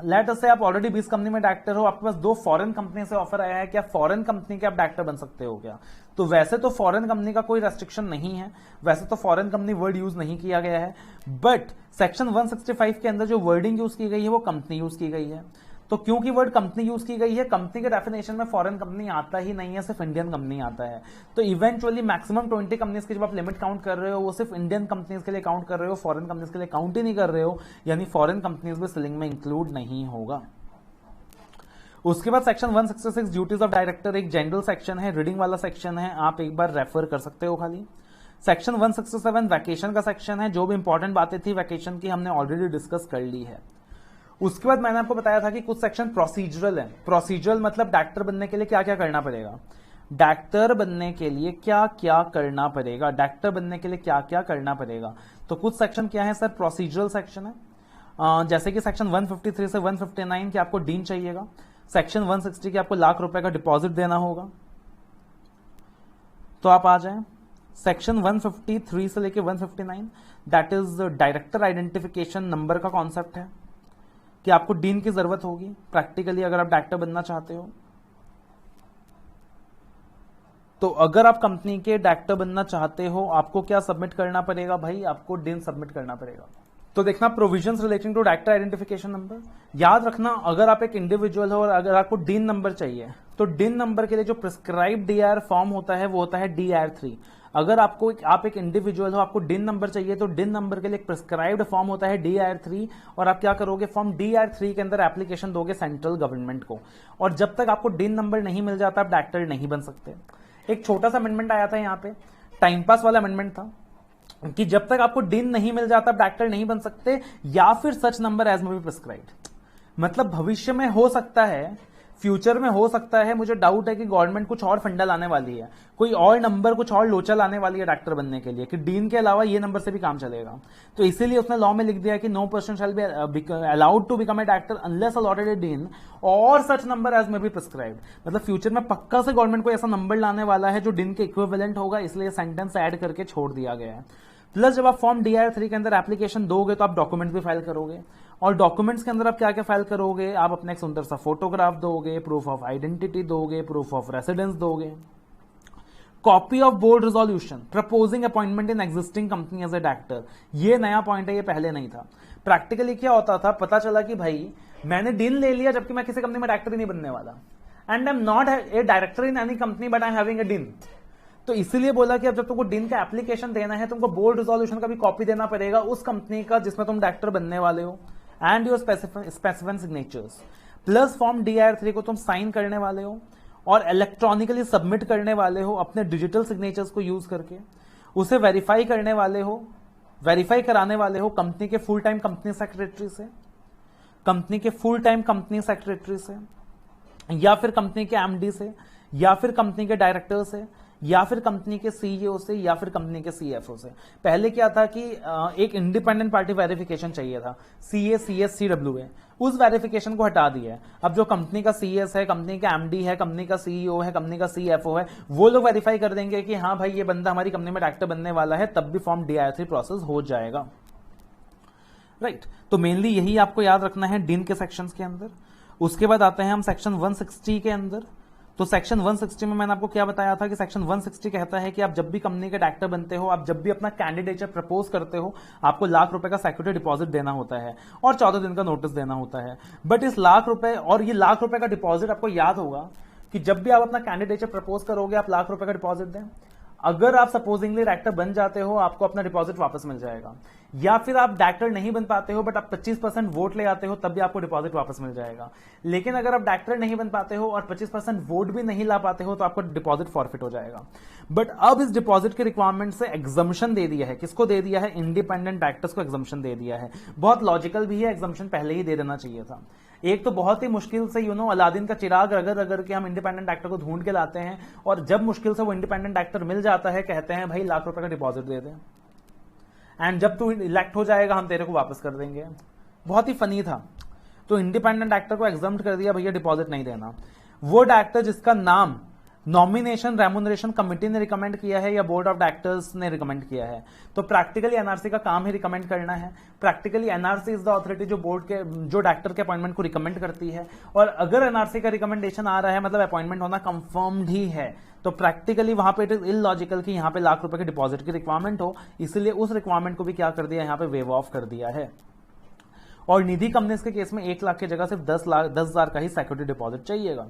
लेट अस से आप ऑलरेडी 20 कंपनी में डायरेक्टर हो, आपके पास 2 फॉरेन कंपनी से ऑफर आया है, क्या फॉरेन कंपनी के आप डायरेक्टर बन सकते हो क्या? तो वैसे तो फॉरेन कंपनी का कोई रेस्ट्रिक्शन नहीं है, वैसे तो फॉरेन कंपनी वर्ड यूज नहीं किया गया है, बट सेक्शन 165 के अंदर जो वर्डिंग यूज की गई है वो कंपनी यूज की गई है। तो क्योंकि वर्ड कंपनी यूज की गई है, कंपनी के डेफिनेशन में फॉरेन कंपनी आता ही नहीं है, सिर्फ इंडियन कंपनी आता है। तो इवेंचुअली मैक्सिमम 20 कंपनीज की जब आप लिमिट काउंट कर रहे हो, वो सिर्फ इंडियन कंपनीज के लिए काउंट कर रहे हो, फॉरेन कंपनीज के लिए काउंट ही नहीं कर रहे हो, यानी फॉरेन कंपनीज भी सीलिंग में इंक्लूड नहीं होगा। उसके बाद सेक्शन 166 ड्यूटीज ऑफ डायरेक्टर, एक जनरल सेक्शन है, रीडिंग वाला सेक्शन है, आप एक बार रेफर कर सकते हो खाली। सेक्शन 167 वैकेशन का सेक्शन है, जो भी इंपॉर्टेंट बातें थी वैकेशन की हमने ऑलरेडी डिस्कस कर ली है। उसके बाद मैंने आपको बताया था कि कुछ सेक्शन प्रोसीजरल है। प्रोसीजरल मतलब डायरेक्टर बनने के लिए क्या क्या करना पड़ेगा, डायरेक्टर बनने के लिए क्या क्या करना पड़ेगा, डायरेक्टर बनने के लिए क्या क्या करना पड़ेगा। तो कुछ सेक्शन क्या है सर, प्रोसीजरल सेक्शन है, जैसे कि सेक्शन 153 से 159 की आपको डीन चाहिएगा, सेक्शन 160 की आपको ₹1,00,000 का डिपॉजिट देना होगा। तो आप आ जाएं सेक्शन 153 से लेके 159, that is director identification number का कॉन्सेप्ट है कि आपको डीन की जरूरत होगी प्रैक्टिकली अगर आप डायरेक्टर बनना चाहते हो। तो अगर आप कंपनी के डायरेक्टर बनना चाहते हो, आपको क्या सबमिट करना पड़ेगा भाई, आपको डीन सबमिट करना पड़ेगा। तो देखना provisions relating to director identification number, याद रखना अगर आप एक इंडिविजुअल हो और अगर आपको डीन नंबर चाहिए, तो डीन नंबर के लिए जो प्रिस्क्राइब DIR फॉर्म होता है वो होता है DIR 3। अगर आप एक इंडिविजुअल हो, आपको डिन नंबर चाहिए, तो डिन नंबर के लिए एक प्रिस्क्राइब्ड फॉर्म होता है DIR 3, और आप क्या करोगे, फॉर्म DIR 3 के अंदर एप्लीकेशन दोगे सेंट्रल गवर्नमेंट को, और जब तक आपको डिन नंबर नहीं मिल जाता आप डायरेक्टर नहीं बन सकते। एक छोटा सा अमेंडमेंट आया था यहाँ पे, टाइम पास वाला अमेंडमेंट था कि जब तक आपको डिन नहीं मिल जाता आप डायरेक्टर नहीं बन सकते, या फिर such number as may be prescribed. मतलब भविष्य में हो सकता है फ्यूचर में हो सकता है, मुझे डाउट है कि गवर्नमेंट कुछ और फंडा लाने वाली है, कोई और नंबर, कुछ और लोचा लाने वाली है डॉक्टर बनने के लिए, कि डीन के अलावा ये नंबर से भी काम चलेगा। तो इसीलिए उसने लॉ में लिख दिया कि no person shall be allowed to become a doctor unless allotted a dean और such number as may be prescribed. मतलब फ्यूचर में पक्का से गवर्नमेंट को ऐसा नंबर लाने वाला है जो डीन के इक्विवेलेंट होगा, इसलिए सेंटेंस ऐड करके छोड़ दिया गया है। प्लस जब आप फॉर्म DIR3 के अंदर एप्लीकेशन दोगे तो आप डॉक्यूमेंट भी फाइल करोगे, और डॉक्यूमेंट्स के अंदर आप क्या क्या फाइल करोगे, आप अपना एक सुंदर सा फोटोग्राफ दोगे, प्रूफ ऑफ आइडेंटिटी दोगे, प्रूफ ऑफ रेसिडेंस दोगे, copy of board resolution proposing appointment in existing company as a director. ये नया पॉइंट है, ये पहले नहीं था। प्रैक्टिकली क्या होता था, पता चला कि भाई मैंने डीन ले लिया जबकि मैं किसी कंपनी में डायरेक्टर ही नहीं बनने वाला, and I am not a director in any company but I am having a dean. तो इसीलिए बोला कि अब जब तुमको डीन का एप्लीकेशन देना है, तुमको बोर्ड रेजोल्यूशन का भी कॉपी देना पड़ेगा उस कंपनी का जिसमें तुम डायरेक्टर बनने वाले हो, and your specific signatures. Plus form DIR3 को तुम साइन करने वाले हो और इलेक्ट्रॉनिकली सबमिट करने वाले हो अपने डिजिटल सिग्नेचर्स को यूज करके, उसे वेरीफाई करने वाले हो, वेरीफाई कराने वाले हो कंपनी के फुल टाइम कंपनी सेक्रेटरी से, कंपनी के फुल टाइम कंपनी सेक्रेटरी से, या फिर कंपनी के MD से, या फिर कंपनी के डायरेक्टर से, या फिर कंपनी के CEO से, या फिर कंपनी के CFO से। पहले क्या था कि एक इंडिपेंडेंट पार्टी वेरिफिकेशन चाहिए था, CA, CS, CWA, उस वेरिफिकेशन को हटा दिया है। अब जो कंपनी का CS है, कंपनी का MD है, कंपनी का CEO है, कंपनी का CFO है, वो लोग वेरीफाई कर देंगे कि हाँ भाई ये बंदा हमारी कंपनी में डायरेक्टर बनने वाला है, तब भी फॉर्म DIR3 प्रोसेस हो जाएगा। राइट, तो मेनली यही आपको याद रखना है डीन के सेक्शंस के अंदर। उसके बाद आते हैं हम सेक्शन 160 के अंदर। तो सेक्शन 160 में मैंने आपको क्या बताया था कि सेक्शन 160 कहता है कि आप जब भी कंपनी के डायरेक्टर बनते हो, आप जब भी अपना कैंडिडेचर प्रपोज करते हो, आपको ₹1,00,000 का सिक्योरिटी डिपॉजिट देना होता है और 14 दिन का नोटिस देना होता है। बट इस ₹1,00,000 और ये ₹1,00,000 का डिपॉजिट, आपको याद होगा कि जब भी आप अपना कैंडिडेचर प्रपोज करोगे आप ₹1,00,000 का डिपॉजिट दें। अगर आप सपोजिंगली डायरेक्टर बन जाते हो, आपको अपना डिपॉजिट वापस मिल जाएगा, या फिर आप डायरेक्टर नहीं बन पाते हो बट आप 25% वोट ले आते हो, तब भी आपको डिपॉजिट वापस मिल जाएगा। लेकिन अगर आप डायरेक्टर नहीं बन पाते हो और 25% वोट भी नहीं ला पाते हो, तो आपको डिपॉजिट फॉरफिट हो जाएगा। बट अब इस डिपॉजिट के रिक्वायरमेंट से एग्जम्पशन दे दिया है। किसको दे दिया है? इंडिपेंडेंट डायरेक्टर्स को एग्जम्पशन दे दिया है। बहुत लॉजिकल भी है, एग्जम्पशन पहले ही दे देना चाहिए था। एक तो बहुत ही मुश्किल से अलादीन का चिराग रगड़ रगड़ के हम इंडिपेंडेंट एक्टर को ढूंढ के लाते हैं, और जब मुश्किल से वो इंडिपेंडेंट एक्टर मिल जाता है, कहते हैं भाई ₹1,00,000 का डिपॉजिट दे दे, एंड जब तू इलेक्ट हो जाएगा हम तेरे को वापस कर देंगे। बहुत ही फनी था। तो इंडिपेंडेंट एक्टर को एग्जम्प्ट कर दिया, भैया डिपॉजिट नहीं देना। वो डायरेक्टर जिसका नाम नॉमिनेशन रेम्यूनरेशन कमेटी ने रिकमेंड किया है या बोर्ड ऑफ डायरेक्टर्स ने रिकमेंड किया है, तो प्रैक्टिकली एनआरसी का काम ही रिकमेंड करना है। Practically NRC is the authority जो बोर्ड के, जो डायरेक्टर के अपॉइंटमेंट को रिकमेंड करती है, और अगर एनआरसी का रिकमेंडेशन आ रहा है मतलब अपॉइंटमेंट होना कंफर्म्ड ही है, तो प्रैक्टिकली वहां पे इट इज इलॉजिकल कि यहां पे ₹1,00,000 की डिपॉजिट की रिक्वायरमेंट हो। इसलिए उस रिक्वायरमेंट को भी क्या कर दिया, यहां पे वेव ऑफ कर दिया है। और निधि कंपनीज के केस में 1,00,000 की जगह सिर्फ 10,000 का ही सिक्योरिटी डिपॉजिट चाहिएगा।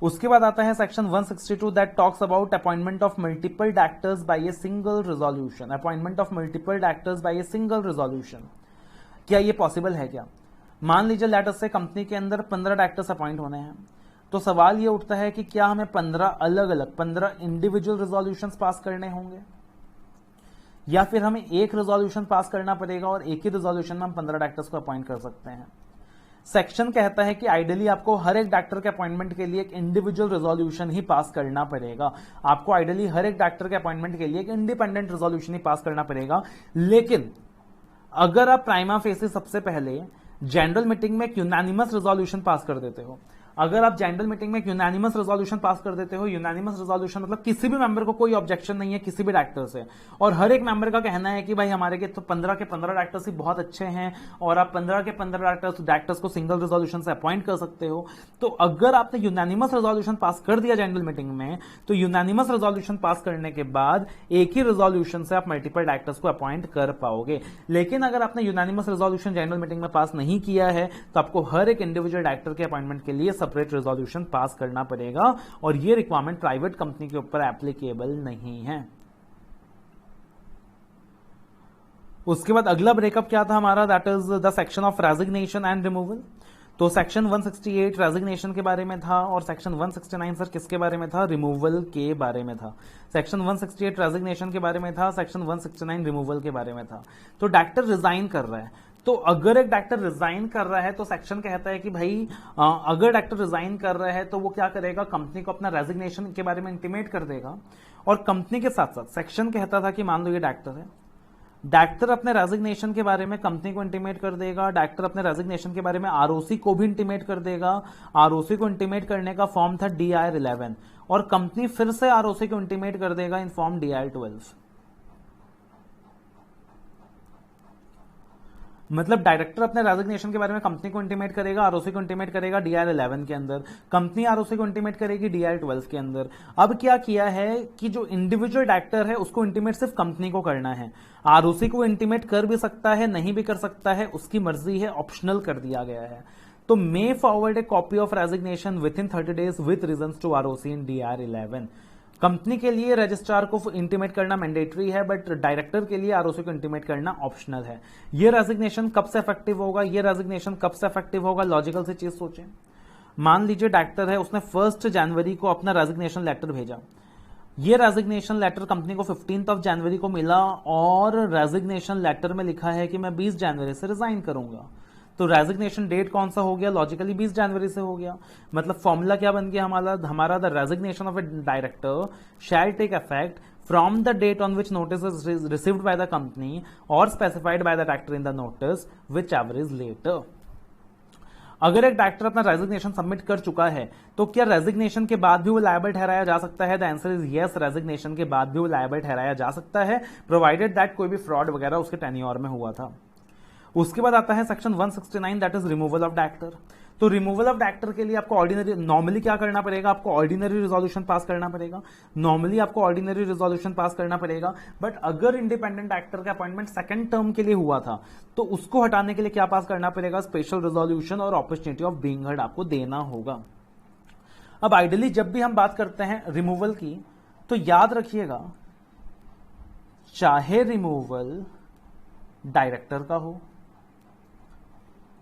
उसके बाद आता है section 162 that talks about appointment of multiple directors bye a single resolution. Appointment of multiple directors bye a single resolution, क्या ये पॉसिबल है क्या? मान लीजिए लेटर से कंपनी के अंदर 15 डायरेक्टर्स अपॉइंट होने हैं, तो सवाल ये उठता है कि क्या हमें 15 अलग अलग 15 इंडिविजुअल रिजोल्यूशंस पास करने होंगे, या फिर हमें एक रिजोल्यूशन पास करना पड़ेगा और एक ही रिजोल्यूशन में हम 15 डायरेक्टर्स को अपॉइंट कर सकते हैं। सेक्शन कहता है कि आइडियली आपको हर एक डायरेक्टर के अपॉइंटमेंट के लिए एक इंडिविजुअल रिजोल्यूशन ही पास करना पड़ेगा। आपको आइडियली हर एक डायरेक्टर के अपॉइंटमेंट के लिए एक इंडिपेंडेंट रिजोल्यूशन ही पास करना पड़ेगा। लेकिन अगर आप प्राइमा फेसी सबसे पहले जनरल मीटिंग में एक यूनानिमस रिजोल्यूशन पास कर देते हो, अगर आप जनरल मीटिंग में एक यूनानिमस रिजोल्यूशन पास कर देते हो, यूनानिमस रिजोल्यूशन मतलब किसी भी मेंबर को कोई ऑब्जेक्शन नहीं है किसी भी डायरेक्टर से, और हर एक मेंबर का कहना है कि भाई हमारे के तो 15 के 15 डायरेक्टर्स ही बहुत अच्छे हैं और आप 15 के 15 डायरेक्टर्स को सिंगल रिजोल्यूशन से अपॉइंट कर सकते हो, तो अगर आपने यूनानिमस रिजोल्यूशन पास कर दिया जनरल मीटिंग में, तो यूनानिमस रिजोल्यूशन पास करने के बाद एक ही रिजोल्यूशन से आप मल्टीपल डायरेक्टर्स को अपॉइंट कर पाओगे। लेकिन अगर आपने यूनानिमस रिजोल्यूशन जनरल मीटिंग में पास नहीं किया है, तो आपको हर एक इंडिविजुअल डायरेक्टर के अपॉइंटमेंट के लिए सेपरेट रिजोल्यूशन पास करना पड़ेगा, और यह रिक्वायरमेंट प्राइवेट कंपनी के ऊपर एप्लीकेबल नहीं है। उसके बाद अगला ब्रेकअप क्या था हमारा, that is the section of resignation and removal. तो सेक्शन 168 रेजिग्नेशन के बारे में था, और सेक्शन 169 सर किसके बारे में था? रिमूवल के बारे में था। सेक्शन 168 रेजिग्नेशन के बारे में था, सेक्शन 169 रिमूवल के बारे में था। तो डायरेक्टर रिजाइन कर रहा है, तो अगर एक डायरेक्टर रिजाइन कर रहा है तो सेक्शन कहता है कि भाई अगर डायरेक्टर रिजाइन कर रहा है तो वो क्या करेगा, कंपनी को अपना रेजिग्नेशन के बारे में इंटीमेट कर देगा। और कंपनी के साथ साथ सेक्शन कहता था कि मान लो ये डायरेक्टर है, डायरेक्टर अपने रेजिग्नेशन के बारे में कंपनी को इंटीमेट कर देगा, डायरेक्टर अपने रेजिग्नेशन के बारे में आरओसी को भी इंटीमेट कर देगा। आरओसी को इंटीमेट करने का फॉर्म था DIR 11 और कंपनी फिर से आरओसी को इंटीमेट कर देगा इन फॉर्म DIR 12। मतलब डायरेक्टर अपने रेजिग्नेशन के बारे में कंपनी को इंटीमेट करेगा, आरओसी को इंटीमेट करेगा DIR 11 के अंदर, कंपनी आरओसी को इंटीमेट करेगी DIR 12 के अंदर। अब क्या किया है कि जो इंडिविजुअल डायरेक्टर है उसको इंटीमेट सिर्फ कंपनी को करना है, आरओसी को इंटीमेट कर भी सकता है, नहीं भी कर सकता है, उसकी मर्जी है, ऑप्शनल कर दिया गया है। तो may forward a copy of resignation within 30 days with reasons to ROC in DIR 11। कंपनी के लिए रजिस्ट्रार को इंटीमेट करना मैंडेटरी है, बट डायरेक्टर के लिए आरओसी को इंटीमेट करना ऑप्शनल है। ये रेजिग्नेशन कब से इफेक्टिव होगा, ये रेजिग्नेशन कब से इफेक्टिव होगा, लॉजिकल से चीज सोचें। मान लीजिए डायरेक्टर है, उसने 1 जनवरी को अपना रेजिग्नेशन लेटर भेजा, ये रेजिग्नेशन लेटर कंपनी को 15 जनवरी को मिला और रेजिग्नेशन लेटर में लिखा है कि मैं 20 जनवरी से रिजाइन करूंगा। तो रेजिग्नेशन डेट कौन सा हो गया, लॉजिकली 20 जनवरी से हो गया। मतलब फॉर्मूला क्या बन गया हमारा the resignation of a director shall take effect from the date on which notice is received by the company और specified by the director in the notice whichever is later. अगर एक director अपना resignation submit कर चुका है तो क्या resignation के बाद भी वो लायबल ठहराया जा सकता है? The answer is yes, resignation के बाद भी वो लायबल ठहराया जा सकता है, प्रोवाइडेड दैट कोई भी फ्रॉड वगैरह उसके टेन्योर में हुआ था। उसके बाद आता है section 169 that is removal of director. तो रिमूवल ऑफ डायरेक्टर के लिए आपको ऑर्डिनरी नॉर्मली क्या करना पड़ेगा, आपको ऑर्डिनरी रिजोल्यूशन पास करना पड़ेगा। नॉर्मली आपको ऑर्डिनरी रिजोल्यूशन पास करना पड़ेगा, बट अगर इंडिपेंडेंट डायरेक्टर का अपॉइंटमेंट सेकंड टर्म के लिए हुआ था तो उसको हटाने के लिए क्या पास करना पड़ेगा, स्पेशल रिजोल्यूशन और अपॉर्चुनिटी ऑफ बीइंग हर्ड आपको देना होगा। अब आइडियली जब भी हम बात करते हैं रिमूवल की तो याद रखिएगा, चाहे रिमूवल डायरेक्टर का हो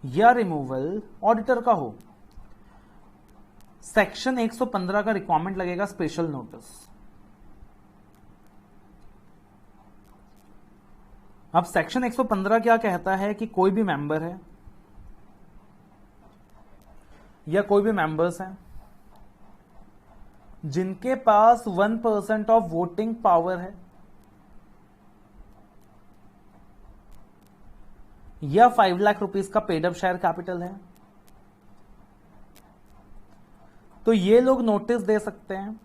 या रिमूवल ऑडिटर का हो, सेक्शन 115 का रिक्वायरमेंट लगेगा स्पेशल नोटिस। अब सेक्शन 115 क्या कहता है कि कोई भी मेंबर है या कोई भी मेंबर्स हैं जिनके पास 1% ऑफ वोटिंग पावर है या 5 लाख रुपीस का पेड अप शेयर कैपिटल है, तो ये लोग नोटिस दे सकते हैं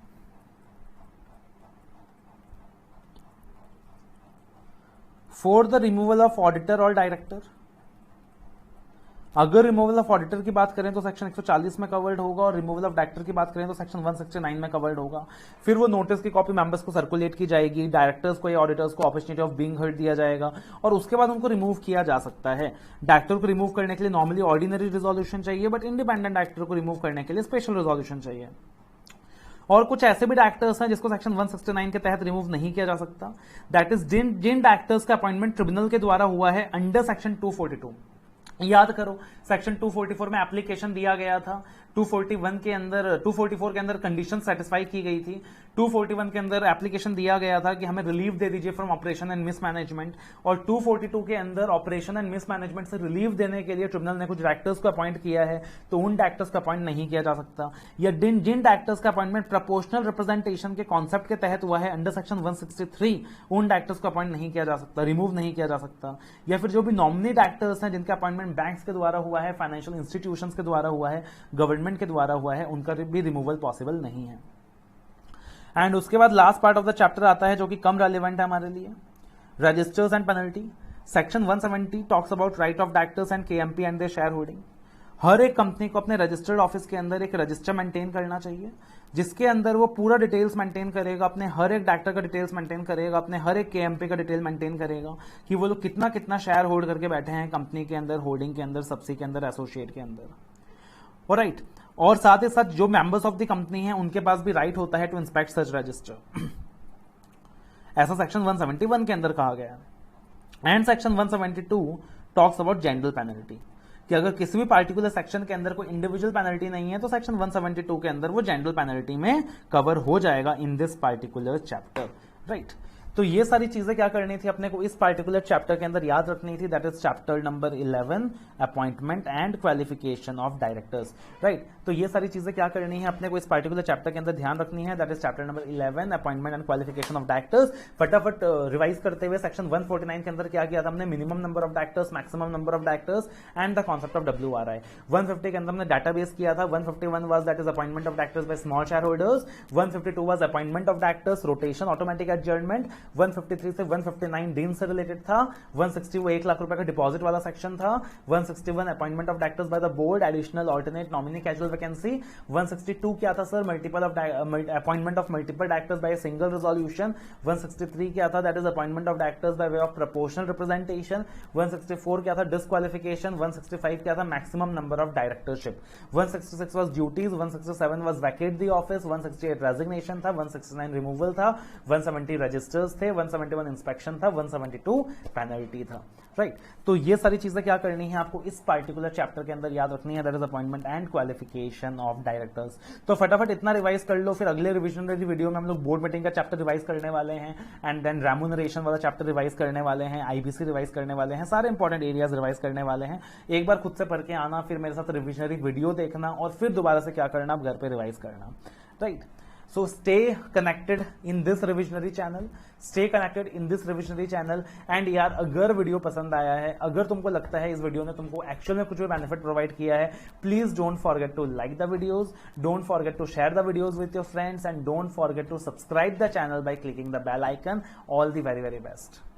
for the removal of auditor और डायरेक्टर। अगर रिमूवल ऑफ ऑडिटर की बात करें तो सेक्शन 140 में कवर्ड होगा और रिमूवल ऑफ डायरेक्टर की बात करें तो सेक्शन 169 में कवर्ड होगा। फिर वो नोटिस की कॉपी मेंबर्स को सर्कुलेट की जाएगी, डायरेक्टर्स को या ऑडिटर्स को अपॉर्चुनिटी ऑफ बीइंग हर्ड दिया जाएगा और उसके बाद उनको रिमूव किया जा सकता है। डायरेक्टर को रिमूव करने के लिए नॉर्मली ऑर्डिनरी रिजोल्यूशन चाहिए, बट इंडिपेंडेंट डायरेक्टर को रिमूव करने के लिए स्पेशल रिजोल्यूशन चाहिए। और कुछ ऐसे भी डायरेक्टर्स हैं जिसको सेक्शन 169 के तहत रिमूव नहीं किया जा सकता, दैट इज जिन डायरेक्टर्स का अपॉइंटमेंट ट्रिब्यूनल के द्वारा हुआ है अंडर सेक्शन 242। याद करो, सेक्शन 244 में एप्लीकेशन दिया गया था, 241 के अंदर 244 के अंदर कंडीशन सेटिस्फाई की गई थी, 241 के अंदर एप्लीकेशन दिया गया था कि हमें रिलीफ दे दीजिए फ्रॉम ऑपरेशन एंड मिसमैनेजमेंट, और 242 के अंदर ऑपरेशन एंड मिसमैनेजमेंट से रिलीफ देने के लिए ट्रिब्यूनल ने कुछ डायरेक्टर्स को अपॉइंट किया है, तो उन डायरेक्टर्स का अपॉइंट नहीं किया जा सकता। या जिन डायरेक्टर्स का अपॉइंटमेंट प्रोपोर्शनल रिप्रेजेंटेशन के कॉन्सेप्ट के तहत हुआ है अंडर सेक्शन 163, उन डायरेक्टर्स को अपॉइंट नहीं किया जा सकता, रिमूव नहीं किया जा सकता। या फिर जो भी नॉमिनी डायरेक्टर्स हैं जिनका अपॉइंटमेंट बैंक्स के द्वारा हुआ है, फाइनेंशियल इंस्टीट्यूशंस के द्वारा हुआ है, गवर्नमेंट के द्वारा हुआ है, उनका भी रिमूवल पॉसिबल नहीं है। एंड उसके बाद last part of the chapter आता है जो कि कम रेलेवेंट है हमारे लिए, registers and penalty. Section 170 talks about right of directors and KMP and their shareholding. हर एक कंपनी को अपने रजिस्टर्ड ऑफिस के अंदर एक रजिस्टर मेंटेन करना चाहिए जिसके अंदर वो पूरा डिटेल्स मेंटेन करेगा, अपने हर एक डायरेक्टर का डिटेल्स मेंटेन करेगा, अपने हर एक केएमपी का डिटेल मेंटेन करेगा कि वो लोग कितना कितना शेयर होल्ड करके बैठे हैं कंपनी के अंदर, होल्डिंग के अंदर, सब्सी के अंदर, एसोसिएट के अंदर। ऑलराइट, और साथ ही साथ जो मेंबर्स ऑफ द कंपनी हैं उनके पास भी राइट होता है टू इंस्पेक्ट सच रजिस्टर, ऐसा सेक्शन 171 के अंदर कहा गया है। And section 172 talks about general penalty कि अगर किसी भी पार्टिकुलर सेक्शन के अंदर कोई इंडिविजुअल पेनल्टी नहीं है तो सेक्शन 172 के अंदर वो जनरल पेनल्टी में कवर हो जाएगा in this particular chapter. Right, तो ये सारी चीजें क्या करनी थी अपने को इस पार्टिकुलर चैप्टर के अंदर याद रखनी थी, that is chapter number 11 appointment and qualification of directors, right. तो ये सारी चीजें क्या करनी है अपने को इस पार्टिकुलर चैप्टर के अंदर ध्यान रखनी है, that is chapter number 11 appointment and qualification of directors. फटाफट रिवाइज करते हुए सेक्शन 149 के अंदर क्या किया था हमने, minimum number of directors, maximum number of directors and the concept of WRI। 150 के अंदर हमने डाटाबेस किया था, 151 was that is appointment of directors bye small share holders, 152 was appointment of directors, rotation, automatic adjournment, 153 से 159 dean से related था, 160 वो 1 लाख रुपए का डिपॉजिट वाला सेक्शन था, 161 appointment of directors bye the board, additional alternate nominee casual vacancy, 162 क्या था sir, multiple of appointment of multiple directors by single resolution, 163 क्या था, that is appointment of directors by way of proportional representation, 164 क्या था, disqualification, 165 क्या था, maximum number of directorship, 166 was duties, 167 was Venkat the office, 168 resignation था, 169 removal था, 170 registers थे, 171 inspection था, 172 पेनल्टी था, राइट। तो ये सारी चीजें क्या करनी है आपको इस पार्टिकुलर चैप्टर के अंदर याद रखनी है, that is appointment and qualification of directors. तो फटाफट इतना रिवाइज कर लो, फिर अगले रिविजनरी वीडियो में हम लोग बोर्ड मीटिंग का चैप्टर रिवाइज करने वाले हैं एंड देन रेम्यूनरेशन वाला चैप्टर रिवाइज करने वाले हैं, IBC रिवाइज करने वाले हैं, सारे इंपॉर्टेंट एरियाज रिवाइज करने वाले हैं। एक बार खुद से पढ़ के आना, फिर मेरे साथ रिविजनरी वीडियो देखना और फिर दोबारा से क्या करना, आप घर पे रिवाइज करना, right. So stay connected in this revisionary channel, stay connected in this revisionary channel and यार अगर वीडियो पसंद आया है, अगर तुमको लगता है इस वीडियो ने तुमको एक्चुअल में कुछ भी बेनिफिट प्रोवाइड किया है, please don't forget to like the videos, don't forget to share the videos with your friends and don't forget to subscribe the channel by clicking the bell icon. All the very very best.